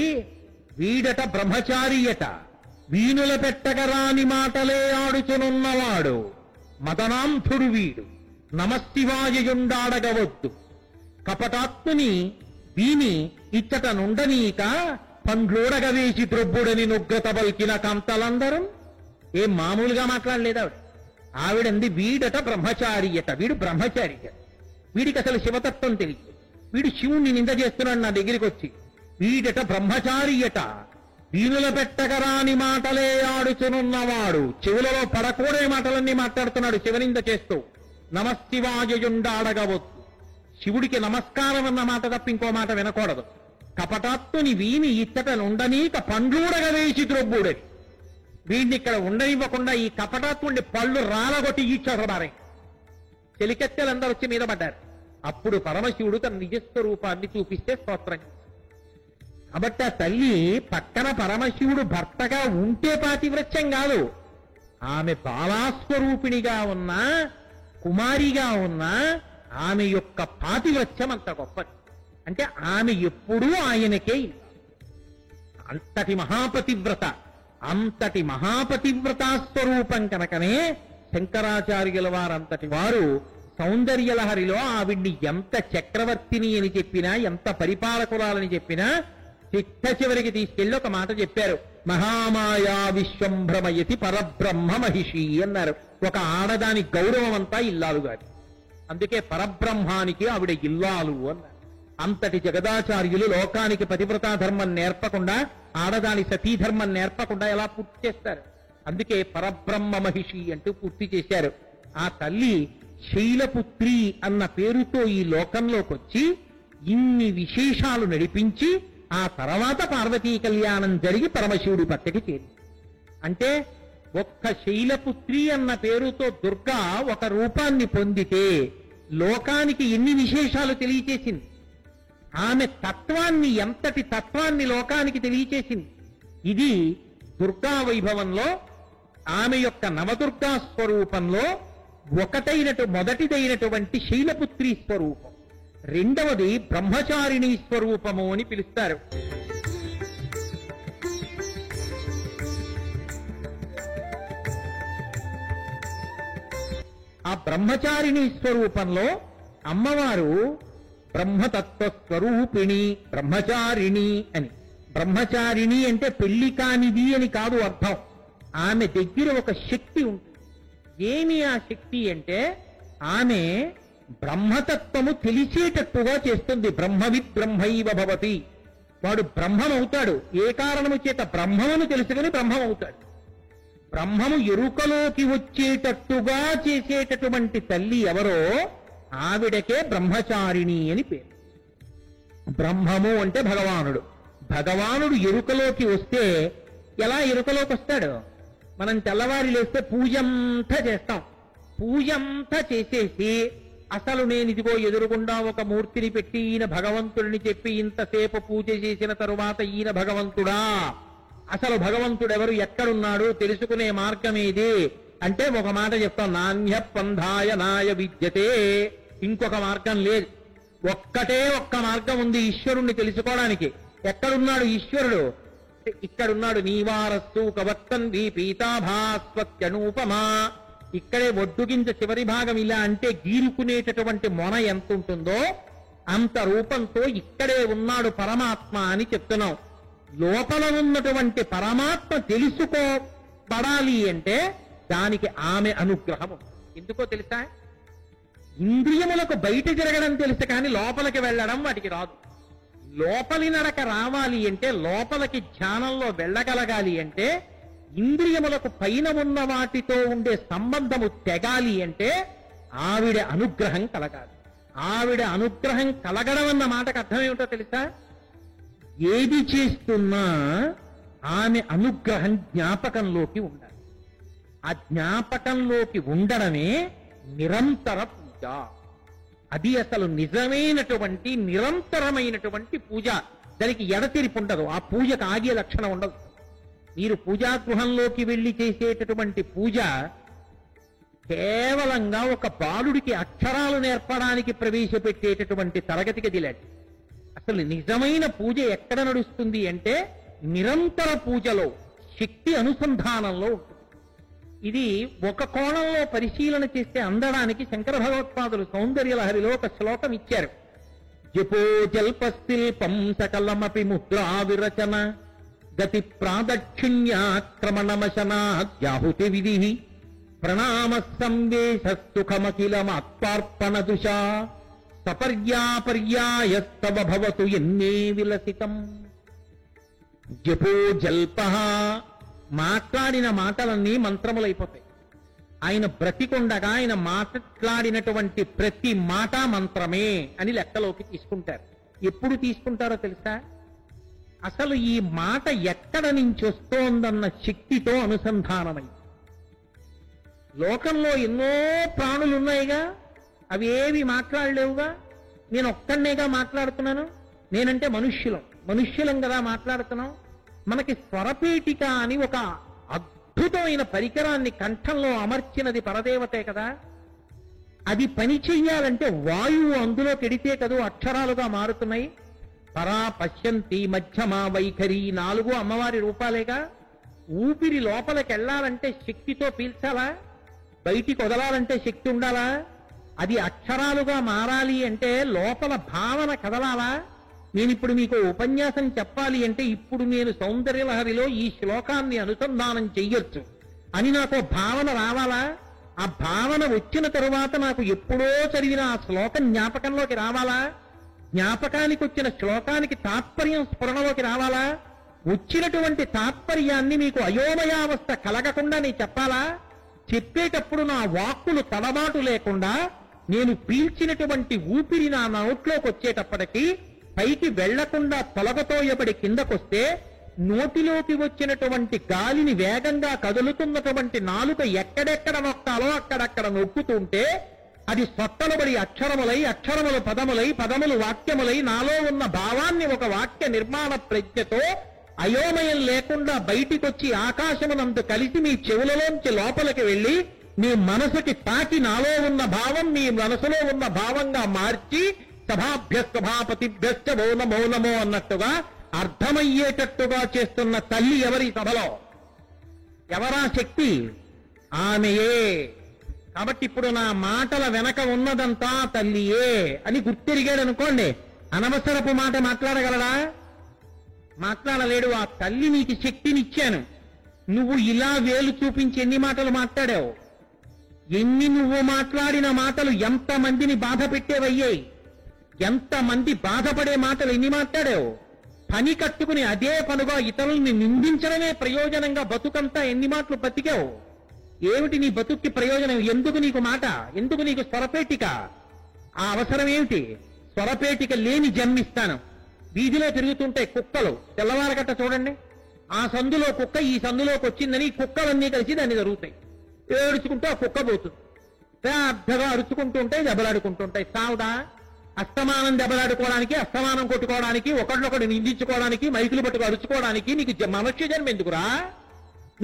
వీడట బ్రహ్మచారియట, వీణుల పెట్టగరాని మాటలే ఆడుచునున్నవాడు, మదనాంధుడు వీడు, నమశివాయుండాడగవద్దు. కపటాత్ముని వీని ఇచ్చట నుండనీక పండ్లోడగవేసి ద్రొబ్బుడని నుగ్రత పలికిన కాంతలందరం. ఏం మామూలుగా మాట్లాడలేదు ఆవిడ. ఆవిడంది, వీడట బ్రహ్మచారియట, వీడు బ్రహ్మచారిట, వీడికి అసలు శివతత్వం తెలియదు, వీడు శివుణ్ణి నింద చేస్తున్నాడు నా దగ్గరికి వచ్చి. వీడట బ్రహ్మచారియట, వీణుల పెట్టగరాని మాటలే ఆడుచునున్నవాడు, చెవులలో పడకూడని మాటలన్నీ మాట్లాడుతున్నాడు శివనింద చేస్తూ. నమశివాయుండాడగవద్దు, శివుడికి నమస్కారం అన్న మాట తప్ప ఇంకో మాట వినకూడదు. కపటాత్తుని వీని ఇచ్చట నుండనీక పండ్లూడగా వేసి ద్రొబ్బుడని, వీడిని ఇక్కడ ఉండనివ్వకుండా ఈ కపటాత్ముడిని పళ్ళు రాలగొట్టి ఈడ్చోసబారే. చెలికెత్తెలందరూ వచ్చి మీద పడ్డారు. అప్పుడు పరమశివుడు తన నిజస్వరూపాన్ని చూపిస్తే స్తోత్రం. కాబట్టి ఆ తల్లి పక్కన పరమశివుడు భర్తగా ఉంటే పాతివ్రత్యం కాదు, ఆమె బాలాస్వరూపిణిగా ఉన్నా కుమారిగా ఉన్నా ఆమె యొక్క పాతివ్రత్యం అంత గొప్పది. అంటే ఆమె ఎప్పుడూ ఆయనకే అంతటి మహాపతివ్రత, అంతటి మహాపతివ్రతా స్వరూపం కనుకనే శంకరాచార్యుల వారంతటి వారు సౌందర్యలహరిలో ఆవిడ్ని ఎంత చక్రవర్తిని అని చెప్పినా, ఎంత పరిపాలకురాలని చెప్పినా చిట్ట చివరికి తీసుకెళ్లి ఒక మాట చెప్పారు. మహామాయా విశ్వంభ్రమయతి పరబ్రహ్మ మహిషి అన్నారు. ఒక ఆడదాని గౌరవం అంతా ఇల్లాలు గాని, అందుకే పరబ్రహ్మానికి ఆవిడ ఇల్లాలు అన్నారు. అంతటి జగదాచార్యులు లోకానికి పతివ్రతా ధర్మం నేర్పకుండా, ఆడదాని సతీధర్మం నేర్పకుండా ఎలా పూర్తి చేస్తారు? అందుకే పరబ్రహ్మ మహిషి అంటూ పూర్తి చేశారు. ఆ తల్లి శైలపుత్రి అన్న పేరుతో ఈ లోకంలోకి వచ్చి ఇన్ని విశేషాలు నడిపించి ఆ తర్వాత పార్వతీ కళ్యాణం జరిగి పరమశివుడి పక్కకి చేరి. అంటే ఒక్క శైలపుత్రి అన్న పేరుతో దుర్గా ఒక రూపాన్ని పొందితే లోకానికి ఎన్ని విశేషాలు తెలియచేసింది. ఆమె తత్వాన్ని, ఎంతటి తత్వాన్ని లోకానికి తెలియచేసింది. ఇది దుర్గా వైభవంలో ఆమె యొక్క నవదుర్గా స్వరూపంలో మొదటిదైనటువంటి శైలపుత్రి స్వరూపం. రెండవది బ్రహ్మచారిణీ స్వరూపము అని పిలుస్తారు. ఆ బ్రహ్మచారిణీ స్వరూపంలో అమ్మవారు బ్రహ్మతత్వ స్వరూపిణి, బ్రహ్మచారిణి అని. బ్రహ్మచారిణి అంటే పెళ్లి కానిది అని కాదు అర్థం. ఆమె దగ్గర ఒక శక్తి ఉంటుంది. ఏమి ఆ శక్తి అంటే, ఆమె బ్రహ్మతత్వము తెలిసేటట్టుగా చేస్తుంది. బ్రహ్మవిద్ బ్రహ్మైవ భవతి. వాడు బ్రహ్మమవుతాడు. ఏ కారణము చేత? బ్రహ్మమును తెలుసుకుని బ్రహ్మమవుతాడు. బ్రహ్మము ఎరుకలోకి వచ్చేటట్టుగా చేసేటటువంటి తల్లి ఎవరో ఆవిడకే బ్రహ్మచారిణి అని పేరు. బ్రహ్మము అంటే భగవానుడు. భగవానుడు ఎరుకలోకి వస్తే ఎలా ఎరుకలోకి వస్తాడు? మనం తెల్లవారి లేస్తే పూజంతా చేస్తాం. పూజంతా చేసేసి అసలు నేను ఇదిగో ఎదురుగుండా ఒక మూర్తిని పెట్టి ఈయన భగవంతుడిని చెప్పి ఇంతసేపు పూజ చేసిన తరువాత ఈయన భగవంతుడా, అసలు భగవంతుడెవరు, ఎక్కడున్నాడు తెలుసుకునే మార్గం ఏది అంటే ఒక మాట చెప్తాం, నాణ్య పంధాయ నాయ విద్యతే. ఇంకొక మార్గం లేదు. ఒక్క మార్గం ఉంది ఈశ్వరుణ్ణి తెలుసుకోవడానికి. ఎక్కడున్నాడు ఈశ్వరుడు? ఇక్కడున్నాడు. నీవారస్సు కవత్తన్వి పీతాభాస్వత్యనూపమా. ఇక్కడే ఒడ్డుగింజ చివరి భాగం ఇలా అంటే గీరుకునేటటువంటి మొన ఎంత ఉంటుందో అంత రూపంతో ఇక్కడే ఉన్నాడు పరమాత్మ అని చెప్తున్నాం. లోపల ఉన్నటువంటి పరమాత్మ తెలుసుకోబడాలి అంటే దానికి ఆమె అనుగ్రహం. ఎందుకో తెలుసా? ఇంద్రియములకు బయట జరగడం తెలుసు కానీ లోపలికి వెళ్ళడం వాటికి రాదు. లోపలి నడక రావాలి అంటే, లోపలికి ధ్యానంలో వెళ్ళగలగాలి అంటే, ఇంద్రియములకు పైన ఉన్న వాటితో ఉండే సంబంధము తెగాలి అంటే ఆవిడ అనుగ్రహం కలగాలి. ఆవిడ అనుగ్రహం కలగడం అన్న మాటకు అర్థం ఏమిటో తెలుసా? ఏది చేస్తున్నా ఆమె అనుగ్రహం జ్ఞాపకంలోకి ఉండాలి. ఆ జ్ఞాపకంలోకి ఉండడమే నిరంతర పూజ. అది అసలు నిజమైనటువంటి నిరంతరమైనటువంటి పూజ. దానికి ఎడతెరిపి ఉండదు. ఆ పూజకు ఆగే లక్షణం ఉండదు. మీరు పూజాగృహంలోకి వెళ్లి చేసేటటువంటి పూజ కేవలంగా ఒక బాలుడికి అక్షరాలు నేర్పడానికి ప్రవేశపెట్టేటటువంటి తరగతికి దిలాడు. అసలు నిజమైన పూజ ఎక్కడ నడుస్తుంది అంటే నిరంతర పూజలో, శక్తి అనుసంధానంలో ఉంటుంది. ఇది ఒక కోణంలో పరిశీలన చేస్తే అందడానికి శంకర భగవత్పాదులు సౌందర్యలహరిలో ఒక శ్లోకం ఇచ్చారు. జపో జల్పశిల్పం సకలమపి ముద్రా విరచన గతి ప్రాదక్షిణ్యాక్రమణమశనాద్యాహుతి విధి ప్రణామ సంవేశ సుఖమఖిలమాత్మార్పణ దుషా సపర్యాపర్యాయస్తవ భవతు ఎన్నే విలసితం. జపో జల్ప, మాట్లాడిన మాటలన్నీ మంత్రములైపోతాయి. ఆయన బ్రతికుండగా ఆయన మాట్లాడినటువంటి ప్రతి మాట మంత్రమే అని లెక్కలోకి తీసుకుంటారు. ఎప్పుడు తీసుకుంటారో తెలుసా? అసలు ఈ మాట ఎక్కడ నుంచి వస్తోందన్న శక్తితో అనుసంధానమై. లోకంలో ఎన్నో ప్రాణులున్నాయిగా, అవేవి మాట్లాడలేవుగా. నేను ఒక్కడనేగా మాట్లాడుతున్నాను. నేనంటే మనుష్యులం కదా మాట్లాడుతున్నాం. మనకి స్వరపీఠిక అని ఒక అద్భుతమైన పరికరాన్ని కంఠంలో అమర్చినది పరదేవతే కదా. అది పని చెయ్యాలంటే వాయువు అందులో కెడితే కదా అక్షరాలుగా మారుతున్నాయి. పరా, పశ్యంతి, మధ్యమా, వైఖరి 4 అమ్మవారి రూపాలేగా. ఊపిరి లోపలికి వెళ్ళాలంటే శక్తితో పీల్చాలా? బయటికి వదలాలంటే శక్తి ఉండాలా? అది అక్షరాలుగా మారాలి అంటే లోపల భావన కదలాలా? నేనిప్పుడు మీకు ఉపన్యాసం చెప్పాలి అంటే ఇప్పుడు నేను సౌందర్యలహరిలో ఈ శ్లోకాన్ని అనుసంధానం చెయ్యొచ్చు అని నాకు భావన రావాలా? ఆ భావన వచ్చిన తరువాత నాకు ఎప్పుడో చదివిన ఆ శ్లోకం జ్ఞాపకంలోకి రావాలా? జ్ఞాపకానికి వచ్చిన శ్లోకానికి తాత్పర్యం స్ఫురణలోకి రావాలా? వచ్చినటువంటి తాత్పర్యాన్ని మీకు అయోమయావస్థ కలగకుండా నేను చెప్పాలా? చెప్పేటప్పుడు నా వాక్కులు తడబాటు లేకుండా నేను పీల్చినటువంటి ఊపిరి నా నోట్లోకి వచ్చేటప్పటికీ పైకి వెళ్లకుండా తొలగతోయబడి కిందకొస్తే నోటిలోకి వచ్చినటువంటి గాలిని వేగంగా కదులుతున్నటువంటి నాలుక ఎక్కడెక్కడ నొక్కాలో అక్కడక్కడ నొక్కుతుంటే అది సొట్టలబడి అక్షరములై, అక్షరములు పదములై, పదములు వాక్యములై నాలో ఉన్న భావాన్ని ఒక వాక్య నిర్మాణ ప్రజ్ఞతో అయోమయం లేకుండా బయటికొచ్చి ఆకాశమునందు కలిసి మీ చెవులలోంచి లోపలికి వెళ్లి మీ మనసుకి తాకి నాలో ఉన్న భావం మీ మనసులో ఉన్న భావంగా మార్చి సభాభ్యస్తభాపతిభ్యశ్చ మౌనమో నమో అన్నట్టుగా అర్థమయ్యేటట్టుగా చేస్తున్న తల్లి ఎవరి సభలో? ఎవరా శక్తి? ఆమెయే. కాబట్టి ఇప్పుడు నా మాటల వెనక ఉన్నదంతా తల్లియే అని గుర్తిరిగాడు అనుకోండి, అనవసరపు మాట మాట్లాడగలడా? మాట్లాడలేడు. ఆ తల్లి నీకు శక్తినిచ్చాను. నువ్వు ఇలా వేలు చూపించి ఎన్ని మాటలు మాట్లాడావు? ఎన్ని నువ్వు మాట్లాడిన మాటలు ఎంతమందిని బాధ పెట్టేవయ్యాయి, ఎంతమంది బాధపడే మాటలు ఎన్ని మాట్లాడావు. పని కట్టుకుని అదే పనుగా ఇతరుల్ని నిందించడమే ప్రయోజనంగా బతుకంతా ఎన్ని మాటలు బతికావు. ఏమిటి నీ బతుక్కి ప్రయోజనం? ఎందుకు నీకు మాట? ఎందుకు నీకు స్వరపేటిక? ఆ అవసరం ఏమిటి? స్వరపేటిక లేని జన్మిస్తాను. వీధిలో తిరుగుతుంటే కుక్కలు తెల్లవారగట్ట చూడండి, ఆ సందులో కుక్క ఈ సందులోకి వచ్చిందని కుక్కలన్నీ కలిసి దాన్ని జరుగుతాయి. ఏడుచుకుంటూ ఆ కుక్క పోతుంది. పెద్దగా అరుచుకుంటూ ఉంటాయి, దెబ్బలాడుకుంటుంటాయి. సావుదా? అస్తమానం దెబ్బలాడుకోవడానికి, అస్తమానం కొట్టుకోవడానికి, ఒకళ్ళొకడు నిందించుకోవడానికి, మైకులు పట్టుకు అరుచుకోవడానికి నీకు మనుష్య జన్మ ఎందుకురా?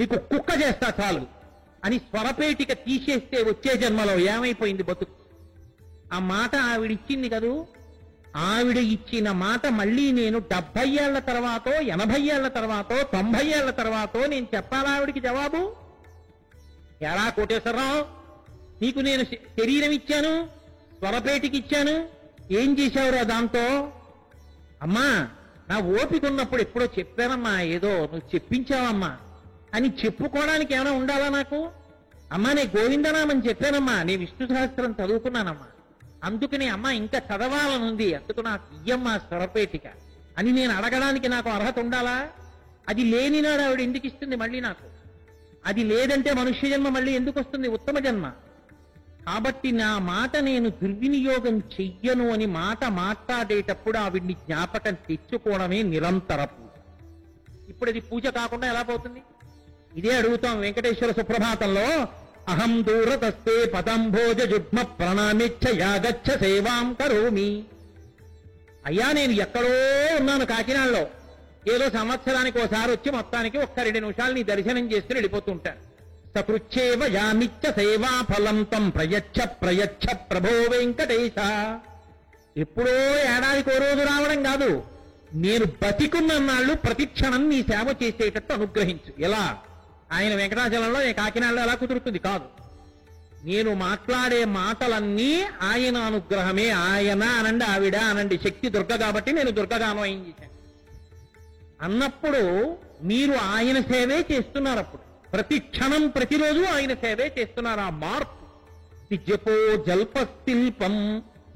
నీకు కుక్క చేస్తా చాలు అని స్వరపేటిక తీసేస్తే వచ్చే జన్మలో ఏమైపోయింది బతుకు? ఆ మాట ఆవిడిచ్చింది కదూ. ఆవిడ ఇచ్చిన మాట మళ్ళీ నేను 70 ఏళ్ల తర్వాతో, 80 ఏళ్ల తర్వాతో, 90 ఏళ్ల తర్వాతో నేను చెప్పాలా ఆవిడికి జవాబు? ఎరా కోటేశ్వరరావు, నీకు నేను శరీరం ఇచ్చాను, స్వరపేటికి ఇచ్చాను, ఏం చేశావురా దాంతో? అమ్మా, నా ఓపిక ఉన్నప్పుడు ఎప్పుడో చెప్పానమ్మా, ఏదో నువ్వు చెప్పించావమ్మా అని చెప్పుకోవడానికి ఏమైనా ఉండాలా నాకు? అమ్మా, నేను గోవిందనామని చెప్పానమ్మా, నేను విష్ణు సహస్రం చదువుకున్నానమ్మా, అందుకని అమ్మ ఇంకా చదవాలనుంది, అందుకు నాకు ఇయ్యమ్మా స్వరపేటిక అని నేను అడగడానికి నాకు అర్హత ఉండాలా? అది లేని నాడు ఆవిడ ఎందుకు ఇస్తుంది మళ్ళీ నాకు? అది లేదంటే మనుష్య జన్మ మళ్ళీ ఎందుకు వస్తుంది? ఉత్తమ జన్మ. కాబట్టి నా మాట నేను దుర్వినియోగం చెయ్యను అని మాట మాట్లాడేటప్పుడు ఆవిడ్ని జ్ఞాపకం తెచ్చుకోవడమే నిరంతర పూజ. ఇప్పుడు అది పూజ కాకుండా ఎలా పోతుంది? ఇదే అడుగుతాం వెంకటేశ్వర సుప్రభాతంలో, అహం దూరతస్తే పదంభోజ జుగ్మ ప్రణామిచ్చ యాగచ్చ సేవాం కరోమి. అయ్యా, నేను ఎక్కడో ఉన్నాను కాకినాడలో, ఏదో సంవత్సరానికి ఒకసారి వచ్చి మొత్తానికి 1-2 నిమిషాలు నీ దర్శనం చేస్తే వెళ్ళిపోతుంటాను. సకృచ్చేవ యామిచ్చ సేవా ఫలం తం ప్రయచ్చ ప్రయచ్చ ప్రభో వెంకటేశ. ఎప్పుడో ఏడాదికి ఓ రోజు రావడం కాదు, నేను బతికున్నన్నాళ్ళు ప్రతి క్షణం నీ సేవ చేసేటట్టు అనుగ్రహించు. ఎలా? ఆయన వెంకటాచలంలో కాకినాడలో ఎలా కుదురుతుంది? కాదు. నేను మాట్లాడే మాటలన్నీ ఆయన అనుగ్రహమే. ఆయన అనండి, ఆవిడ అనండి, శక్తి దుర్గ కాబట్టి నేను దుర్గగా అన్వయం చేశాను అన్నప్పుడు మీరు ఆయన సేవే చేస్తున్నారు. అప్పుడు ప్రతి క్షణం ప్రతిరోజు ఆయన సేవే చేస్తున్నారు. ఆ మార్పు జపో జల్పశిల్పం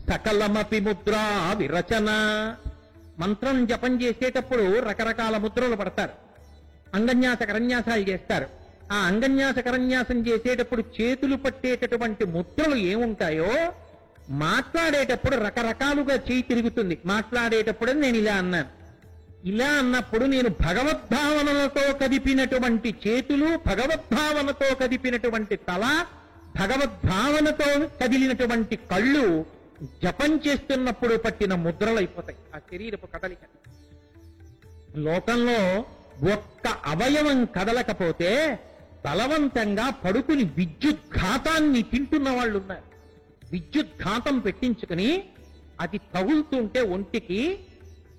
సకలమపి ముద్రా విరచన. మంత్రం జపం చేసేటప్పుడు రకరకాల ముద్రలు పడతారు, అంగన్యాస కరన్యాసాలు చేస్తారు. ఆ అంగన్యాస కరన్యాసం చేసేటప్పుడు చేతులు పట్టేటటువంటి ముద్రలు ఏముంటాయో మాట్లాడేటప్పుడు రకరకాలుగా చేయి తిరుగుతుంది. మాట్లాడేటప్పుడు నేను ఇలా అన్నాను, ఇలా అన్నప్పుడు నేను భగవద్భావనలతో కదిపినటువంటి చేతులు, భగవద్భావనతో కదిపినటువంటి తల, భగవద్భావనతో కదిలినటువంటి కళ్ళు జపం చేస్తున్నప్పుడు పట్టిన ముద్రలు అయిపోతాయి ఆ శరీరపు కదలిక. లోకంలో ఒక్క అవయవం కదలకపోతే బలవంతంగా పడుకుని విద్యుద్ఘాతాన్ని తింటున్న వాళ్ళు ఉన్నారు. విద్యుద్ఘాతం పెట్టించుకుని అది తగులుతుంటే ఒంటికి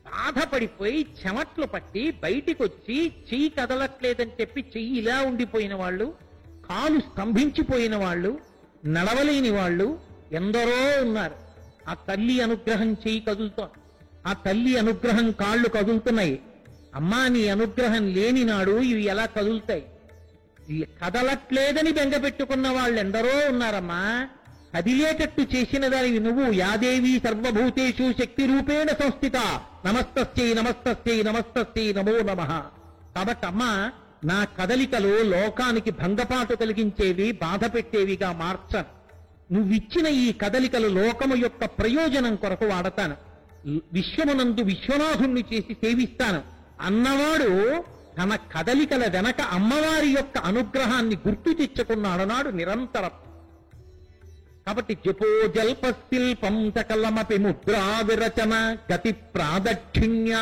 బాధపడిపోయి చెమట్లు పట్టి బయటికి వచ్చి చెయ్యి కదలట్లేదని చెప్పి చెయ్యి ఇలా ఉండిపోయిన వాళ్ళు, కాలు స్తంభించిపోయిన వాళ్ళు, నడవలేని వాళ్ళు ఎందరో ఉన్నారు. ఆ తల్లి అనుగ్రహం చెయ్యి కదులుతోంది, ఆ తల్లి అనుగ్రహం కాళ్ళు కదులుతున్నాయి. అమ్మా, నీ అనుగ్రహం లేని నాడు ఇవి ఎలా కదులుతాయి? కదలట్లేదని బెంగ పెట్టుకున్న వాళ్ళు ఎందరో ఉన్నారమ్మా. కదిలేటట్టు చేసిన దానివి నువ్వు. యాదేవి సర్వభూతేషు శక్తి రూపేణ సంస్థిత నమస్తస్యై నమస్తస్యై నమస్తస్యై నమో నమః. కాబట్టి అమ్మా, నా కదలికలు లోకానికి భంగపాటు కలిగించేవి, బాధ పెట్టేవిగా మార్చను. నువ్విచ్చిన ఈ కదలికలు లోకము యొక్క ప్రయోజనం కొరకు వాడతాను. విశ్వమునందు విశ్వనాథుణ్ణి చేసి సేవిస్తాను అన్నవాడు తన కదలికల వెనక అమ్మవారి యొక్క అనుగ్రహాన్ని గుర్తు తెచ్చుకున్నాడు నాడు నిరంతరం. కాబట్టి జపో జల్పశిల్పం సకలమపి ముద్రా విరచన గతి ప్రాదక్షిణ్య.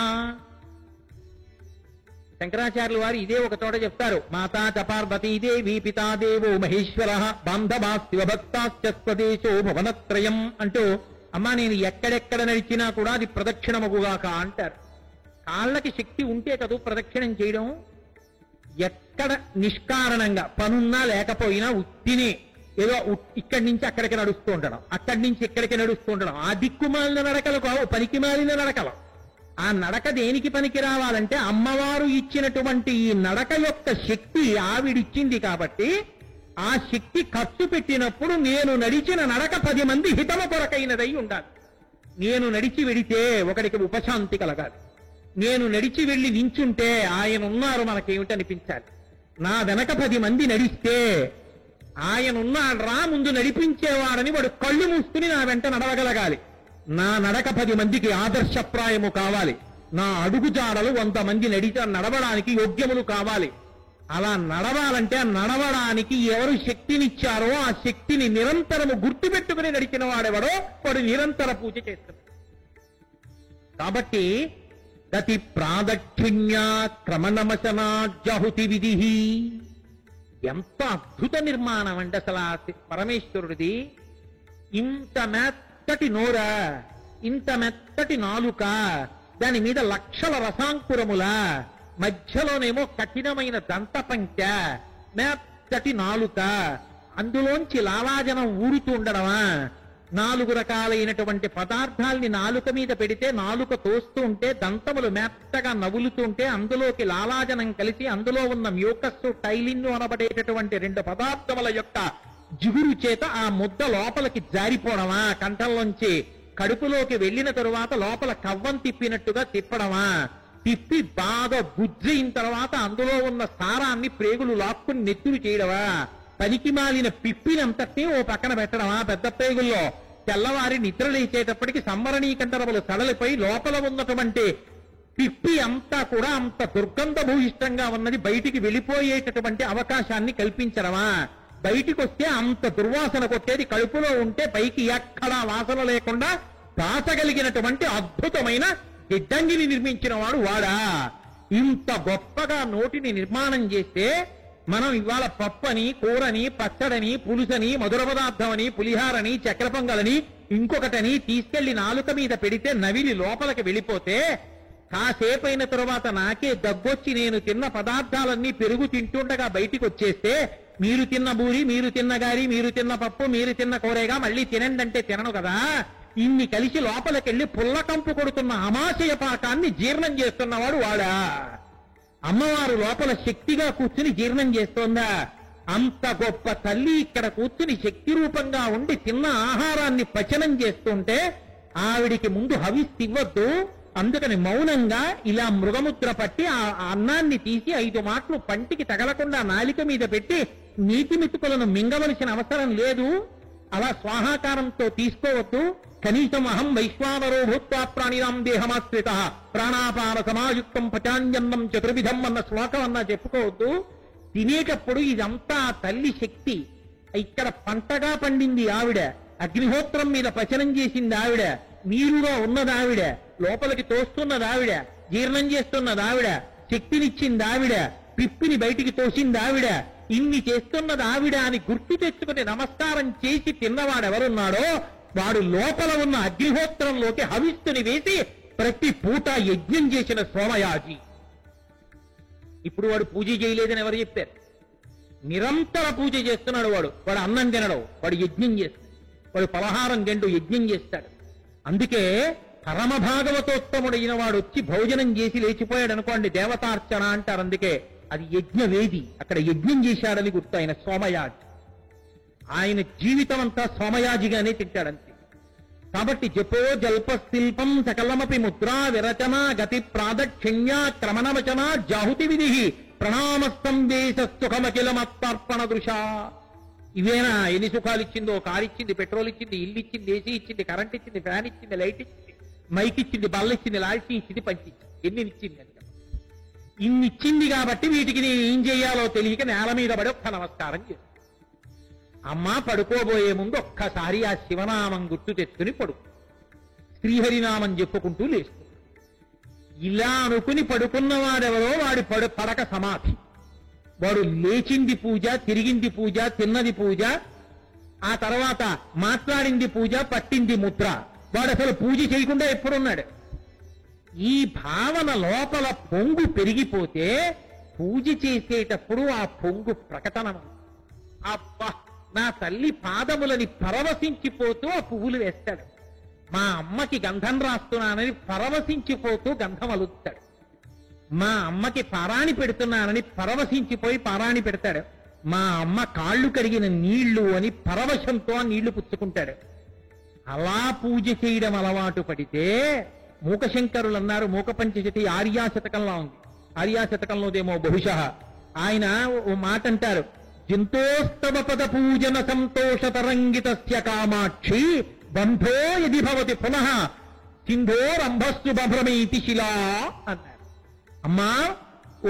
శంకరాచార్యులు వారు ఇదే ఒక చోట చెప్తారు, మాతా చ పార్వతీదేవి పితాదేవో మహేశ్వర బాంధవా శివభక్తాశ్చ స్వదేశో భువనత్రయం అంటూ, అమ్మా నేను ఎక్కడెక్కడ నడిచినా కూడా అది ప్రదక్షిణమగుగాక అంటారు. కాళ్ళకి శక్తి ఉంటే కదూ ప్రదక్షిణం చేయడం. ఎక్కడ నిష్కారణంగా పనున్నా లేకపోయినా ఉత్తినే ఏదో ఇక్కడి నుంచి అక్కడికి నడుస్తూ ఉండడం, అక్కడి నుంచి ఇక్కడికి నడుస్తూ ఉండడం, ఆ దిక్కుమాలిన నడకలు కావు, పనికి మాలిన నడకలు. ఆ నడక దేనికి పనికి రావాలంటే అమ్మవారు ఇచ్చినటువంటి ఈ నడక యొక్క శక్తి ఆవిడిచ్చింది కాబట్టి ఆ శక్తి ఖర్చు పెట్టినప్పుడు నేను నడిచిన నడక 10 మంది హితము కొరకైనదై ఉండాలి. నేను నడిచి వెడితే ఒకడికి ఉపశాంతి కలగాలి. నేను నడిచి వెళ్లి నించుంటే ఆయన ఉన్నారు మనకేమిటనిపించాలి. నా వెనక 10 మంది నడిస్తే ఆయన ఉన్నాడ్రా ముందు నడిపించేవాడని వాడు కళ్ళు మూసుకుని నా వెంట నడవగలగాలి. నా నడక 10 మందికి ఆదర్శప్రాయము కావాలి. నా అడుగుజాడలు 100 మంది నడవడానికి యోగ్యములు కావాలి. అలా నడవాలంటే నడవడానికి ఎవరు శక్తినిచ్చారో ఆ శక్తిని నిరంతరము గుర్తుపెట్టుకుని నడిచిన వాడెవడో వాడు నిరంతర పూజ చేస్తాడు. కాబట్టి గతి ప్రాదక్షిణ్య క్రమణమశనాజాహుతి విధి ఎంత అద్భుత నిర్మాణం అంటే అసలు ఆ పరమేశ్వరుడిది. ఇంత మెత్తటి నోర, ఇంత మెత్తటి నాలుక, దాని మీద లక్షల రసాంకురముల, మధ్యలోనేమో కఠినమైన దంతపంచ, మెత్తటి నాలుక, అందులోంచి లాలాజనం ఊరుతూ ఉండడమా, 4 రకాలైనటువంటి పదార్థాల్ని నాలుక మీద పెడితే నాలుక తోస్తూ ఉంటే దంతములు మెత్తగా నవ్వులుతుంటే అందులోకి లాలాజనం కలిసి అందులో ఉన్న మ్యూకస్సు టైలిన్ను అనబడేటటువంటి 2 పదార్థముల యొక్క జిగురు చేత ఆ ముద్ద లోపలికి జారిపోవడమా, కంఠంలోంచి కడుపులోకి వెళ్లిన తరువాత లోపల కవ్వం తిప్పినట్టుగా తిప్పడమా, తిప్పి బాగా గుజ్జయిన తర్వాత అందులో ఉన్న సారాన్ని ప్రేగులు లాక్కుని నెత్తులు చేయడమా, పనికి మాలిన పిప్పినంతటినీ ఓ పక్కన పెట్టడమా, పెద్ద ప్రేగుల్లో తెల్లవారి నిద్ర లేచేటప్పటికి సంవరణీకంఠరములు సడలిపోయి లోపల ఉన్నటువంటి పిప్పి అంతా కూడా అంత దుర్గంధభూయిష్టంగా ఉన్నది బయటికి వెళ్ళిపోయేటటువంటి అవకాశాన్ని కల్పించడమా, బయటికి వస్తే అంత దుర్వాసన కొట్టేది కడుపులో ఉంటే పైకి ఎక్కడా వాసన లేకుండా దాచగలిగినటువంటి అద్భుతమైన గిడ్డంగిని నిర్మించిన వాడు వాడా. ఇంత గొప్పగా నోటిని నిర్మాణం చేస్తే మనం ఇవాళ పప్పని, కూరని, పచ్చడని, పులుసని, మధుర పదార్థమని, పులిహారని, చక్కెర పొంగలని, ఇంకొకటని తీసుకెళ్లి నాలుక మీద పెడితే నవిలి లోపలికి వెళ్ళిపోతే కాసేపైన తరువాత నాకే దగ్గొచ్చి నేను తిన్న పదార్థాలన్నీ పెరుగు తింటుండగా బయటికి వచ్చేస్తే మీరు తిన్న బూరి, మీరు తిన్న గారి, మీరు తిన్న పప్పు, మీరు తిన్న కూరేగా మళ్ళీ తినండి అంటే తినను కదా. ఇన్ని కలిసి లోపలికెళ్లి పుల్లకంపు కొడుతున్న అమాశయ పాకాన్ని జీర్ణం చేస్తున్నవాడు వాడా. అమ్మవారు లోపల శక్తిగా కూర్చుని జీర్ణం చేస్తోందా? అంత గొప్ప తల్లి ఇక్కడ కూర్చుని శక్తి రూపంగా ఉండి తిన్న ఆహారాన్ని పచనం చేస్తుంటే ఆవిడికి ముందు హవిస్తివ్వద్దు. అందుకని మౌనంగా ఇలా మృగముద్ర పట్టి ఆ అన్నాన్ని తీసి 5 మాటలు పంటికి తగలకుండా నాలిక మీద పెట్టి నీటి మెతుకులను మింగవలసిన అవసరం లేదు. అలా స్వాహాకారంతో తీసుకోవద్దు. కనీసం అహం వైశ్వానరో భూత్వా ప్రాణినాం దేహమాశ్రిత ప్రాణాపాన సమాయుక్తం పచాన్యన్నం చతుర్విధం అన్న శ్లోకం అన్నా చెప్పుకోవద్దు. తినేటప్పుడు ఇదంతా తల్లి శక్తి. ఇక్కడ పంటగా పండింది ఆవిడ, అగ్నిహోత్రం మీద పచనం చేసింది ఆవిడ, నీరుగా ఉన్నది ఆవిడ, లోపలికి తోస్తున్నది ఆవిడ, జీర్ణం చేస్తున్నది ఆవిడ, శక్తినిచ్చింది ఆవిడ, పిప్పిని బయటికి తోసింది ఆవిడ, ఇన్ని చేస్తున్నది ఆవిడ అని గుర్తు తెచ్చుకుని నమస్కారం చేసి తిన్నవాడెవరున్నాడో వాడు లోపల ఉన్న అగ్నిహోత్రంలోకి హవిస్సుని వేసి ప్రతి పూట యజ్ఞం చేసిన సోమయాజి. ఇప్పుడు వాడు పూజ చేయలేదని ఎవరు చెప్పారు? నిరంతర పూజ చేస్తున్నాడు వాడు. వాడు అన్నం తినడు, వాడు యజ్ఞం చేస్తాడు. వాడు పలహారం గండు యజ్ఞం చేస్తాడు. అందుకే పరమ భాగవతోత్తముడైన వాడు వచ్చి భోజనం చేసి లేచిపోయాడు అనుకోండి, దేవతార్చన అంటారు. అందుకే అది యజ్ఞవేది, అక్కడ యజ్ఞం చేశాడని గుర్తు. ఆయన సోమయాజి. ఆయన జీవితం అంతా సోమయాజిగానే తింటాడంతే. కాబట్టి జపో జల్ప శిల్పం సకలమపి ముద్రా విరచన గతి ప్రాదక్షిణ్య క్రమణవచన జాహుతి విధి ప్రణామ సందేశ సుఖమఖిలమత్పర్పణ దృశ. ఇవేనా ఎన్ని సుఖాలు ఇచ్చిందో? కారు ఇచ్చింది, పెట్రోల్ ఇచ్చింది, ఇల్లు ఇచ్చింది, ఏసీ ఇచ్చింది, కరెంట్ ఇచ్చింది, ఫ్యాన్ ఇచ్చింది, లైట్ ఇచ్చింది, మైక్ ఇచ్చింది, బల్ల ఇచ్చింది, లాల్చి ఇచ్చింది, పంచి ఇచ్చింది. ఎన్ని ఇచ్చింది కనుక ఇన్ని ఇచ్చింది కాబట్టి వీటికి నేను ఏం చేయాలో తెలియక నేల మీద పడి ఒక్క నమస్కారం చేస్తాను. అమ్మ పడుకోబోయే ముందు ఒక్కసారి ఆ శివనామం గుర్తు తెచ్చుకుని పడుకు, శ్రీహరినామం చెప్పుకుంటూ లేస్తూ. ఇలా అనుకుని పడుకున్నవాడెవరో వాడి పడక సమాధి. వాడు లేచింది పూజ, తిరిగింది పూజ, తిన్నది పూజ, ఆ తర్వాత మాట్లాడింది పూజ, పట్టింది ముద్ర. వాడు అసలు పూజ చేయకుండా ఎప్పుడున్నాడు? ఈ భావన లోపల పొంగు పెరిగిపోతే పూజ చేసేటప్పుడు ఆ పొంగు ప్రకటన. అబ్బా, నా తల్లి పాదములని పరవశించిపోతూ ఆ పువ్వులు వేస్తాడు. మా అమ్మకి గంధం రాస్తున్నానని పరవశించిపోతూ గంధం అలుస్తాడు. మా అమ్మకి పారాణి పెడుతున్నానని పరవశించిపోయి పారాణి పెడతాడు. మా అమ్మ కాళ్ళు కడిగిన నీళ్లు అని పరవశంతో ఆ నీళ్లు పుచ్చుకుంటాడు. అలా పూజ చేయడం అలవాటు పడితే మూకశంకరులు అన్నారు, మూక పంచశతి ఆర్యాశతకంలో ఉంది, ఆర్యాశతకంలోదేమో బహుశः ఆయన ఓ మాట అంటారు, జంతోస్తవ పద పూజన సంతోష తరంగితస్య కామాక్షి బంధో యది భవతి పునః సింధోరంభస్సు బభ్రమీతి శిలా అన్నారు. అమ్మా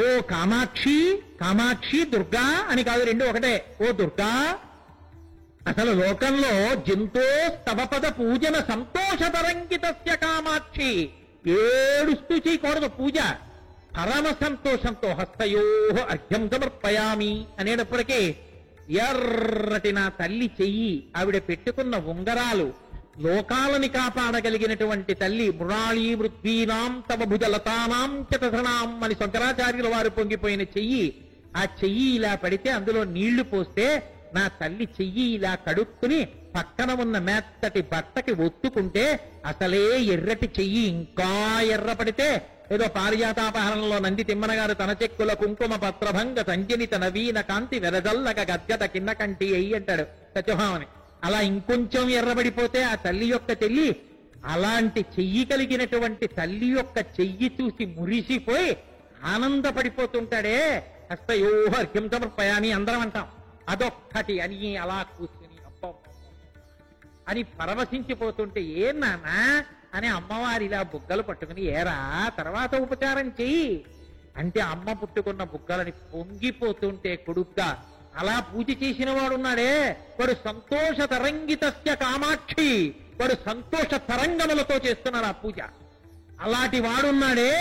ఓ కామాక్షి, కామాక్షి దుర్గా అని కాదు, రెండు ఒకటే. ఓ దుర్గా, అసలు లోకంలో జంతో స్తవపద పూజన సంతోష తరంగితస్య కామాక్షి, ఏడుస్తూ చేయకూడదు పూజ, పరమ సంతోషంతో హస్తయో అర్ఘ్యం సమర్పయామి అనేటప్పటికీ ఎర్రటి నా తల్లి చెయ్యి, ఆవిడ పెట్టుకున్న ఉంగరాలు, లోకాలని కాపాడగలిగినటువంటి తల్లి, మృణాళీ వృద్వీనాం తవ భుజలతానాం చతసనాం అని శంకరాచార్యుల వారు పొంగిపోయిన చెయ్యి, ఆ చెయ్యి ఇలా పడితే అందులో నీళ్లు పోస్తే నా తల్లి చెయ్యి ఇలా కడుక్కుని పక్కన ఉన్న మెత్తటి బట్టకి ఒత్తుకుంటే అసలే ఎర్రటి చెయ్యి ఇంకా ఎర్ర పడితే ఏదో పారిజాతాపహరణలో నంది తిమ్మన గారు తన చెక్కుల కుంకుమ పత్రభంగ సంజనిత నవీన కాంతి వెరజల్లక గద్గత కిన్న కంటి అయ్యి అంటాడు సత్యభామని. అలా ఇంకొంచెం ఎర్రబడిపోతే ఆ తల్లి యొక్క చెయ్యి, అలాంటి చెయ్యి కలిగినటువంటి తల్లి యొక్క చెయ్యి చూసి మురిసిపోయి ఆనందపడిపోతుంటాడే. హస్తయోహ అర్ఘ్యం సమర్పయామి అందరం అంటాం, అదొక్కటి అని అలా కూర్చుని అబ్బో అని పరవశించిపోతుంటే, ఏ నాన్నా అని అమ్మవారి ఇలా బుగ్గలు పట్టుకుని, ఏరా తర్వాత ఉపచారం చెయ్యి అంటే అమ్మ పుట్టుకున్న బుగ్గలని పొంగిపోతుంటే కొడుగ్గా అలా పూజ చేసిన వాడున్నాడే, వాడు సంతోష తరంగితస్య కామాక్షి, వాడు సంతోష తరంగములతో చేస్తున్నాడు ఆ పూజ. అలాంటి వాడున్నాడే,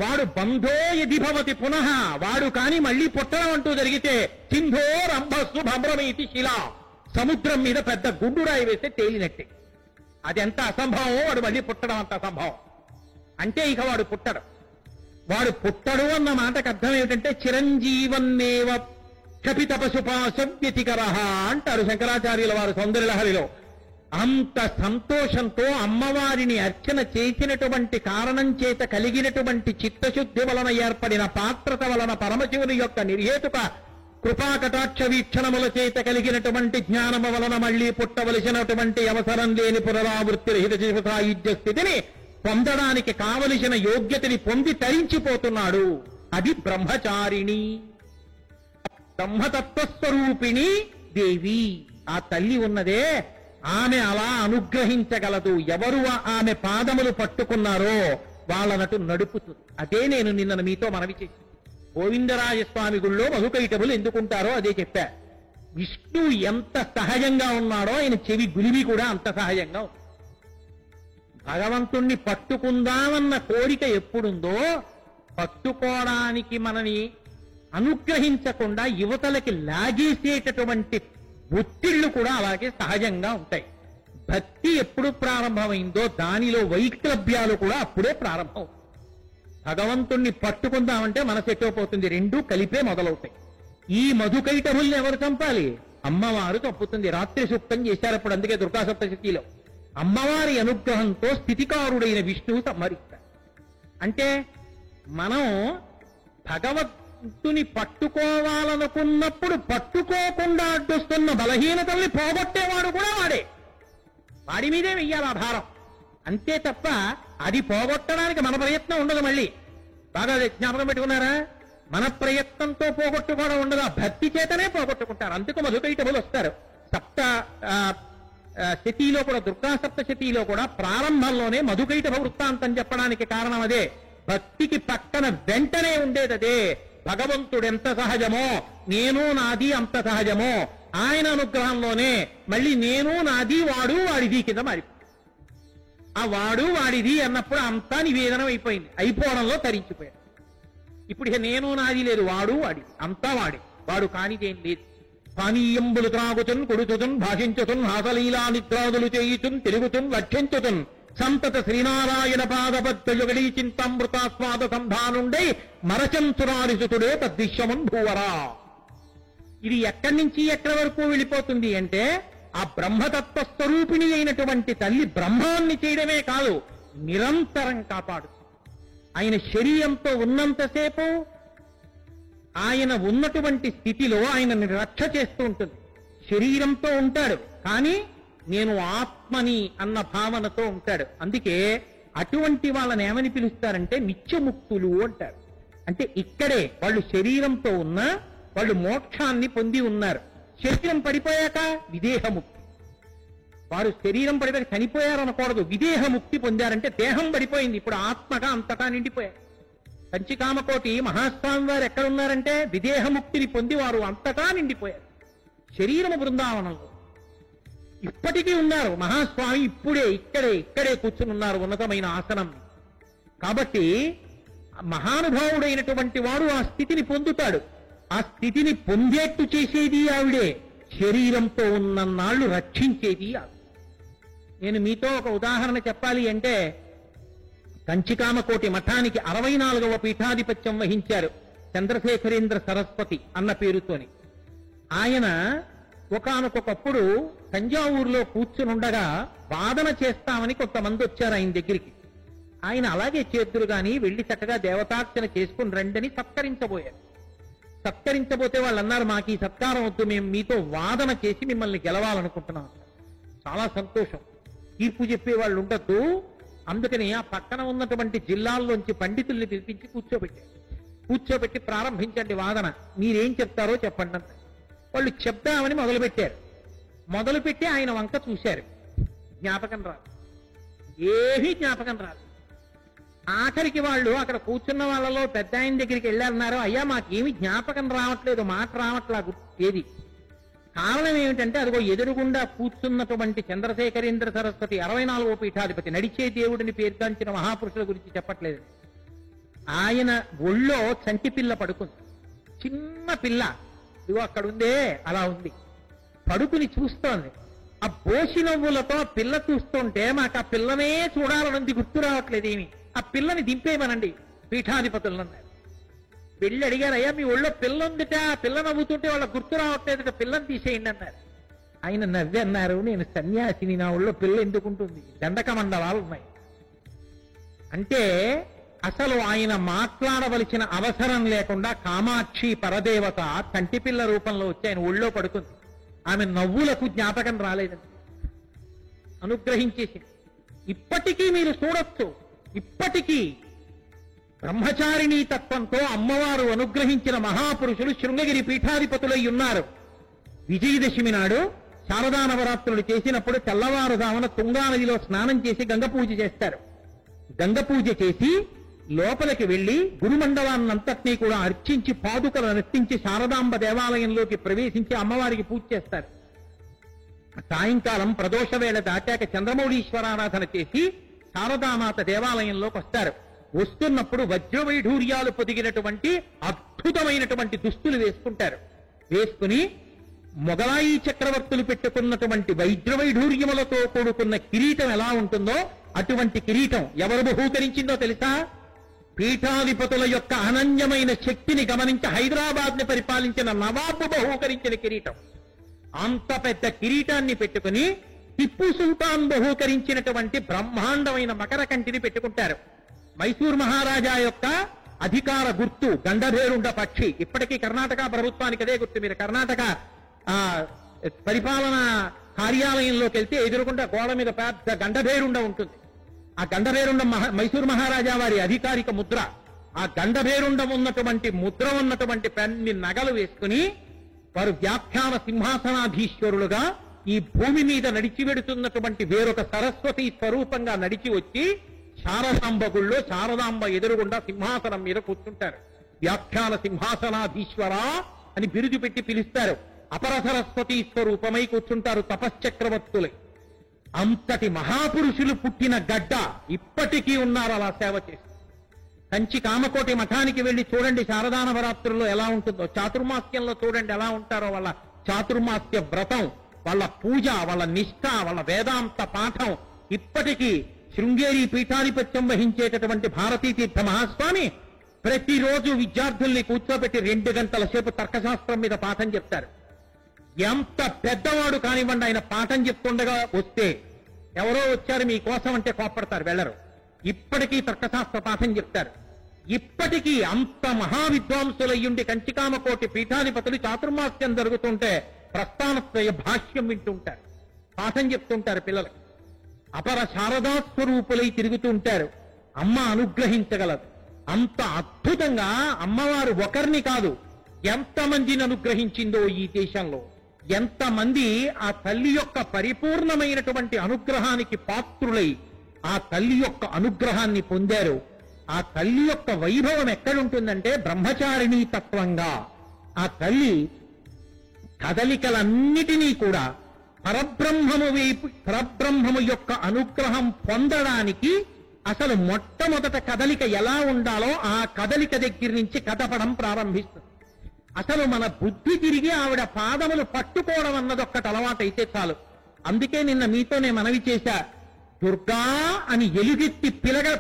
వాడు బంధో యది భవతి పునః, వాడు కాని మళ్ళీ పుట్టడం అంటూ జరిగితే సింధో రంభస్సు భ్రమీతి శిలా, సముద్రం మీద పెద్ద గుండురాయి వేస్తే తేలినట్టే. అది ఎంత అసంభవం, వాడు మళ్ళీ పుట్టడం అంత అసంభవం. అంటే ఇక వాడు పుట్టడు. వాడు పుట్టడు అన్న మాటకు అర్థం ఏమిటంటే చిరంజీవన్నేవ కపిత పశుపాశవ్యతికర అంటారు శంకరాచార్యుల వారు సౌందర్యలహరిలో. అంత సంతోషంతో అమ్మవారిని అర్చన చేసినటువంటి కారణం చేత కలిగినటువంటి చిత్తశుద్ధి వలన ఏర్పడిన పాత్రత వలన పరమశివుని యొక్క నిర్హేతుక కృపాకటాక్ష వీక్షణముల చేత కలిగినటువంటి జ్ఞానము వలన మళ్లీ పుట్టవలసినటువంటి అవసరం లేని పునరావృత్తి రహిత జీవసాయుధ్య స్థితిని పొందడానికి కావలసిన యోగ్యతని పొంది తరించిపోతున్నాడు. అది బ్రహ్మచారిణి, బ్రహ్మతత్వస్వరూపిణి దేవి. ఆ తల్లి ఉన్నదే, ఆమె అలా అనుగ్రహించగలదు. ఎవరు ఆమె పాదములు పట్టుకున్నారో వాళ్ళనటు నడుపుతుంది. అదే నేను నిన్న మీతో మనవి చేసి, గోవిందరాజస్వామి గుళ్ళో మధుకైటములు ఎందుకుంటారో అదే చెప్పా. విష్ణు ఎంత సహజంగా ఉన్నాడో ఆయన చెవి గులివి కూడా అంత సహజంగా ఉంది. భగవంతుణ్ణి పట్టుకుందామన్న కోరిక ఎప్పుడుందో, పట్టుకోవడానికి మనని అనుగ్రహించకుండా యువతలకి లాగేసేటటువంటి ఒత్తిళ్లు కూడా అలాగే సహజంగా ఉంటాయి. భక్తి ఎప్పుడు ప్రారంభమైందో దానిలో వైక్లభ్యాలు కూడా అప్పుడే ప్రారంభం. భగవంతుణ్ణి పట్టుకుందామంటే మనసు ఎట్టోపోతుంది, రెండూ కలిపే మొదలవుతాయి. ఈ మధుకైటముల్ని ఎవరు చంపాలి? అమ్మవారు చంపుతుంది. రాత్రి సూక్తం చేశారు అప్పుడు, అందుకే దుర్గా సప్తశతిలో అమ్మవారి అనుగ్రహంతో స్థితికారుడైన విష్ణువు సంహరిస్తారు. అంటే మనం భగవంతుని పట్టుకోవాలనుకున్నప్పుడు పట్టుకోకుండా అడ్డొస్తున్న బలహీనతల్ని పోగొట్టేవాడు కూడా వాడే. వాడి మీదే వెయ్యాలి ఆ భారం, అంతే తప్ప అది పోగొట్టడానికి మన ప్రయత్నం ఉండదు. మళ్ళీ బాగా జ్ఞాపకం పెట్టుకున్నారా? మన ప్రయత్నంతో పోగొట్టుకోవడం ఉండదు, భక్తి చేతనే పోగొట్టుకుంటారు. అందుకు మధుకైటములు వస్తారు. సప్త శతిలో కూడా, దుర్గా సప్తశతిలో కూడా ప్రారంభంలోనే మధుకైటభ వృత్తాంతం చెప్పడానికి కారణం అదే. భక్తికి పక్కన వెంటనే ఉండేది అదే. భగవంతుడు ఎంత సహజమో నేను నాది అంత సహజమో ఆయన అనుగ్రహంలోనే మళ్ళీ నేను నాది వాడు వాడిది కింద మారి, ఆ వాడు వాడిది అన్నప్పుడు అంతా నివేదనం అయిపోయింది. అయిపోవడంలో తరించిపోయాడు. ఇప్పుడు ఇక నేను నాది లేదు, వాడు వాడి అంతా వాడే. వాడు కానిదేం లేదు. పానీయంబులు త్రాగుతున్ కొడుతుతున్ భాషించుతున్ హాసలీలా నిద్రాదులు చేయుతున్ తిరుగుతున్ లక్షించుతున్ సంతత శ్రీనారాయణ పాదపద్యుగడీ చింతామృతాస్వాద సంధానుండై మరచంచురారిసుతుడే తద్విశ్వమున్ భూవరా. ఇది ఎక్కడి నుంచి ఎక్కడి వరకు వెళ్ళిపోతుంది అంటే, ఆ బ్రహ్మతత్వ స్వరూపిణి అయినటువంటి తల్లి బ్రహ్మాన్ని చేయడమే కాదు, నిరంతరం కాపాడుతుంది. ఆయన శరీరంతో ఉన్నంతసేపు ఆయన ఉన్నటువంటి స్థితిలో ఆయనని రక్ష చేస్తూ ఉంటుంది. శరీరంతో ఉంటాడు కానీ నేను ఆత్మని అన్న భావనతో ఉంటాడు. అందుకే అటువంటి వాళ్ళని ఏమని పిలుస్తారంటే నిత్యముక్తులు అంటారు. అంటే ఇక్కడే వాళ్ళు శరీరంతో ఉన్నా వాళ్ళు మోక్షాన్ని పొంది ఉన్నారు. శరీరం పడిపోయాక విదేహముక్తి. వారు శరీరం పడిపోయాక చనిపోయారు అనకూడదు, విదేహముక్తి పొందారంటే దేహం పడిపోయింది, ఇప్పుడు ఆత్మగా అంతటా నిండిపోయారు. కంచికామకోటి మహాస్వామి వారు ఎక్కడున్నారంటే విదేహముక్తిని పొంది వారు అంతటా నిండిపోయారు. శరీరము బృందావనంలో ఇప్పటికీ ఉన్నారు. మహాస్వామి ఇక్కడే కూర్చుని ఉన్నారు ఉన్నతమైన ఆసనం. కాబట్టి మహానుభావుడైనటువంటి వాడు ఆ స్థితిని పొందుతాడు. ఆ స్థితిని పొందేట్టు చేసేది ఆవిడే, శరీరంతో ఉన్నన్నాళ్లు రక్షించేది ఆవిడ. నేను మీతో ఒక ఉదాహరణ చెప్పాలి అంటే, కంచికామకోటి మఠానికి 64వ పీఠాధిపత్యం వహించారు చంద్రశేఖరేంద్ర సరస్వతి అన్న పేరుతోని. ఆయన ఒకానొకప్పుడు తంజావూరులో కూర్చునుండగా వాదన చేస్తామని కొంతమంది వచ్చారు ఆయన దగ్గరికి. ఆయన అలాగే చేతులు గాని వెళ్లి చక్కగా దేవతార్చన చేసుకుని రండని సత్కరించబోయారు. సత్కరించబోతే వాళ్ళు అన్నారు, మాకు ఈ సత్కారం వద్దు, మేము మీతో వాదన చేసి మిమ్మల్ని గెలవాలనుకుంటున్నాం. చాలా సంతోషం, తీర్పు చెప్పే వాళ్ళు ఉండద్దు, అందుకని ఆ పక్కన ఉన్నటువంటి జిల్లాల్లోంచి పండితుల్ని పిలిపించి కూర్చోబెట్టి ప్రారంభించండి వాదన, మీరేం చెప్తారో చెప్పండి అంత. వాళ్ళు చెప్దామని మొదలుపెట్టి ఆయన వంక చూశారు. జ్ఞాపకం రాదు, ఏమీ జ్ఞాపకం రాదు. ఆఖరికి వాళ్ళు అక్కడ కూర్చున్న వాళ్ళలో పెద్ద ఆయన దగ్గరికి వెళ్ళారన్నారు, అయ్యా మాకేమి జ్ఞాపకం రావట్లేదు, మాట రావట్లా ఏది. కారణం ఏమిటంటే అదిగో ఎదురుగుండా కూర్చున్నటువంటి చంద్రశేఖరేంద్ర సరస్వతి 64వ పీఠాధిపతి, నడిచే దేవుడిని పేర్కొంచిన మహాపురుషుల గురించి చెప్పట్లేదు. ఆయన ఒళ్ళో చంటి పిల్ల పడుకుంది, చిన్న పిల్ల, ఇదిగో అక్కడుందే అలా ఉంది, పడుకుని చూస్తోంది. ఆ బోసి నవ్వులతో ఆ పిల్ల చూస్తుంటే మాకు ఆ పిల్లనే చూడాలనుంది, గుర్తు రావట్లేదు ఏమి. ఆ పిల్లని దింపేయమనండి పీఠాధిపతులను అన్నారు. వెళ్ళి అడిగారు, అయ్యా మీ ఒళ్ళో పిల్ల ఉందిట, ఆ పిల్ల నవ్వుతుంటే వాళ్ళకి గుర్తు రావట్లేదు, పిల్లని తీసేయండి అన్నారు. ఆయన నవ్వి అన్నారు, నేను సన్యాసిని, నా ఒళ్ళో పిల్ల ఎందుకుంటుంది, దండక మండలాలు ఉన్నాయి. అంటే అసలు ఆయన మాట్లాడవలసిన అవసరం లేకుండా కామాక్షి పరదేవత కంటిపిల్ల రూపంలో వచ్చి ఆయన ఒళ్ళో పడుకుంది. ఆమె నవ్వులకు జ్ఞాపకం రాలేదండి, అనుగ్రహించేసి. ఇప్పటికీ మీరు చూడొచ్చు, ఇప్పటికీ బ్రహ్మచారిణీ తత్వంతో అమ్మవారు అనుగ్రహించిన మహాపురుషులు శృంగగిరి పీఠాధిపతులై ఉన్నారు. విజయదశమి నాడు శారదా నవరాత్రులు చేసినప్పుడు తెల్లవారుజామున తుంగానదిలో స్నానం చేసి గంగ పూజ చేస్తారు. గంగ పూజ చేసి లోపలికి వెళ్లి గురుమండలాన్నంతటినీ కూడా అర్చించి పాదుకలు నర్తించి శారదాంబ దేవాలయంలోకి ప్రవేశించి అమ్మవారికి పూజ చేస్తారు. సాయంకాలం ప్రదోష వేళ దాటాక చంద్రమౌళీశ్వరారాధన చేసి శారదామాత దేవాలయంలోకి వస్తారు. వస్తున్నప్పుడు వజ్రవైఢూర్యాలు పొదిగినటువంటి అద్భుతమైనటువంటి దుస్తులు వేసుకుంటారు. వేసుకుని మొగలాయి చక్రవర్తులు పెట్టుకున్నటువంటి వజ్రవైఢూర్యములతో కూడుకున్న కిరీటం ఎలా ఉంటుందో అటువంటి కిరీటం ఎవరు బహూకరించిందో తెలుసా? పీఠాధిపతుల యొక్క అనన్యమైన శక్తిని గమనించి హైదరాబాద్ ని పరిపాలించిన నవాబు బహూకరించిన కిరీటం. అంత పెద్ద కిరీటాన్ని పెట్టుకుని టిప్పు సుల్తాన్ బహూకరించినటువంటి బ్రహ్మాండమైన మకర కంటిని పెట్టుకుంటారు. మైసూర్ మహారాజా యొక్క అధికార గుర్తు గండభేరుండ పక్షి. ఇప్పటికీ కర్ణాటక ప్రభుత్వానికి అదే గుర్తు. మీరు కర్ణాటక పరిపాలన కార్యాలయంలోకి వెళ్తే ఎదురుకుండా గోడ మీద పెద్ద గండభేరుండ ఉంటుంది. ఆ గండభేరుండ మైసూర్ మహారాజా వారి అధికారిక ముద్ర. ఆ గండభేరుండం ఉన్నటువంటి ముద్ర ఉన్నటువంటి పెన్ని నగలు వేసుకుని వారు వ్యాఖ్యాన సింహాసనాధీశ్వరులుగా ఈ భూమి మీద నడిచి వెడుతున్నటువంటి వేరొక సరస్వతి స్వరూపంగా నడిచి వచ్చి శారదాంబ గుళ్ళో శారదాంబ ఎదురుగుండా సింహాసనం మీద కూర్చుంటారు. వ్యాఖ్యాన సింహాసనాధీశ్వర అని బిరుదు పెట్టి పిలుస్తారు. అపర సరస్వతి స్వరూపమై కూర్చుంటారు తపశ్చక్రవర్తులై. అంతటి మహాపురుషులు పుట్టిన గడ్డ ఇప్పటికీ ఉన్నారు అలా సేవ చేస్తూ. కంచి కామకోటి మఠానికి వెళ్లి చూడండి శారదా నవరాత్రుల్లో ఎలా ఉంటుందో, చాతుర్మాస్యంలో చూడండి ఎలా ఉంటారో. వాళ్ళ చాతుర్మాస్య వ్రతం, వాళ్ళ పూజ, వాళ్ళ నిష్ఠ, వాళ్ళ వేదాంత పాఠం ఇప్పటికీ శృంగేరి పీఠాధిపత్యం వహించేటటువంటి భారతీ తీర్థ మహాస్వామి ప్రతిరోజు విద్యార్థుల్ని కూర్చోబెట్టి 2 గంటల సేపు తర్కశాస్త్రం మీద పాఠం చెప్తారు. ఎంత పెద్దవాడు కానివ్వండి, ఆయన పాఠం చెప్తుండగా వస్తే ఎవరో వచ్చారు మీకోసం అంటే కోప్పడతారు, వెళ్ళరు. ఇప్పటికీ తర్కశాస్త్ర పాఠం చెప్తారు. ఇప్పటికీ అంత మహావిద్వాంసులయ్యుండి కంచికామకోటి పీఠాధిపతులు చాతుర్మాస్యం జరుగుతుంటే ప్రస్థానత్రయ భాష్యం వింటుంటారు, పాఠం చెప్తుంటారు పిల్లలు. అపర శారదా స్వరూపులై తిరుగుతుంటారు. అమ్మ అనుగ్రహించగలదు. అంత అద్భుతంగా అమ్మవారు ఒకరిని కాదు, ఎంతమందిని అనుగ్రహించిందో ఈ దేశంలో. ఎంతమంది ఆ తల్లి యొక్క పరిపూర్ణమైనటువంటి అనుగ్రహానికి పాత్రులై ఆ తల్లి యొక్క అనుగ్రహాన్ని పొందారు. ఆ తల్లి యొక్క వైభవం ఎక్కడుంటుందంటే బ్రహ్మచారిణీ తత్వంగా. ఆ తల్లి కదలికలన్నిటినీ కూడా పరబ్రహ్మము యొక్క అనుగ్రహం పొందడానికి అసలు మొట్టమొదట కదలిక ఎలా ఉండాలో ఆ కదలిక దగ్గర నుంచి కదపడం ప్రారంభిస్తుంది. అసలు మన బుద్ధి తిరిగి ఆవిడ పాదములు పట్టుకోవడం అన్నదొక్కటి అలవాటైతే చాలు. అందుకే నిన్న మీతోనే మనవి చేశా, దుర్గా అని ఎలుగెత్తి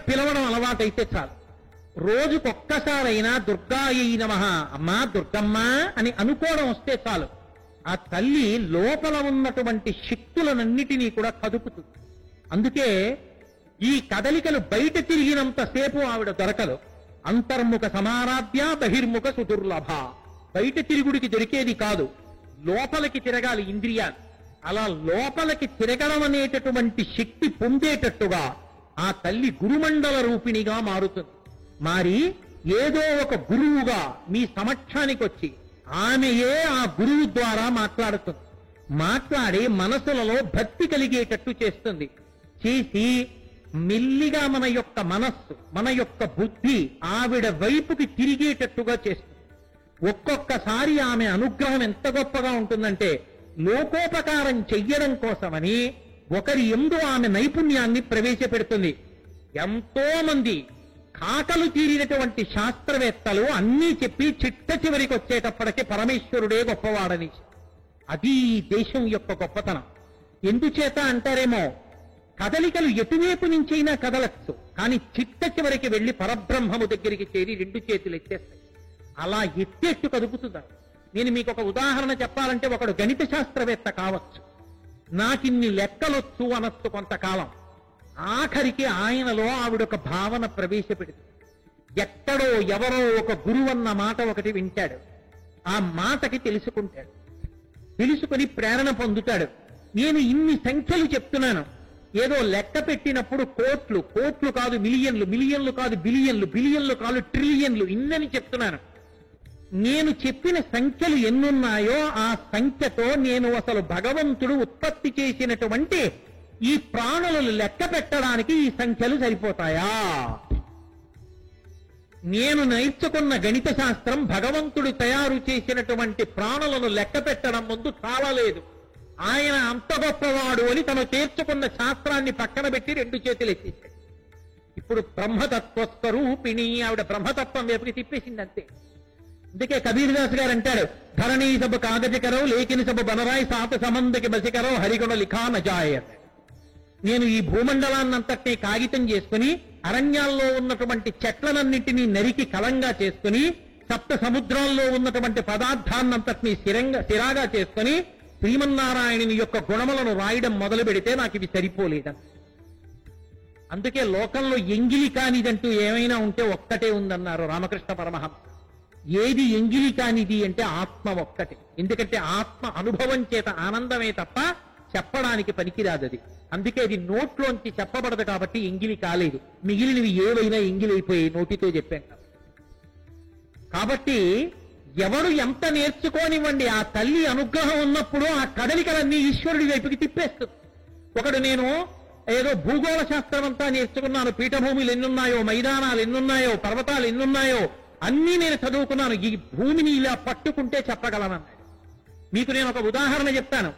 పిలవడం అలవాటైతే చాలు. రోజుకొక్కసారైనా దుర్గాయై నమః, అమ్మా దుర్గమ్మ అని అనుకోవడం వస్తే చాలు. ఆ తల్లి లోపల ఉన్నటువంటి శక్తులనన్నిటినీ కూడా కదుపుతుంది. అందుకే ఈ కదలికలు బయట తిరిగినంతసేపు ఆవిడ దొరకదు. అంతర్ముఖ సమారాధ్య బహిర్ముఖ సుదుర్లభ. బయట తిరుగుడికి దొరికేది కాదు, లోపలికి తిరగాలి ఇంద్రియాలు. అలా లోపలికి తిరగడం అనేటటువంటి శక్తి పొందేటట్టుగా ఆ తల్లి గురుమండల రూపిణిగా మారుతుంది. మారి ఏదో ఒక గురువుగా మీ సమక్షానికి వచ్చి ఆమెయే ఆ గురువు ద్వారా మాట్లాడుతుంది. మాట్లాడి మనసులలో భక్తి కలిగేటట్టు చేస్తుంది. చేసి మెల్లిగా మన యొక్క మనస్సు, మన యొక్క బుద్ధి ఆవిడ వైపుకి తిరిగేటట్టుగా చేస్తుంది. ఒక్కొక్కసారి ఆమె అనుగ్రహం ఎంత గొప్పగా ఉంటుందంటే, లోకోపకారం చెయ్యడం కోసమని ఒకరి యందు ఆమె నైపుణ్యాన్ని ప్రవేశపెడుతుంది. ఎంతో మంది కాకలు తీరినటువంటి శాస్త్రవేత్తలు అన్నీ చెప్పి చిట్ట చివరికి వచ్చేటప్పటికి పరమేశ్వరుడే గొప్పవాడని. అది ఈ దేశం యొక్క గొప్పతనం. ఎందుచేత అంటారేమో, కదలికలు ఎటువైపు నుంచైనా కదలచ్చు, కానీ చిట్ట చివరికి వెళ్లి పరబ్రహ్మము దగ్గరికి చేరి రెండు చేతులు ఎత్తేస్తాయి. అలా ఎత్తేట్టు కదుపుతుందా. నేను మీకు ఒక ఉదాహరణ చెప్పాలంటే, ఒకడు గణిత శాస్త్రవేత్త కావచ్చు, నాకిన్ని లెక్కలొచ్చు అనొచ్చు కొంతకాలం. ఆఖరికి ఆయనలో ఆవిడొక భావన ప్రవేశపెడుతుంది. ఎక్కడో ఎవరో ఒక గురువన్న మాట ఒకటి వింటాడు, ఆ మాటకి తెలుసుకుంటాడు, తెలుసుకుని ప్రేరణ పొందుతాడు. నేను ఇన్ని సంఖ్యలు చెప్తున్నాను, ఏదో లెక్క పెట్టినప్పుడు కోట్లు, కోట్లు కాదు మిలియన్లు, మిలియన్లు కాదు బిలియన్లు, బిలియన్లు కాదు ట్రిలియన్లు, ఇన్నని చెప్తున్నాను. నేను చెప్పిన సంఖ్యలు ఎన్నున్నాయో ఆ సంఖ్యతో నేను అసలు భగవంతుడు ఉత్పత్తి చేసినటువంటి ఈ ప్రాణులను లెక్క పెట్టడానికి ఈ సంఖ్యలు సరిపోతాయా? నేను నేర్చుకున్న గణిత శాస్త్రం భగవంతుడు తయారు చేసినటువంటి ప్రాణులను లెక్క పెట్టడం ముందు చాలలేదు. ఆయన అంత గొప్పవాడు అని తను చేర్చుకున్న శాస్త్రాన్ని పక్కన పెట్టి రెండు చేతులు ఎత్తేశాడు. ఇప్పుడు బ్రహ్మతత్వస్వరూపిణి ఆవిడ బ్రహ్మతత్వం వైపుకి తిప్పేసింది అంతే. అందుకే కబీర్ దాస్ గారు అంటాడు, ధరణీ సబ్ కాగజ కరో లేకిని సబ్ బనరాయి సాత సమందకి బసికరో హరిగుణ లిఖా నజాయ. నేను ఈ భూమండలాన్నంతటినీ కాగితం చేసుకుని అరణ్యాల్లో ఉన్నటువంటి చెట్లనన్నింటినీ నరికి కలంగా చేసుకుని సప్త సముద్రాల్లో ఉన్నటువంటి పదార్థాన్నంతటినీ సిరాగా చేసుకుని శ్రీమన్నారాయణుని యొక్క గుణములను రాయడం మొదలు పెడితే నాకు ఇవి సరిపోలేదని. అందుకే లోకంలో ఎంగిలి కానిదంటూ ఏమైనా ఉంటే ఒక్కటే ఉందన్నారు రామకృష్ణ పరమహంస. ఏది ఎంగిలి కానిది అంటే ఆత్మ ఒక్కటే. ఎందుకంటే ఆత్మ అనుభవం చేత ఆనందమే తప్ప చెప్పడానికి పనికిరాదు అది. అందుకే అది నోట్లోంచి చెప్పబడదు కాబట్టి ఎంగిలి కాలేదు. మిగిలినవి ఏవైనా ఎంగిలైపోయి నోటితో చెప్పాను. కాబట్టి ఎవడు ఎంత నేర్చుకోనివ్వండి, ఆ తల్లి అనుగ్రహం ఉన్నప్పుడు ఆ కదలికలన్నీ ఈశ్వరుడి వైపుకి తిప్పేస్తుంది. ఒకడు నేను ఏదో భూగోళ శాస్త్రం అంతా నేర్చుకున్నాను, పీఠభూములు ఎన్నున్నాయో, మైదానాలు ఎన్నున్నాయో, పర్వతాలు ఎన్నున్నాయో అన్నీ నేను చదువుకున్నాను, ఈ భూమిని ఇలా పట్టుకుంటే చెప్పగలనన్నాడు. మీకు నేను ఒక ఉదాహరణ చెప్తాను.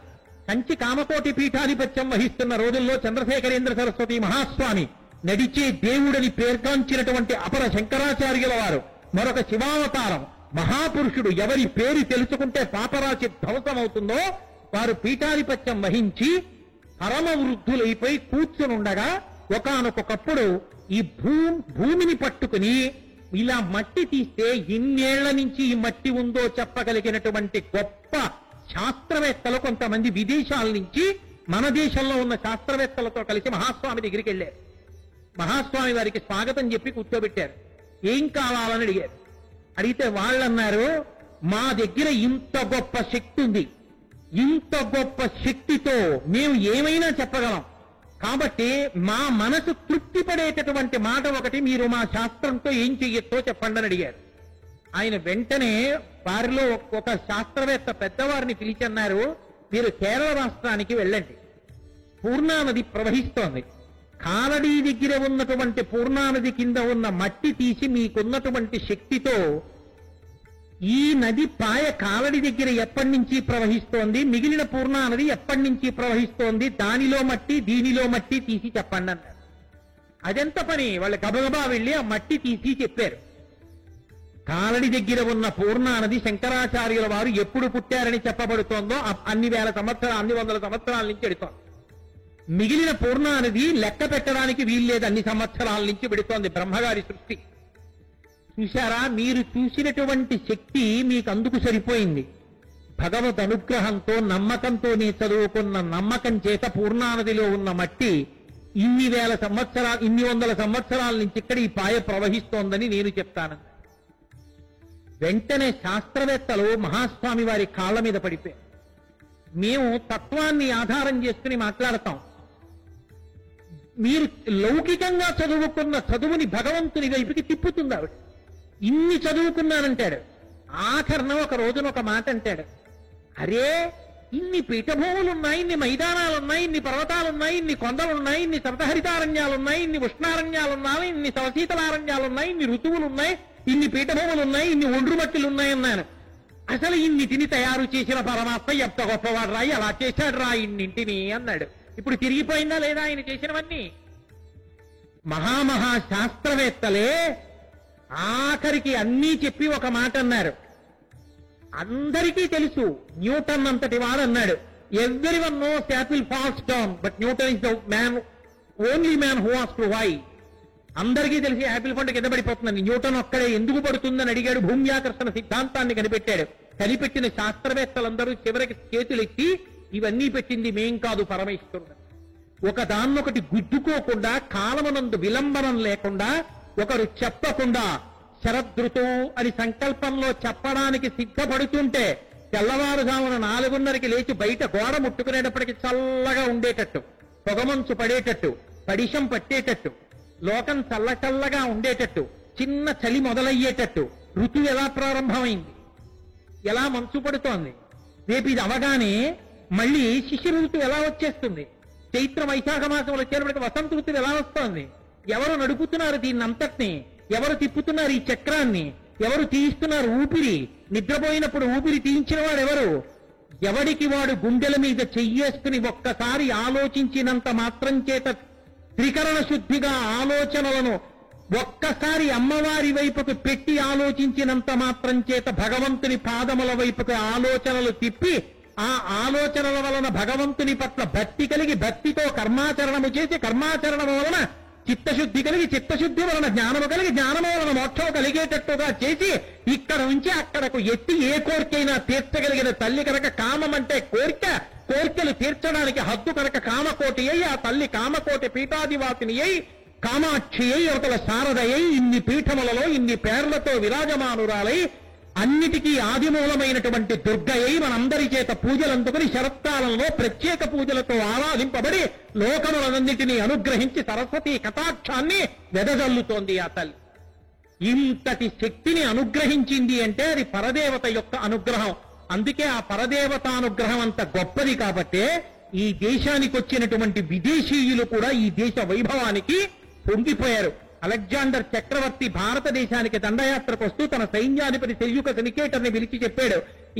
కంచి కామకోటి పీఠాధిపత్యం వహిస్తున్న రోజుల్లో చంద్రశేఖరేంద్ర సరస్వతి మహాస్వామి నడిచే దేవుడని పేర్కాంచినటువంటి అపర శంకరాచార్యుల వారు, మరొక శివావతారం మహాపురుషుడు ఎవరి పేరు తెలుసుకుంటే పాపరాశి ధ్వంసమవుతుందో వారు పీఠాధిపత్యం వహించి పరమ వృద్ధులైపోయి కూర్చునుండగా ఒకానొకప్పుడు ఈ భూమిని పట్టుకుని ఇలా మట్టి తీస్తే ఇన్నేళ్ల నుంచి ఈ మట్టి ఉందో చెప్పగలిగినటువంటి గొప్ప శాస్త్రవేత్తలు కొంతమంది విదేశాల నుంచి మన దేశంలో ఉన్న శాస్త్రవేత్తలతో కలిసి మహాస్వామి దగ్గరికి వెళ్ళారు. మహాస్వామి వారికి స్వాగతం చెప్పి కూర్చోబెట్టారు. ఏం కావాలని అడిగారు. అడిగితే వాళ్ళు అన్నారు, మా దగ్గర ఇంత గొప్ప శక్తి ఉంది, ఇంత గొప్ప శక్తితో మేము ఏమైనా చెప్పగలం, కాబట్టి మా మనసు తృప్తి పడేటటువంటి మాట ఒకటి మీరు మా శాస్త్రంతో ఏం చెయ్యొచ్చో చెప్పండి అని అడిగారు. ఆయన వెంటనే వారిలో ఒక శాస్త్రవేత్త పెద్దవారిని పిలిచన్నారు, మీరు కేరళ రాష్ట్రానికి వెళ్ళండి, పూర్ణానది ప్రవహిస్తోంది, కాలడీ దగ్గర ఉన్నటువంటి పూర్ణానది కింద ఉన్న మట్టి తీసి మీకున్నటువంటి శక్తితో ఈ నది పాయ కాలడి దగ్గర ఎప్పటి నుంచి ప్రవహిస్తోంది, మిగిలిన పూర్ణానది ఎప్పటి నుంచి ప్రవహిస్తోంది, దానిలో మట్టి దీనిలో మట్టి తీసి చెప్పండి అన్నారు. అదెంత పని, వాళ్ళు గబగబా వెళ్ళి ఆ మట్టి తీసి చెప్పారు. కాలడి దగ్గర ఉన్న పూర్ణానది శంకరాచార్యుల వారు ఎప్పుడు పుట్టారని చెప్పబడుతోందో అన్ని వేల సంవత్సరాలు, అన్ని వందల సంవత్సరాల నుంచి ఎడుతోంది. మిగిలిన పూర్ణానది లెక్క పెట్టడానికి వీల్లేదు, అన్ని సంవత్సరాల నుంచి పెడుతోంది బ్రహ్మగారి సృష్టి. చూశారా, మీరు చూసినటువంటి శక్తి మీకు అందుకు సరిపోయింది. భగవద్ అనుగ్రహంతో నమ్మకంతోనే చదువుకున్న నమ్మకం చేత పూర్ణానదిలో ఉన్న మట్టి ఇన్ని వేల సంవత్సరాలు, ఇన్ని వందల సంవత్సరాల నుంచి ఇక్కడ ఈ పాయ ప్రవహిస్తోందని నేను చెప్తాను. వెంటనే శాస్త్రవేత్తలు మహాస్వామి వారి కాళ్ళ మీద పడిపోయారు. మేము తత్వాన్ని ఆధారం చేసుకుని మాట్లాడతాం, మీరు లౌకికంగా చదువుకున్న చదువుని భగవంతుని వైపుకి తిప్పుతుంది ఆవిడ. ఇన్ని చదువుకున్నానంటాడు, ఆఖరణ ఒక రోజున ఒక మాట అంటాడు, అరే ఇన్ని పీఠభూములున్నాయి, ఇన్ని మైదానాలున్నాయి, ఇన్ని పర్వతాలున్నాయి, ఇన్ని కొండలున్నాయి, ఇన్ని సప్తహరితారణ్యాలున్నాయి, ఇన్ని ఉష్ణారణ్యాలున్నాయి, ఇన్ని సవశీతలారణ్యాలున్నాయి, ఇన్ని ఋతువులున్నాయి, ఇన్ని పీఠభూములున్నాయి, ఇన్ని ఒండ్రు మట్టిలున్నాయి అన్నాను. అసలు ఇన్నిటిని తయారు చేసిన పరమాత్మ ఎంత గొప్పవాడు రాయి, అలా చేశాడు రా ఇన్నింటిని అన్నాడు. ఇప్పుడు తిరిగిపోయిందా లేదా ఆయన చేసినవన్నీ? మహామహా శాస్త్రవేత్తలే ఆఖరికి అన్నీ చెప్పి ఒక మాట అన్నారు. అందరికీ తెలుసు, న్యూటన్ అంతటి వాడు అన్నాడు, everyone knows apple falls down but Newton is the man, only man who was to why. అందరికీ తెలిసి యాపిల్ పండు కింద పడిపోతుందని, న్యూటన్ ఒక్కడే ఎందుకు పడుతుందని అడిగాడు, భూమ్యాకర్షణ సిద్ధాంతాన్ని కనిపెట్టాడు. కనిపెట్టిన శాస్త్రవేత్తలందరూ చివరికి చేతులెత్తి ఇవన్నీ పెట్టింది మేం కాదు పరమేశ్వరుడు. ఒక దాన్నొకటి గుద్దుకోకుండా, కాలమునందు విలంబనం లేకుండా, ఒకరు చెప్పకుండా శరదృతువు అని సంకల్పంలో చెప్పడానికి సిద్ధపడుతుంటే తెల్లవారుజామున 4:30కి లేచి బయట గోడ ముట్టుకునేటప్పటికి చల్లగా ఉండేటట్టు, పొగమంచు పడేటట్టు, పడిశం పట్టేటట్టు, లోకం చల్లచల్లగా ఉండేటట్టు, చిన్న చలి మొదలయ్యేటట్టు ఋతువు ఎలా ప్రారంభమైంది, ఎలా మంచు పడుతోంది, రేపు ఇది అవగానే మళ్ళీ శిశిర ఋతువు ఎలా వచ్చేస్తుంది, చైత్ర వైశాఖ మాసంలో వచ్చేటప్పటికి వసంత ఋతువు ఎలా వస్తోంది, ఎవరు నడుపుతున్నారు దీన్నంతటిని, ఎవరు తిప్పుతున్నారు ఈ చక్రాన్ని, ఎవరు తీయిస్తున్నారు ఊపిరి, నిద్రపోయినప్పుడు ఊపిరి తీయించిన వాడు ఎవరు, ఎవడికి వాడు గుండెల మీద చెయ్యేసుకుని ఒక్కసారి ఆలోచించినంత మాత్రం చేత త్రికరణ శుద్ధిగా ఆలోచనలను ఒక్కసారి అమ్మవారి వైపుకు పెట్టి ఆలోచించినంత మాత్రం చేత భగవంతుని పాదముల వైపుకు ఆలోచనలు తిప్పి ఆ ఆలోచనల వలన భగవంతుని పట్ల భక్తి కలిగి భక్తితో కర్మాచరణము చేసి కర్మాచరణము వలన చిత్తశుద్ధి కలిగి చిత్తశుద్ధి వలన జ్ఞానము కలిగి జ్ఞానము వలన మోక్షము కలిగేటట్టుగా చేసి ఇక్కడ నుంచి అక్కడకు ఎత్తి ఏ కోరికైనా తీర్చగలిగిన తల్లి కనుక కామం అంటే కోరికలు తీర్చడానికి హద్దు కనుక కామకోటి అయి ఆ తల్లి కామకోటి పీఠాధివాసిని అయి కామాక్షి అయి అవతల శారద అయి ఇన్ని పీఠములలో ఇన్ని పేర్లతో విరాజమానురాలై అన్నిటికీ ఆదిమూలమైనటువంటి దుర్గయ్యి మనందరి చేత పూజలు అందుకుని శరత్కాలంలో ప్రత్యేక పూజలతో ఆరాధింపబడి లోకములన్నింటినీ అనుగ్రహించి సరస్వతి కటాక్షాన్ని వెదజల్లుతోంది ఆ తల్లి. ఇంతటి శక్తిని అనుగ్రహించింది అంటే అది పరదేవత యొక్క అనుగ్రహం. అందుకే ఆ పరదేవతానుగ్రహం అంత గొప్పది కాబట్టే ఈ దేశానికి వచ్చినటువంటి విదేశీయులు కూడా ఈ దేశ వైభవానికి పొంగిపోయారు. అలెగ్జాండర్ చక్రవర్తి భారతదేశానికి దండయాత్రకు వస్తూ తన సైన్యాధిపతి సెల్యూకస్ నికేటర్ని పిలిచి చెప్పాడు,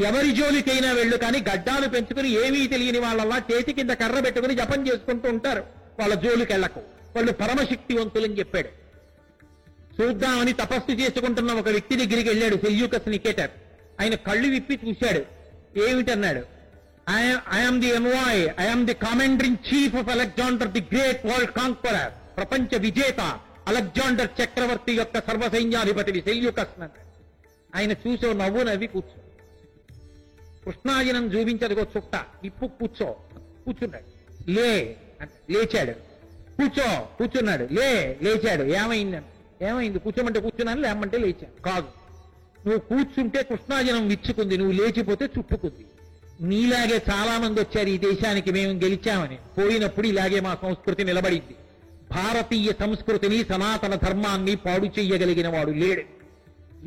ఎవరి జోలికైనా వెళ్ళు కానీ గడ్డాలు పెంచుకుని ఏమీ తెలియని వాళ్ళలా చేతి కింద కర్ర పెట్టుకుని జపం చేసుకుంటూ ఉంటారు, వాళ్ళ జోలికెళ్లకు, వాళ్ళు పరమశక్తివంతులని చెప్పాడు. చూద్దామని తపస్సు చేసుకుంటున్న ఒక వ్యక్తి దగ్గరికి వెళ్ళాడు సెల్యూకస్ నికేటర్. ఆయన కళ్ళు విప్పి చూశాడు. ఏమిటన్నాడు? I'm the envoy, I'm the commander in chief of Alexander the Great world conqueror, ప్రపంచ విజేత అలెగ్జాండర్ చక్రవర్తి యొక్క సర్వసైన్యాధిపతి సెల్యూకస్. ఆయన చూసో నవ్వు నవ్వి కూర్చో, కృష్ణాయనం చూపించదుగో చుట్ట ఇప్పు కూర్చున్నాడు. లేచాడు. కూర్చున్నాడు. లేచాడు. ఏమైందని ఏమైంది? కూర్చోమంటే కూర్చున్నాను, లేమంటే లేచాను. కాదు, నువ్వు కూర్చుంటే కృష్ణాజనం విచ్చుకుంది, నువ్వు లేచిపోతే చుట్టుకుంది. నీలాగే చాలా మంది వచ్చారు ఈ దేశానికి మేము గెలిచామని, పోయినప్పుడు ఇలాగే మా సంస్కృతి నిలబడింది. భారతీయ సంస్కృతిని, సనాతన ధర్మాన్ని పాడు చెయ్యగలిగిన వాడు లేడు.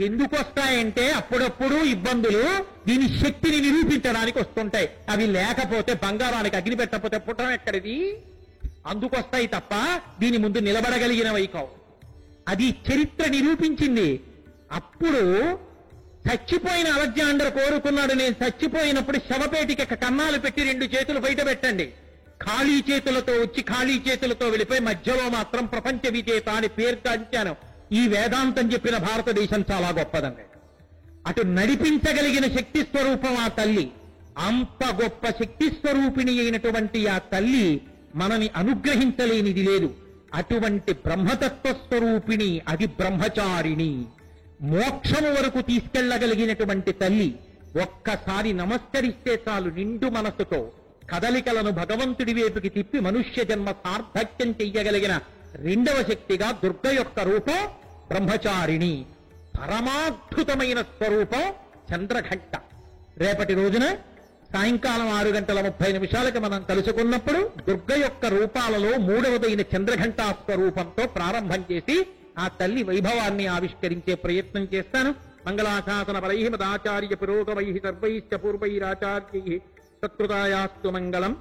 ఎందుకు వస్తాయంటే అప్పుడప్పుడు ఇబ్బందులు దీని శక్తిని నిరూపించడానికి వస్తుంటాయి. అవి లేకపోతే బంగారానికి అగ్ని పెట్టకపోతే పుట్టడం ఎక్కడిది? అందుకొస్తాయి తప్ప దీని ముందు నిలబడగలిగినవి కావు. అది చరిత్ర నిరూపించింది. అప్పుడు చచ్చిపోయిన అలెగ్జాండర్ కోరుకున్నాడు, నేను చచ్చిపోయినప్పుడు శవపేటికి కన్నాలు పెట్టి 2 చేతులు బయట పెట్టండి. ఖాళీ చేతులతో వచ్చి ఖాళీ చేతులతో వెళ్ళిపోయి మధ్యలో మాత్రం ప్రపంచ విజేత అని పేర్కొంచాను. ఈ వేదాంతం చెప్పిన భారతదేశం చాలా గొప్పదండి. అటు నడిపించగలిగిన శక్తి స్వరూపం ఆ తల్లి. అంత గొప్ప శక్తి స్వరూపిణి అయినటువంటి ఆ తల్లి మనని అనుగ్రహించలేనిది లేదు. అటువంటి బ్రహ్మతత్వ స్వరూపిణి, అది బ్రహ్మచారిణి, మోక్షము వరకు తీసుకెళ్లగలిగినటువంటి తల్లి. ఒక్కసారి నమస్కరిస్తే చాలు నిండు మనస్సుతో కదలికలను భగవంతుడి వైపుకి తిప్పి మనుష్య జన్మ సార్థక్యం చెయ్యగలిగిన రెండవ శక్తిగా దుర్గ యొక్క రూపం బ్రహ్మచారిణి. పరమాద్భుతమైన స్వరూపం చంద్రఘంట. రేపటి రోజున సాయంకాలం 6:30 మనం కలుసుకున్నప్పుడు దుర్గ యొక్క రూపాలలో 3వదైన చంద్రఘంటా స్వరూపంతో ప్రారంభం చేసి ఆ తల్లి వైభవాన్ని ఆవిష్కరించే ప్రయత్నం చేస్తాను. మంగళాశాసన పరై మదాచార్య పురోగమై సర్వైశ్చ పూర్వైరాచార్యై సత్కృతాయాస్తు మంగళం.